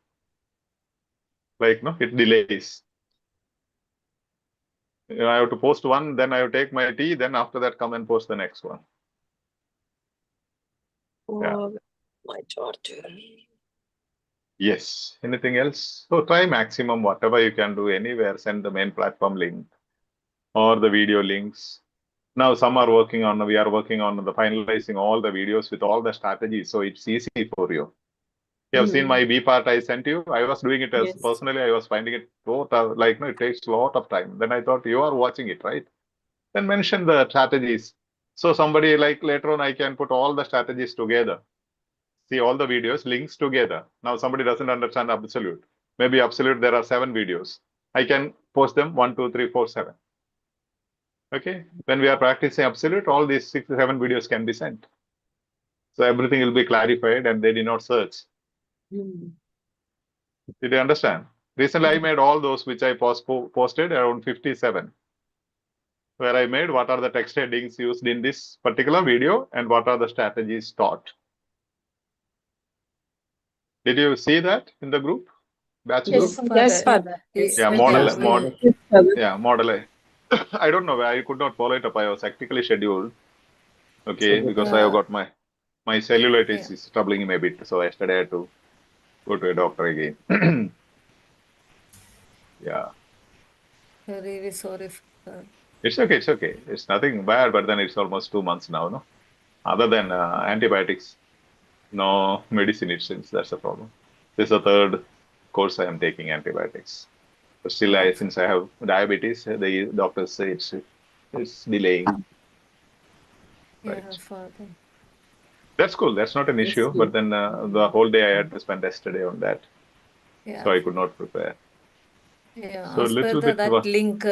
Like, no, it delays. I have to post one, then I have to take my tea, then after that come and post the next one. Oh, my daughter. Yes. Anything else? So try maximum, whatever you can do anywhere, send the main platform link or the video links. Now we are working on the finalizing all the videos with all the strategies. So it's easy for you. You have seen my B part I sent you. I was doing it as personally. I was finding it it takes a lot of time. Then I thought you are watching it, right? Then mention the strategies. So somebody later on, I can put all the strategies together. See all the videos, links together. Now somebody doesn't understand absolute. Maybe absolute, there are 7 videos. I can post them 1, 2, 3, 4, 7. Okay. When we are practicing absolute, all these 6, 7 videos can be sent. So everything will be clarified and they did not search. Did you understand? Recently, I made all those which I posted around 57. Where I made what are the text headings used in this particular video and what are the strategies taught. Did you see that in the group? Batch Yes, group? Father. Father. Yeah, model. I don't know why I could not follow it up. I was hectically scheduled. Okay, because I have got my cellulitis is troubling me a bit. So yesterday I had to go to a doctor again. Yeah. I'm really sorry. It's okay. It's okay. It's nothing bad, but then it's almost 2 months now, no? Other than antibiotics, no medicine it seems. That's the problem. This is the 3rd course I am taking antibiotics. But still, since I have diabetes, the doctors say it's delaying. Yeah, Father. That's cool. That's not an issue. But then the whole day I had to spend yesterday on that. Yeah. So I could not prepare. Yeah, So as per little bit. that link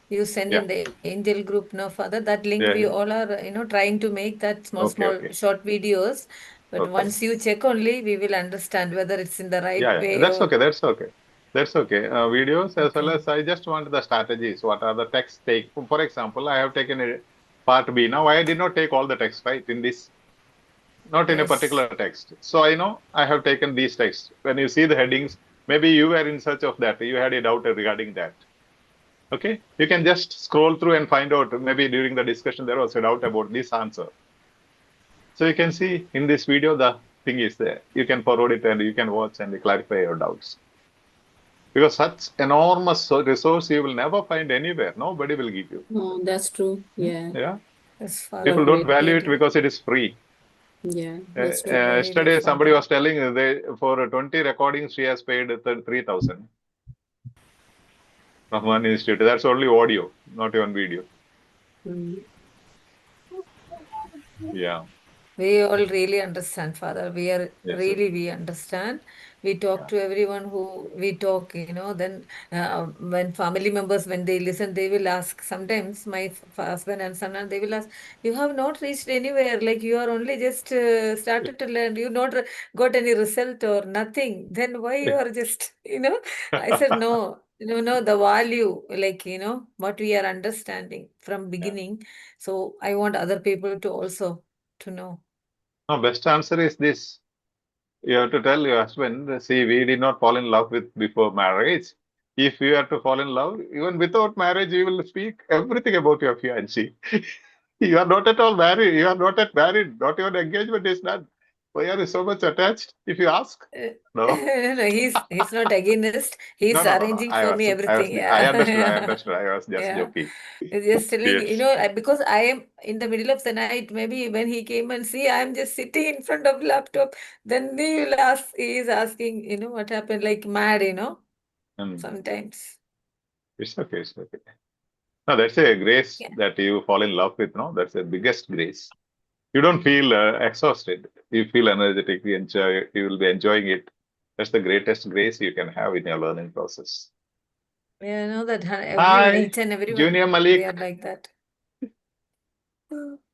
you send in the Angel group, no, Father, that link we all are, trying to make that small short videos. But once you check only, we will understand whether it's in the right way. That's okay. That's okay. That's okay. Videos as well as I just want the strategies. What are the text take? For example, I have taken a part B. Now I did not take all the text, right? In this, not in a particular text. So I know I have taken these texts. When you see the headings, maybe you were in search of that. You had a doubt regarding that. Okay, you can just scroll through and find out. Maybe during the discussion there was a doubt about this answer. So you can see in this video, the thing is there. You can forward it and you can watch and clarify your doubts. Because such enormous resource you will never find anywhere. Nobody will give you. No, that's true. Yeah. Yeah. Yes, Father. People don't value it because it is free. Yeah, that's true. Yesterday, somebody was telling for 20 recordings, she has paid 3,000 from one institute. That's only audio, not even video. Yeah. We all really understand, Father. We are Yes, really, we understand. We talk to everyone who we talk, then when family members, when they listen, they will ask, sometimes my husband and son, and they will ask, you have not reached anywhere, like you are only just started to learn, you not got any result or nothing. Then why you are just, I said, no, the value, like, what we are understanding from beginning. So I want other people to also to know. No, best answer is this. You have to tell your husband, see, we did not fall in love with before marriage. If you are to fall in love, even without marriage, you will speak everything about your fiancé. You are not at all married. You are not yet married. Not even engagement is done. Why are you so much attached? If you ask, no. No, he's not against. He's No. arranging for me everything. I Yeah. understood. I was just Yeah. joking. He's just telling, Yes. because I am in the middle of the night, maybe when he came and see, I'm just sitting in front of laptop. Then he is asking, what happened, like mad, sometimes. It's okay. It's okay. No, that's a grace that you fall in love with. No, that's the biggest grace. You don't feel exhausted. You feel energetic. You will be enjoying it. That's the greatest grace you can have in your learning process. Yeah, I know that Hi, each and everyone, Junior they Malik. are like that.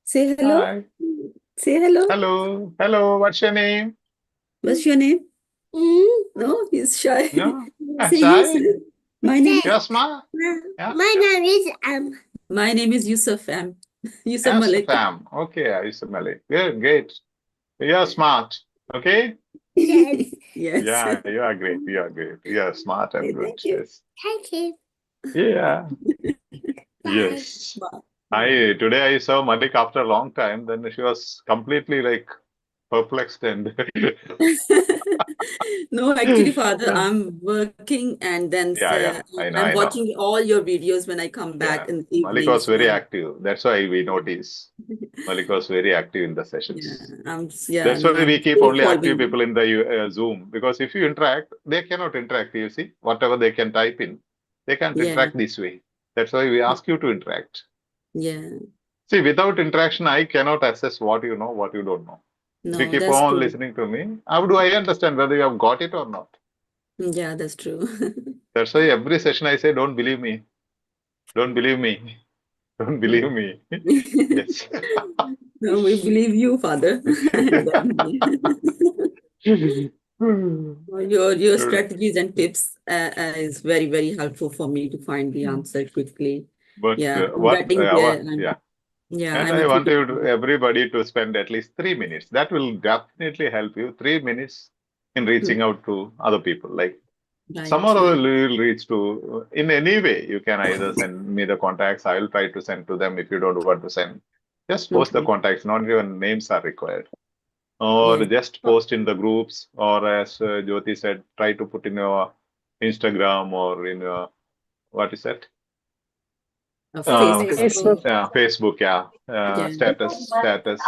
Say hello. Hi. Say hello. Hello. Hello. What's your name? What's your name? No, he's shy. No. Say Shy? yes. My name. You're smart. Yeah. My name is Yusuf M. Yusuf Yes, Malik. fam. Okay, Yusuf Malik. Good, great. You're smart. Okay? Yes. Yeah, you are great. You are great. You are smart and good. Thank you. Yes. Thank you. Yeah. Yes. Today I saw Malik after a long time. Then she was completely like perplexed and No, actually, Father, I'm working and then yeah. I know. I'm watching all your videos when I come back in the Malik evening. was very active. That's why we notice. Malik was very active in the sessions. That's why we keep only active people in the Zoom, because if you interact, they cannot interact. You see, whatever they can type in, they can't interact this way. That's why we ask you to interact. Yeah. See, without interaction, I cannot assess what you know, what you don't know. No, if you keep that's on true. listening to me, how do I understand whether you have got it or not? Yeah, that's true. That's why every session I say, don't believe me. Don't believe me. Don't believe me. Yes. No, we believe you, Father. Your strategies and tips is very, very helpful for me to find the answer quickly. But Yeah, and I want everybody to spend at least 3 minutes. That will definitely help you. 3 minutes in reaching out to other people. Like some or other will reach to in any way. You can either send me the contacts. I will try to send to them. If you don't want to send, just post the contacts. Not even names are required. Or just post in the groups, or as Jyoti said, try to put in your Instagram or in your, what is that? Facebook, status,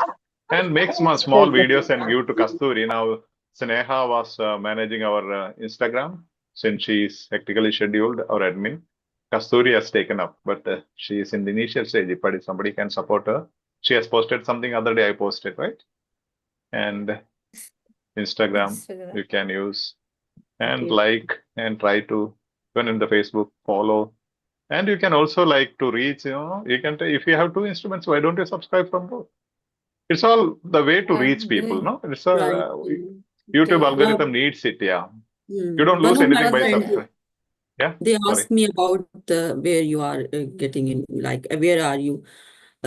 and make small videos and give to Kasturi. Now, Sneha was managing our Instagram since she is technically scheduled, our admin. Kasturi has taken up, but she is in the initial stage. But if somebody can support her, she has posted something other day. I posted, right? And Instagram you can use and like and try to even in the Facebook follow. And you can also like to reach, you can, if you have 2 instruments, why don't you subscribe from both? It's all the way to reach people, no? It's YouTube algorithm needs it, You don't lose anything by subscribing. Yeah. They asked me about where you are getting in, like where are you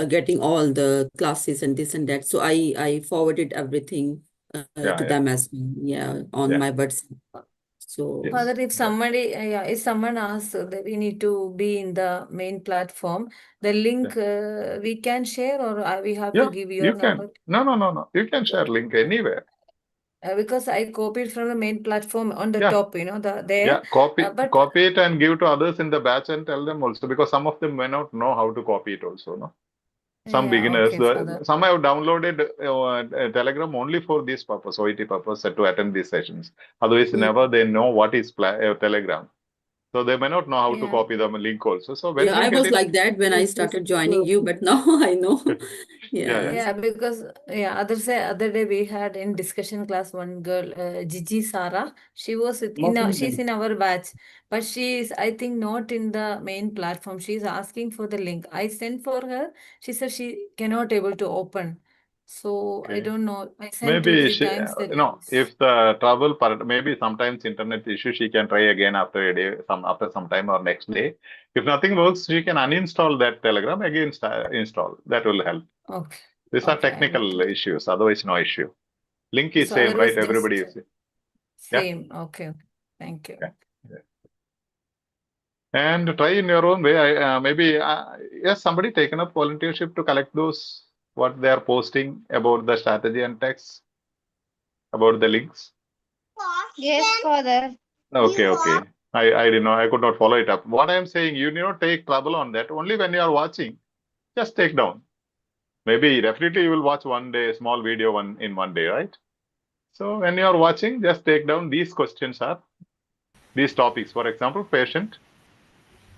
getting all the classes and this and that. So I forwarded everything to them as well, on my WhatsApp. So, Father, if somebody, if someone asks that we need to be in the main platform, the link we can share, or we have to give your you can. number? No. You can share link anywhere. Because I copied from the main platform on the top, there. Yeah, copy it and give to others in the batch and tell them also, because some of them may not know how to copy it also, no? Some beginners, some have downloaded Telegram only for this purpose, OET purpose, to attend these sessions. Otherwise, never they know what is Telegram. So they may not know how to copy the link also. So when I was like that when I started joining you, but now I know. Because other day we had in discussion class one girl, Gigi Sara. She was she's in our batch, but she is, I think, not in the main platform. She's asking for the link. I sent for her. She said she cannot able to open. So I don't know. I sent maybe 2-3 times the no, if the trouble part, maybe sometimes internet issue, she can try again after a day, after some time or next day. If nothing works, she can uninstall that Telegram, again install. That will help. Okay. These are technical issues, otherwise no issue. Link is same, right? Everybody is same. Okay. Thank you. And try in your own way. Maybe yes, somebody taken up volunteership to collect those what they are posting about the strategy and text, about the links. Yes, Father. Okay. I didn't know. I could not follow it up. What I am saying, you need not take trouble on that. Only when you are watching, just take down. Maybe definitely you will watch one day, small video in one day, right? So when you are watching, just take down these questions are these topics. For example, patient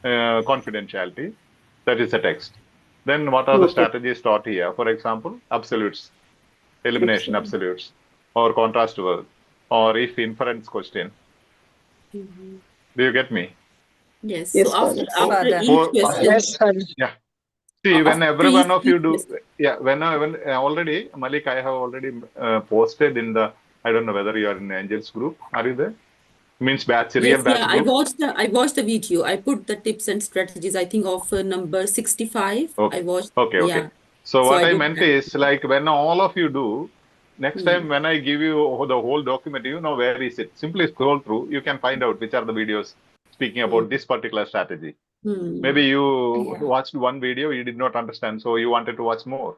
confidentiality. That is the text. Then what are the strategies taught here? For example, absolutes, elimination absolutes, or contrast word, or if inference question. Do you get me? Yes. So after each question, See, when every one of you do, when already, Malik, I have already posted in the, I don't know whether you are in Angels group. Are you there? Means batch, real batch group. I watched the video. I put the tips and strategies, I think, of number 65. Okay. I watched. Okay. So what I meant is, like, when all of you do, next time when I give you the whole document, you know where is it. Simply scroll through. You can find out which are the videos speaking about this particular strategy. Maybe you watched one video, you did not understand, so you wanted to watch more.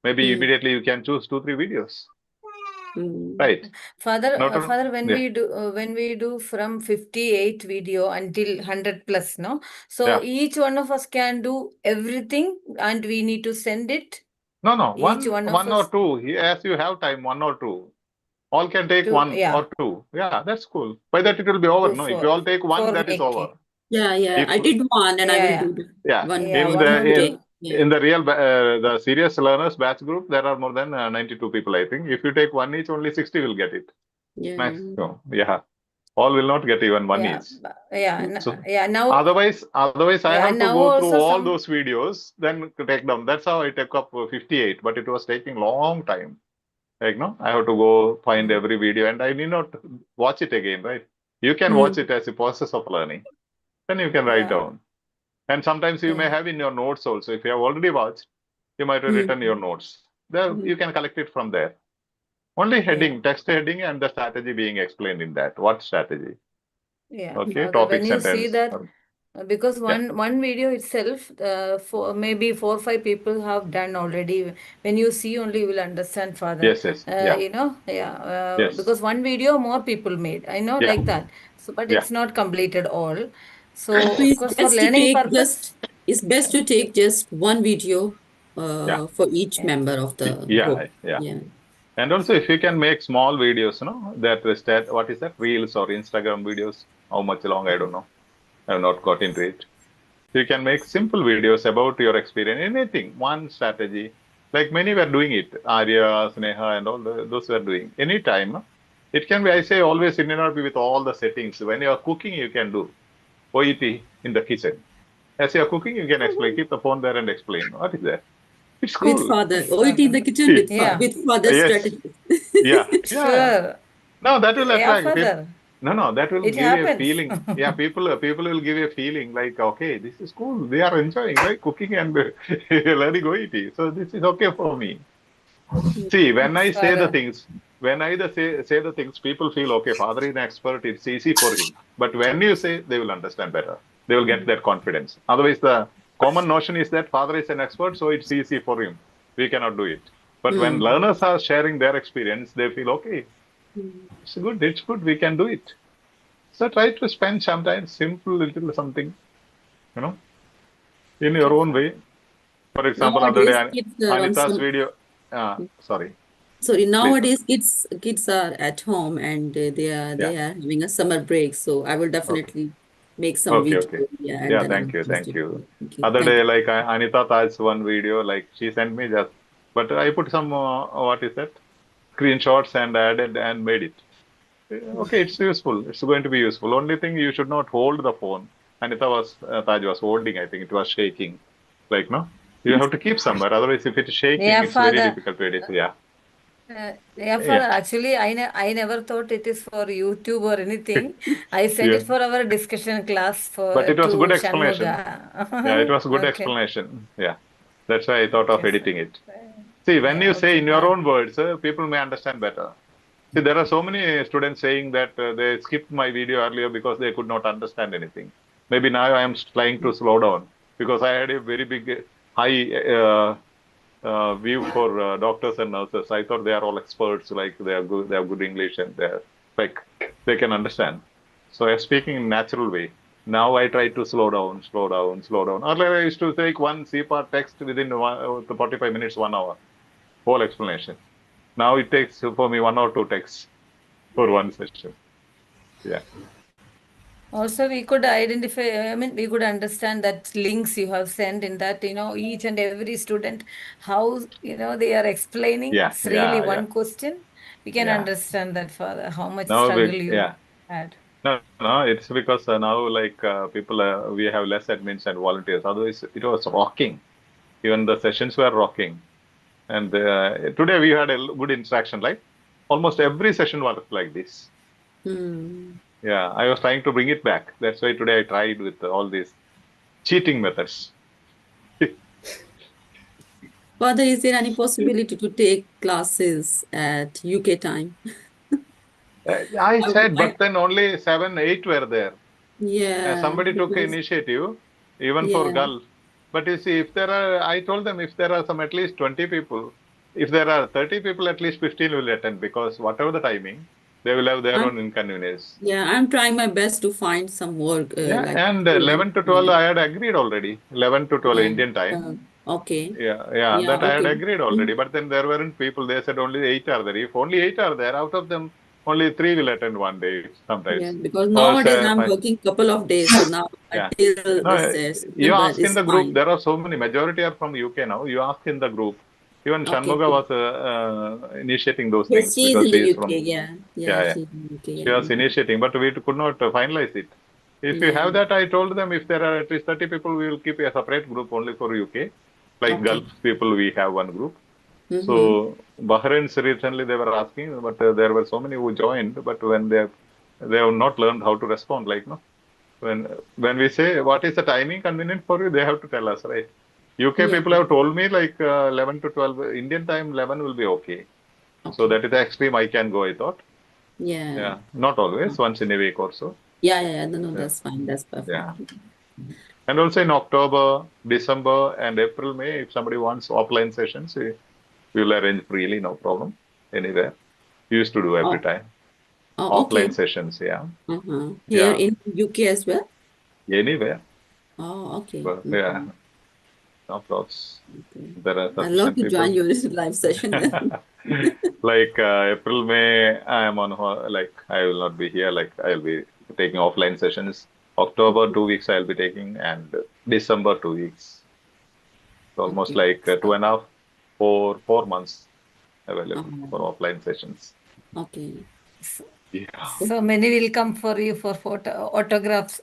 Maybe immediately you can choose 2-3 videos. Right. Father, when we do from 58 video until 100 plus, no? So each one of us can do everything and we need to send it. No. One or two. As you have time, 1 or 2. All can take 1 or 2. Yeah, that's cool. By that it will be over, no? If you all take 1, that is over. I did 1 and I will do one. In the real, the serious learners batch group, there are more than 92 people, I think. If you take 1 each, only 60 will get it. Nice. So, all will not get even 1 each. Now. Otherwise, I have to go through all those videos, then take down. That's how I took up 58, but it was taking long time. Like, no, I have to go find every video, and I need not watch it again, right? You can watch it as a process of learning. Then you can write down. And sometimes you may have in your notes also. If you have already watched, you might have written your notes. There, you can collect it from there. Only heading, text heading, and the strategy being explained in that. What strategy? Okay, topic when sentence. You see that, because one video itself, for maybe 4 or 5 people have done already. When you see only, you will understand, Father. Yes. Because one video more people made. I know like that. So, but it's not completed all. So, of course, for learning purpose, it's best to take just one video for each member of the group. And also, if you can make small videos, what is that? Reels or Instagram videos? How much long? I don't know. I have not got into it. You can make simple videos about your experience, anything, one strategy. Like many were doing it. Arya, Sneha, and all those were doing. Anytime. It can be, I say always, it may not be with all the settings. When you are cooking, you can do OET in the kitchen. As you are cooking, you can explain. Keep the phone there and explain. What is that? It's cool. With Father. OET in the kitchen with Father's strategy. Sure. No, that will attract. Father. No, that will give you a feeling. People will give you a feeling like, okay, this is cool. They are enjoying, right? Cooking and learning OET. So this is okay for me. See, when I say the things, say the things, people feel, okay, father is an expert, it's easy for him. But when you say, they will understand better. They will get that confidence. Otherwise, the common notion is that father is an expert, so it's easy for him. We cannot do it. But when learners are sharing their experience, they feel, okay, it's good, we can do it. So try to spend sometimes simple little something, in your own way. For example, other Nowadays, day, kids are on Anita's some. video. Sorry. Sorry, Please. nowadays kids are at home and they are having a summer break. So I will definitely make some video. And then Thank you. Thank you. Other day, like Anita Taj's one video, like she sent me just, but I put some what is that, screenshots and added and made it. Okay, it's useful. It's going to be useful. Only thing, you should not hold the phone. Taj was holding. I think it was shaking. Like no, you have to keep somewhere. Otherwise, if it's shaking, Yeah, it's very Father. difficult to edit. Yeah. Father, actually, I never thought it is for YouTube or anything. I sent it for our discussion class But it was to good explanation. Shanmuga. It was good Okay. explanation. Yeah. That's why I thought of editing it. See, when Yeah, you say okay, in your fine. own words, people may understand better. See, there are so many students saying that they skipped my video earlier because they could not understand anything. Maybe now I am trying to slow down because I had a very big, high view for doctors and nurses. I thought they are all experts, like they are good, they have good English, and they're like they can understand. So I'm speaking in natural way. Now I try to slow down. Earlier I used to take one C-part text within 45 minutes, 1 hour, whole explanation. Now it takes for me 1 or 2 texts for one session. Yeah. Also, we could identify, we could understand that links you have sent in that, each and every student, how, they are explaining. It's really one question. We can understand that, Father, how much struggle you had. No, it's because now like people, we have less admins and volunteers. Otherwise, it was rocking. Even the sessions were rocking. And today we had a good interaction, like almost every session was like this. Yeah, I was trying to bring it back. That's why today I tried with all these cheating methods. Father, is there any possibility to take classes at UK time? I said, but then only 7, 8 were there. Yeah. Somebody took initiative, even for Gulf. But you see, I told them if there are at least 20 people, if there are 30 people, at least 15 will attend, because whatever the timing, they will have their own inconvenience. Yeah, I'm trying my best to find some work. And 11 to 12, I had agreed already. 11 to 12 Indian time. Okay. That I had agreed already. But then there weren't people. They said only 8 are there. If only 8 are there, out of them, only 3 will attend one day sometimes. Yeah, because nowadays I'm working couple of days. So now until you ask in is the group, fine. there are so many, majority are from UK now. You ask in the group. Even Shanmuga was initiating those Yes, things. she is Because in the she is UK. from, She's in the UK. She was initiating, but we could not finalize it. If you have that, I told them if there are at least 30 people, we will keep a separate group only for UK. Like Gulf people, we have one group. So Bahrain recently they were asking, but there were so many who joined, but when they have not learned how to respond, like no. When we say what is the timing convenient for you, they have to tell us, right? UK people have told me like 11 to 12 Indian time, 11 will be okay. So that is the extreme I can go, I thought. Yeah, not always, once in a week or so. No, that's fine. That's perfect. Yeah. And also in October, December, and April, May, if somebody wants offline sessions, we will arrange freely, no problem, anywhere. We used to do every time. Offline sessions, yeah. Here in UK as well? Anywhere. Oh, okay. But, yeah. No problems. There are I'd love to people. join your live session. Like April, May, I am on, like, I will not be here. Like, I'll be taking offline sessions. October, 2 weeks I'll be taking, and December, 2 weeks. So almost like 2.5, 4 months available for offline sessions. Okay. Yeah. So many will come for you for autographs.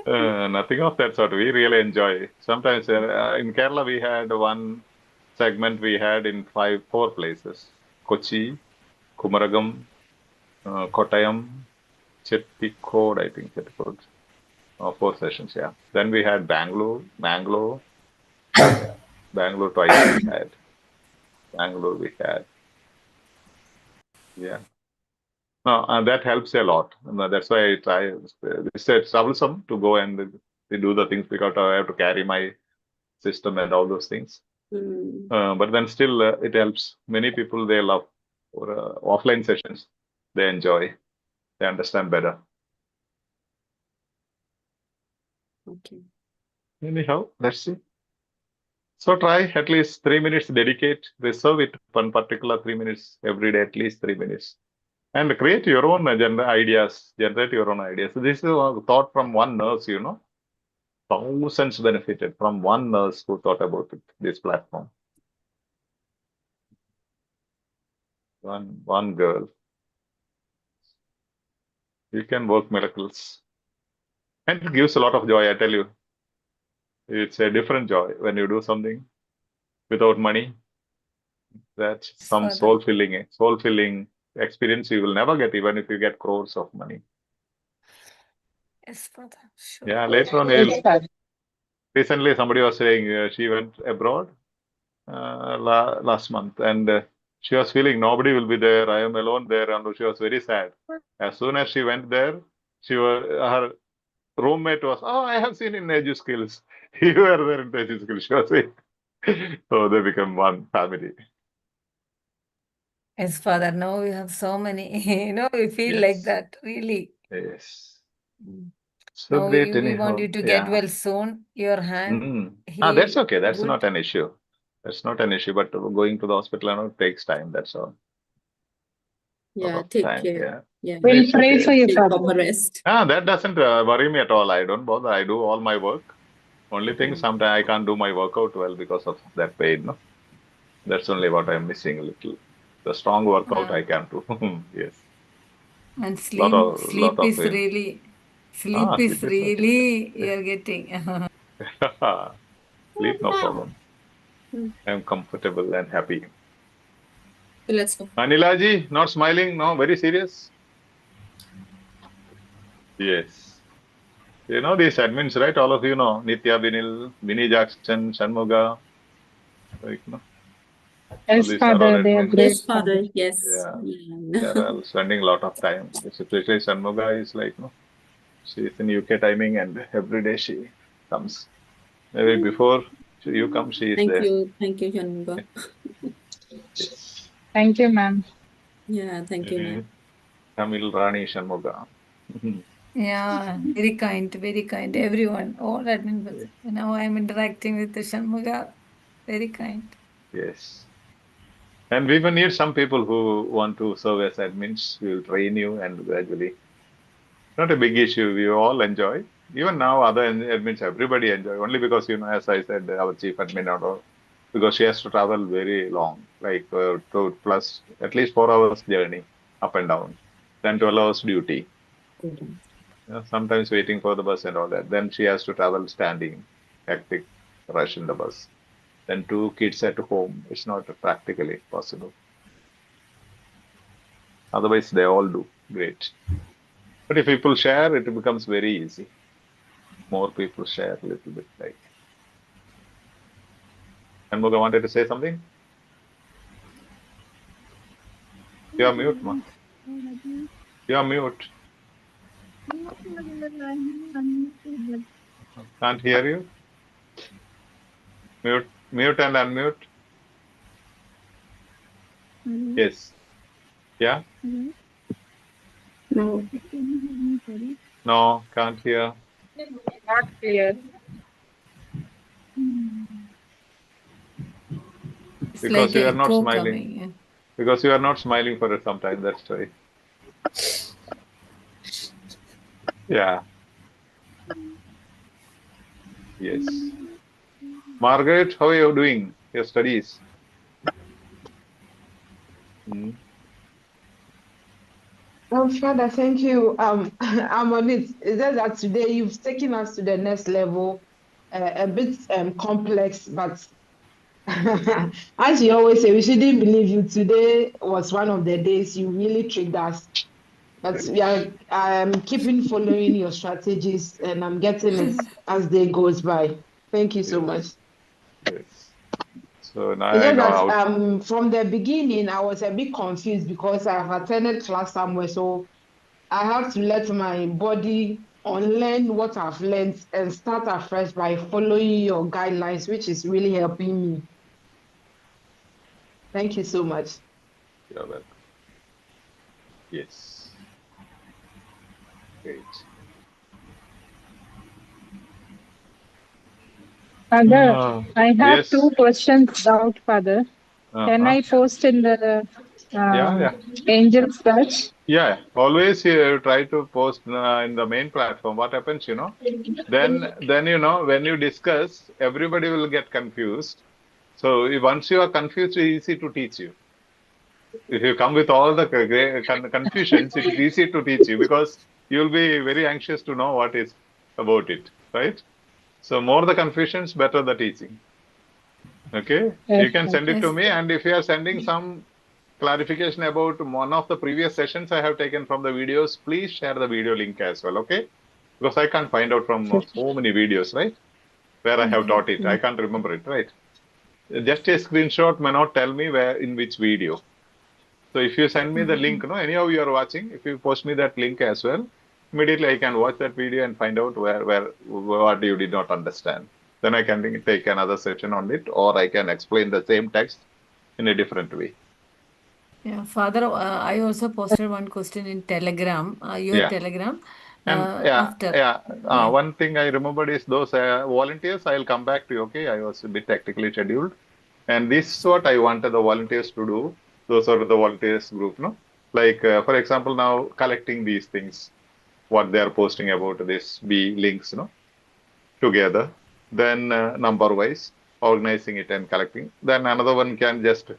Nothing of that sort. We really enjoy. Sometimes in Kerala we had one segment we had in 4 places: Kochi, Kumaragam, Kottayam, Chettikode, I think Chettikode. 4 sessions, yeah. Then we had Bangalore, Bangalore twice we had. Bangalore we had. Yeah. No, and that helps a lot. And that's why I try. It's troublesome to go and do the things because I have to carry my system and all those things. But then still, it helps. Many people they love or offline sessions. They enjoy. They understand better. Okay. Anyhow, let's see. So try at least 3 minutes. Dedicate. Reserve it one particular 3 minutes every day. At least 3 minutes. And create your own ideas, generate your own ideas. So this is a thought from one nurse, you know. Thousands benefited from one nurse who thought about it, this platform. One girl. You can work miracles. And it gives a lot of joy, I tell you. It's a different joy when you do something without money. That's some soul-filling experience you will never get, even if you get crores of money. Yes, Father. Sure. Yeah, later on, recently somebody was saying she went abroad last month, and she was feeling nobody will be there. I am alone there, and she was very sad. As soon as she went there, her roommate was, oh, I have seen in EduSkills. You were there in EduSkills. She was saying. So they become one family. Yes, Father. Now we have so many, we feel like that, really. Yes. So now great, we want you to get well soon. Your hand that's okay. That's good. not an issue. That's not an issue. But going to the hospital takes time. That's all. Yeah, take care. Yeah. We'll pray for you, Take Father. proper rest. That doesn't worry me at all. I don't bother. I do all my work. Only thing, sometimes I can't do my workout well because of that pain. No? That's only what I'm missing a little. The strong workout I can do. Yes. And sleep is really you're getting. Sleep, no problem. I'm comfortable and happy. Let's go. Anilaji, not smiling, no, very serious. Yes. You know these admins, right? All of you know. Nitya, Vinil, Vinny Jackson, Shanmuga. Like, no? Yes, Father, they are great. Yes, Father, yes. Yeah. They're all spending a lot of time. Especially Shanmuga is like, no, she's in UK timing and every day she comes. Maybe before you come, she is there. Thank you, Shanmuga. Yes. Thank you, ma'am. Yeah, thank you, ma'am. Tamil Rani Shanmuga. Yeah, very kind, everyone, all admin. Now I'm interacting with the Shanmuga, very kind. Yes. And we will need some people who want to serve as admins. We will train you and gradually. Not a big issue. We all enjoy. Even now, other admins, everybody enjoy. Only because, as I said, our chief admin, because she has to travel very long, like plus at least 4 hours journey up and down, then 12 hours duty. Sometimes waiting for the bus and all that. Then she has to travel standing, hectic rush in the bus. Then 2 kids at home. It's not practically possible. Otherwise, they all do great. But if people share, it becomes very easy. More people share a little bit. Like. Shanmuga wanted to say something? You're mute, ma. You're mute. Can't hear you. Mute and unmute. Yes. Yeah? No. No, can't hear. Not clear. Because you are not smiling. Because you are not smiling for some time, that's why. Yeah. Yes. Margaret, how are you doing? Your studies? Father, thank you. I'm on it. It's just that today you've taken us to the next level, a bit complex, but as you always say, we shouldn't believe you. Today was one of the days you really tricked us. But I'm keeping following your strategies, and I'm getting it as day goes by. Thank you so much. Yes. So now It's I just know that how. from the beginning I was a bit confused because I've attended class somewhere, so I have to let my body unlearn what I've learned and start afresh by following your guidelines, which is really helping me. Thank you so much. You're welcome. Yes. Great. Father, I have Yes. 2 questions out, Father. Can I post in the Yeah. Angel Search? Yeah. Always you try to post in the main platform. What happens, then when you discuss, everybody will get confused. So once you are confused, it's easy to teach you. If you come with all the confusions, it is easy to teach you because you will be very anxious to know what is about it, right? So more the confusions, better the teaching. Okay, Yes, you can sir. send it to me, and if you are sending some clarification about one of the previous sessions I have taken from the videos, please share the video link as well, okay? Because I can't find out from so many videos, right? Where I have taught it. I can't remember it, right? Just a screenshot may not tell me where in which video. So if you send me the link, anyhow you are watching, if you post me that link as well, immediately I can watch that video and find out what you did not understand. Then I can take another session on it, or I can explain the same text in a different way. Yeah, Father, I also posted one question in Telegram, your Telegram. And one thing I remembered is those volunteers, I'll come back to you, okay? I was a bit technically scheduled. And this is what I wanted the volunteers to do. Those are the volunteers group, Like, for example, now collecting these things, what they are posting about this, links, together. Then number wise, organizing it and collecting. Then another one can just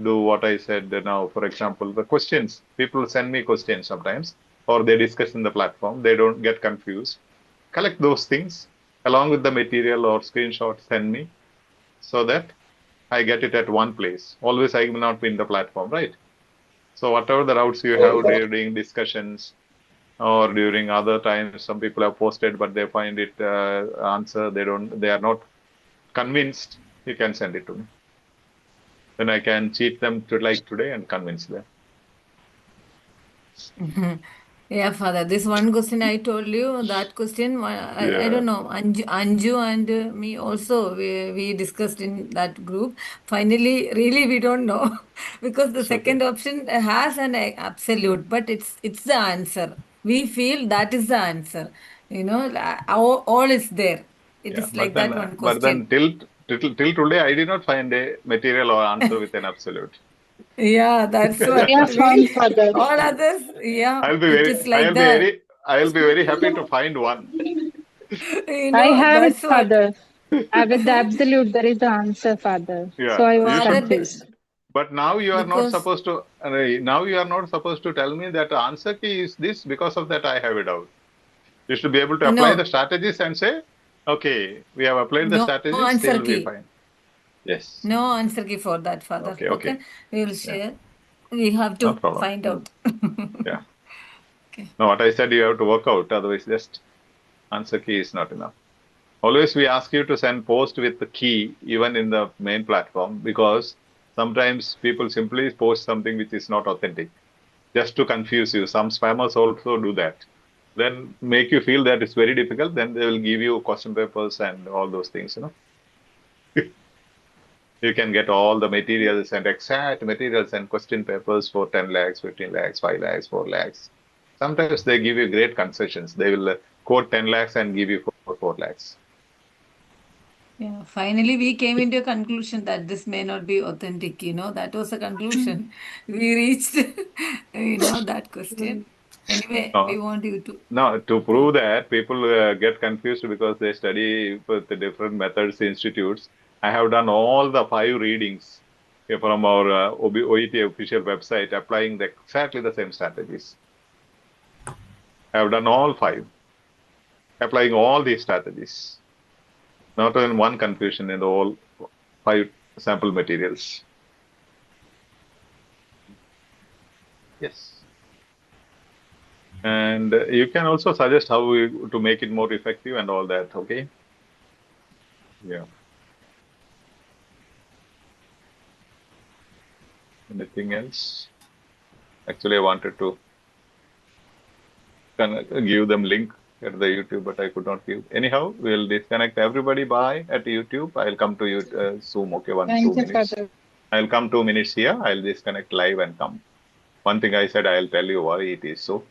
do what I said now. For example, the questions. People send me questions sometimes, or they discuss in the platform. They don't get confused. Collect those things along with the material or screenshot, send me so that I get it at one place. Always I will not be in the platform, right? So whatever the routes you have during discussions or during other times, some people have posted, but they find it answer. They are not convinced. You can send it to me. Then I can cheat them to like today and convince them. Yeah, Father, this one question I told you, that question, I don't know, Anju and me also, we discussed in that group. Finally, really, we don't know because the second option has an absolute, but it's the answer. We feel that is the answer. All is there. It is like that one But then question. till today, I did not find a material or answer with an absolute. Yeah, that's what all others. Yeah, it is like that. I'll be very happy to find one. I have it, That's what. Father. With the absolute, there is the answer, Father. So I was confused. But now you are not supposed to. Now you are not supposed to tell me that the answer key is this. Because of that, I have a doubt. You should be able to apply the strategies and say, okay, we have applied the strategies. No answer Still we key. fine. Yes. No answer key for that, Father. Okay. We will share. We have to find out. Yeah. No, what I said, you have to work out. Otherwise, just answer key is not enough. Always we ask you to send post with the key, even in the main platform, because sometimes people simply post something which is not authentic, just to confuse you. Some spammers also do that. Then make you feel that it's very difficult. Then they will give you question papers and all those things, You can get all the materials and exact materials and question papers for 10 lakhs, 15 lakhs, 5 lakhs, 4 lakhs. Sometimes they give you great concessions. They will quote 10 lakhs and give you 4 lakhs. Yeah, finally we came into a conclusion that this may not be authentic, that was a conclusion. We reached, that question. Anyway, we want you to. No, to prove that people get confused because they study with the different methods, institutes. I have done all the 5 readings from our OET official website, applying exactly the same strategies. I have done all 5, applying all these strategies. Not even one confusion in the whole 5 sample materials. Yes. And you can also suggest how to make it more effective and all that, okay? Yeah. Anything else? Actually, I wanted to give them link at the YouTube, but I could not give. Anyhow, we'll disconnect everybody. Bye at YouTube. I'll come to you Zoom. Okay, 2 minutes. I'll come 2 minutes here. I'll disconnect live and come. One thing I said, I'll tell you why it is so.